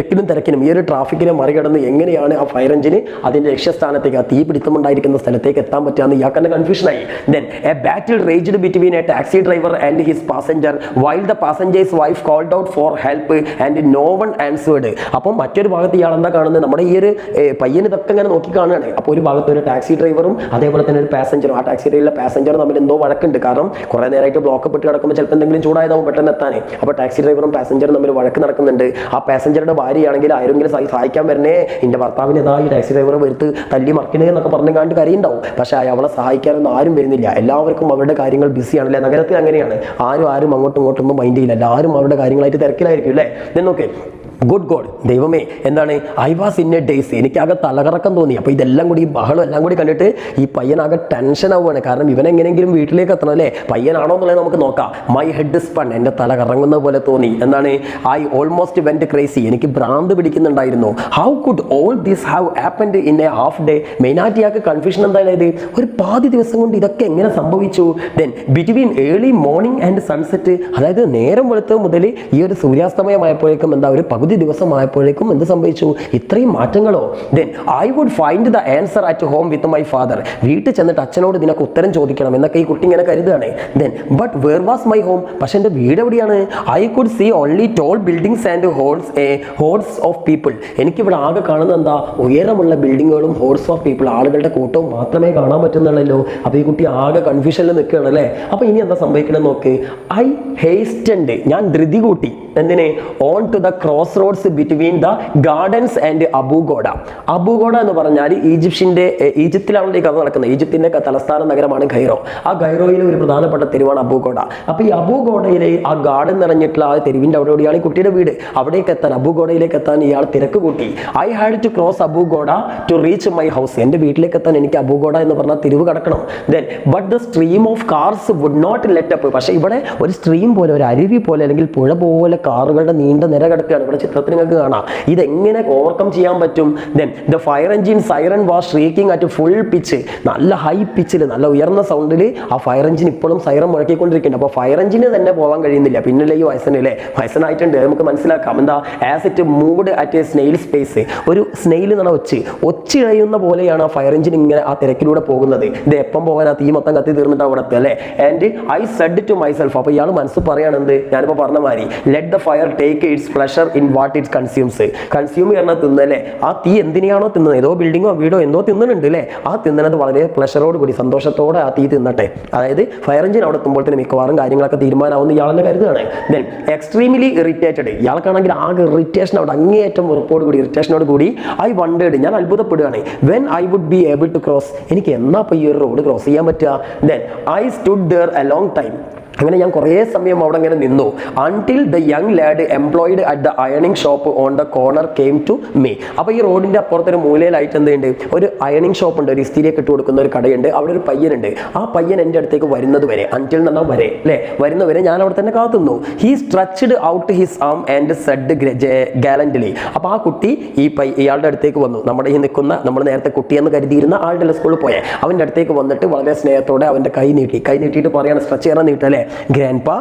Speaker 2: തിരക്കിനും ഈ ഒരു ട്രാഫിക്കിനെ മറികടന്ന് എങ്ങനെയാണ് ആ ഫയർ എഞ്ചിന് അതിന്റെ ലക്ഷ്യസ്ഥാനത്തേക്ക്, ആ തീ പിടുത്തമുണ്ടായിരിക്കുന്ന സ്ഥലത്തേക്ക് എത്താൻ പറ്റാന്ന് ഇയാൾക്കെന്നെ കൺഫ്യൂഷനായി. Then a battle raged between a taxi driver and his passenger while the passenger's wife called out for help and no one answered. അപ്പം മറ്റൊരു ഭാഗത്ത് ഇയാൾ എന്താ കാണുന്നത്, നമ്മുടെ ഈ ഒരു പയ്യന് ഇതൊക്കെ ഇങ്ങനെ നോക്കി കാണുകയാണ്. അപ്പോൾ ഒരു ഭാഗത്ത് ഒരു ടാക്സി ഡ്രൈവറും അതേപോലെ തന്നെ ഒരു പാസഞ്ചറും, ആ ടാക്സി ഡ്രൈവറിലെ പാസഞ്ചറും തമ്മിൽ എന്തോ വഴക്കുണ്ട്. കാരണം കുറെ നേരമായിട്ട് ബ്ലോക്ക് പെട്ട് കിടക്കുമ്പോൾ ചിലപ്പോൾ എന്തെങ്കിലും ചൂടായതാവും പെട്ടെന്ന് എത്താൻ. അപ്പോൾ ടാക്സി ഡ്രൈവറും പാസഞ്ചറും തമ്മിൽ വഴക്ക് നടക്കുന്നുണ്ട്. ആ പാസഞ്ചറുടെ ഭാര്യയാണെങ്കിൽ ആരെങ്കിലും സഹായിക്കാൻ വരണേ, എൻ്റെ ഭർത്താവിന് ഈ ടാക്സി ഡ്രൈവറെ വരുത്ത് തല്ലി മറക്കണേ എന്നൊക്കെ പറഞ്ഞു കണ്ട് കരയുണ്ടാവും. പക്ഷേ അവളെ സഹായിക്കാനൊന്നും ആരും വരുന്നില്ല. എല്ലാവർക്കും അവരുടെ കാര്യങ്ങൾ ബിസിയാണല്ലേ. നഗരത്തിൽ അങ്ങനെയാണ്, ആരും അങ്ങോട്ടും ഇങ്ങോട്ടൊന്നും മൈൻഡ് ചെയ്യില്ല. എല്ലാവരും അവരുടെ കാര്യങ്ങളായിട്ട് തിരക്കിലായിരിക്കും അല്ലേ. നോക്കേ, ഗുഡ് ഗോഡ്, ദൈവമേ, എന്താണ്, I was in a daze, എനിക്കാകെ തലകറക്കം തോന്നി. അപ്പോൾ ഇതെല്ലാം കൂടി, ഈ ബഹളം എല്ലാം കൂടി കണ്ടിട്ട് ഈ പയ്യനാകെ ടെൻഷൻ ആവുകയാണ്. കാരണം ഇവനെങ്ങനെയെങ്കിലും വീട്ടിലേക്ക് എത്തണം അല്ലേ, പയ്യനാണോ എന്നുള്ളത് നമുക്ക് നോക്കാം. മൈ ഹെഡ് സ്പൺ, എൻ്റെ തല കറങ്ങുന്ന പോലെ തോന്നി. എന്താണ്, ഐ ഓൾമോസ്റ്റ് വെന്റ് ക്രേസി, എനിക്ക് ഭ്രാന്ത് പിടിക്കുന്നുണ്ടായിരുന്നു. How could all this have happened in a half day. മെയിനായിട്ട് ഇയാൾക്ക് കൺഫ്യൂഷൻ എന്തായാലും, ഒരു പാതി ദിവസം കൊണ്ട് ഇതൊക്കെ എങ്ങനെ സംഭവിച്ചു. Then between early morning and sunset, അതായത് നേരം വെളുത്തത് മുതൽ ഈ ഒരു സൂര്യാസ്തമയമായപ്പോഴേക്കും എന്താ ഒരു പകുതി ദിവസമായപ്പോഴേക്കും എന്ത് സംഭവിച്ചു, ഇത്രയും മാറ്റങ്ങളോ. Then I would find the answer at home with my father, വീട്ടിൽ ചെന്നിട്ട് അച്ഛനോട് ഇതിനൊക്കെ ഉത്തരം ചോദിക്കണം എന്നൊക്കെ ഈ കുട്ടി ഇങ്ങനെ കരുതുകയാണ്. Then but where was my home, പക്ഷെ എൻ്റെ വീട് എവിടെയാണ്. I could see only tall buildings and hordes of people. എനിക്കിവിടെ ആകെ കാണുന്നത് എന്താ, ഉയരമുള്ള ബിൽഡിങ്ങുകളും ഹോർഡ്സ് ഓഫ് പീപ്പിൾ, ആളുകളുടെ കൂട്ടവും മാത്രമേ കാണാൻ പറ്റുന്നുള്ളല്ലോ. അപ്പോൾ ഈ കുട്ടി ആകെ കൺഫ്യൂഷനിൽ നിൽക്കുകയാണ് അല്ലേ. അപ്പോൾ ഇനി എന്താ സംഭവിക്കണം നോക്ക്. ഐ ഹേസ്റ്റൻഡ്, ഞാൻ ധൃതി കൂട്ടി. എന്തിനെ, on to the crossroads between the gardens and Abu Goda. Abu Goda എന്ന് പറഞ്ഞാൽ ഈജിപ്തിലാണ് കൈറോയിലാണല്ലോ ഈ കഥ നടക്കുന്നത്. ഈജിപ്തിന്റെ തലസ്ഥാന നഗരമാണ് കൈറോ. ആ കൈറോയിലെ ഒരു പ്രധാനപ്പെട്ട തെരുവാണ് അബൂഗോഡ. അപ്പൊ ഈ അബൂഗോഡയിലെ ആ ഗാർഡൻ നിറഞ്ഞിട്ടുള്ള ആ തെരുവിന്റെ അവിടെയാണ് ഈ കുട്ടിയുടെ വീട്. അവിടേക്ക് എത്താൻ, അബൂഗോഡയിലേക്ക് എത്താൻ ഇയാൾ തിരക്ക് കൂട്ടി. I had to cross Abu Goda to reach my house. എന്റെ വീട്ടിലേക്ക് എത്താൻ എനിക്ക് അബൂഗോഡ എന്ന് പറഞ്ഞ തെരുവ് കടക്കണം. Then but the stream of cars would not let up. പക്ഷേ ഇവിടെ ഒരു സ്ട്രീം പോലെ, ഒരു അരുവി പോലെ, അല്ലെങ്കിൽ പുഴ പോലെ കാറുകളുടെ നീണ്ട നിര കിടക്കുകയാണ്. ഇവിടെ ചിത്രത്തിൽ നിങ്ങൾക്ക് കാണാം. ഇതെങ്ങനെ ഓവർകം ചെയ്യാൻ പറ്റും? Then the fire engine siren was shrieking at full pitch. നല്ല ഹൈ പിച്ചിൽ, നല്ല ഉയർന്ന സൗണ്ടിൽ ആ ഫയർ എഞ്ചിൻ ഇപ്പോഴും സൈറൻ മുഴക്കിക്കൊണ്ടിരിക്കുന്നുണ്ട്. അപ്പോൾ ഫയർ എഞ്ചിന് തന്നെ പോകാൻ കഴിയുന്നില്ല. പിന്നല്ലേ ഈ വയസ്സിനല്ലേ, വയസ്സനായിട്ടുണ്ട്, നമുക്ക് മനസ്സിലാക്കാം. എന്താ, as it moved at A snail space. ഒരു സ്നെയിൽ എന്നാണ് ഒച്ചിഴയുന്ന പോലെയാണ് ആ ഫയർ എഞ്ചിൻ ഇങ്ങനെ ആ തിരക്കിലൂടെ പോകുന്നത്. ഇത് എപ്പം പോകാൻ, ആ തീ മൊത്തം കത്തി തീർന്നിട്ട് അവിടെ എത്തുക അല്ലേ. And I said to myself. അപ്പോൾ ഇയാൾ മനസ്സ് പറയാണെന്ത്, ഞാനിപ്പോൾ പറഞ്ഞ മാതിരി, let the fire take its pleasure in what it consumes. Consume ചെയ്യണ തിന്നല്ലേ, ആ തീ എന്തിനാണോ തിന്നുന്നത്, ഏതോ ബിൽഡിങ്ങോ വീടോ എന്തോ തിന്നുന്നുണ്ട് അല്ലേ, ആ തിന്നണത് വളരെ പ്ലഷറോട് കൂടി, സന്തോഷത്തോടെ ആ തീ തിന്നട്ടെ. അതായത് ഫയർ എഞ്ചിൻ അവിടെ എത്തുമ്പോൾ തന്നെ മിക്കവാറും കാര്യങ്ങളൊക്കെ തീരുമാനമാവുന്ന ഇയാളെന്നെ കരുതുകയാണ്. Then extremely irritated. ഇയാൾക്കാണെങ്കിൽ ആകെ ഇറിറ്റേഷൻ, അവിടെ അങ്ങേയറ്റം ഉറപ്പോട് കൂടി, ഇറിറ്റേഷനോട് കൂടി, ഐ വണ്ടേഡ്, ഞാൻ അത്ഭുതപ്പെടുകയാണ്. When I would be able to cross. എനിക്ക് എന്നാ ഇപ്പോൾ ഈ ഒരു റോഡ് ക്രോസ് ചെയ്യാൻ പറ്റുക? Then I stood there a long time. അങ്ങനെ ഞാൻ കുറേ സമയം അവിടെ ഇങ്ങനെ നിന്നു. Until the young lad employed at the അയണിങ് shop on the corner came to me. അപ്പോൾ ഈ റോഡിന്റെ അപ്പുറത്തൊരു മൂലയിലായിട്ട് എന്തുണ്ട്, ഒരു അയണിങ് ഷോപ്പ് ഉണ്ട്, ഒരു ഇസ്തിരിയൊക്കെ ഇട്ട് കൊടുക്കുന്ന ഒരു കടയുണ്ട്. അവിടെ ഒരു പയ്യനുണ്ട്. ആ പയ്യൻ എൻ്റെ അടുത്തേക്ക് വരുന്നത് വരെ, അൺടിൽ എന്ന് പറഞ്ഞാൽ വരെ അല്ലേ, വരുന്നവരെ ഞാൻ അവിടെ തന്നെ കാത്തുന്നു. He stretched out his arm and said gallantly. അപ്പോൾ ആ കുട്ടി ഇയാളുടെ അടുത്തേക്ക് വന്നു. നമ്മുടെ ഈ നിൽക്കുന്ന, നമ്മൾ നേരത്തെ കുട്ടിയെന്ന് കരുതിയിരുന്ന ആളുടെ സ്കൂളിൽ പോയെ അവൻ്റെ അടുത്തേക്ക് വന്നിട്ട് വളരെ സ്നേഹത്തോടെ അവൻ്റെ കൈ നീട്ടിയിട്ട് പറയാണ്, സ്ട്രെച്ച് ചെയ്യാൻ നീട്ടല്ലേ, grandpa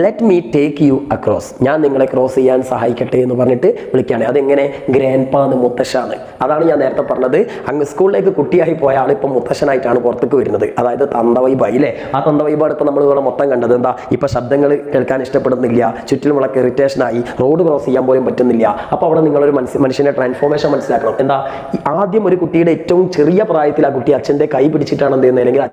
Speaker 2: let me take you across. ഞാൻ നിങ്ങളെ ക്രോസ് ചെയ്യാൻ സഹായിക്കട്ടെ എന്ന് പറഞ്ഞിട്ട് വിളിക്കുകയാണ്. അതെങ്ങനെ, ഗ്രാൻഡ്പാ എന്ന്, മുത്തശ്ശാണ്. അതാണ് ഞാൻ നേരത്തെ പറഞ്ഞത്. അങ്ങ് സ്കൂളിലേക്ക് കുട്ടിയായി പോയ ആൾ ഇപ്പം മുത്തശ്ശനായിട്ടാണ് പുറത്തേക്ക് വരുന്നത്. അതായത് തന്തവൈബായി അല്ലേ. ആ തന്തവൈബാണ് ഇപ്പം നമ്മൾ ഇവിടെ മൊത്തം കണ്ടത്. എന്താ, ഇപ്പം ശബ്ദങ്ങൾ കേൾക്കാൻ ഇഷ്ടപ്പെടുന്നില്ല, ചുറ്റിലുമുള്ള ഇറിറ്റേഷനായി, റോഡ് ക്രോസ് ചെയ്യാൻ പോലും പറ്റുന്നില്ല. അപ്പോൾ അവിടെ നിങ്ങളൊരു മനുഷ്യൻ്റെ ട്രാൻസ്ഫോർമേഷൻ മനസ്സിലാക്കണം. എന്താ, ആദ്യം ഒരു കുട്ടിയുടെ ഏറ്റവും ചെറിയ പ്രായത്തിൽ ആ കുട്ടി അച്ഛൻ്റെ കൈ പിടിച്ചിട്ടാണ് എന്ത് ചെയ്യുന്നത്, അല്ലെങ്കിൽ